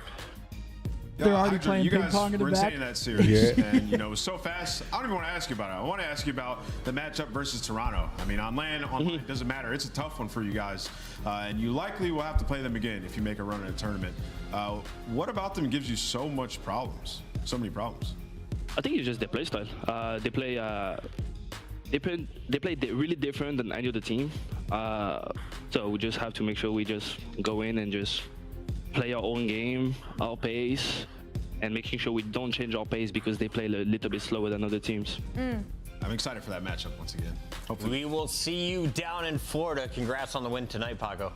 They're already Hydra, playing you ping guys pong in the were back. insane in that series, and you know, it was so fast. I don't even want to ask you about it. I want to ask you about the matchup versus Toronto. I mean, on LAN, online, it doesn't matter. It's a tough one for you guys, and you likely will have to play them again if you make a run in a tournament. What about them gives you so much problems, so many problems? I think it's just their play style. They play really different than any other team. So we just have to make sure we just go in and just play our own game, our pace, and making sure we don't change our pace because they play a little bit slower than other teams. I'm excited for that matchup once again. Hopefully. We will see you down in Florida. Congrats on the win tonight, Paco.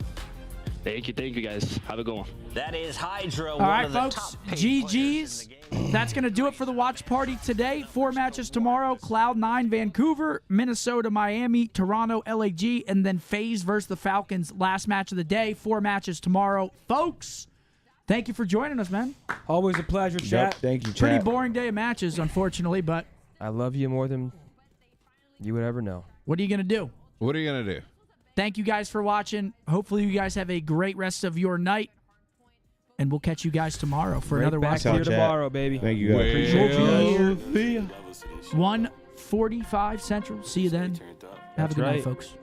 Thank you guys. Have a good one. That is Hydra, All one right, of the folks. top paid GG's. That's going to do it for the watch party today. 4 matches tomorrow. Cloud9, Vancouver, Minnesota, Miami, Toronto, LAG, and then FaZe versus the Falcons. Last match of the day. 4 matches tomorrow. Folks, thank you for joining us, man. Always a pleasure, chat. Yep, thank you, chat. Pretty boring day of matches, unfortunately, but I love you more than you would ever know. what are you going to do? What are you going to do? Thank you guys for watching. Hopefully you guys have a great rest of your night. And we'll catch you guys tomorrow for another back watch here party. tomorrow, baby. Thank you, guys. We'll be here 1:45 Central. See you then. Have a good night, right. folks.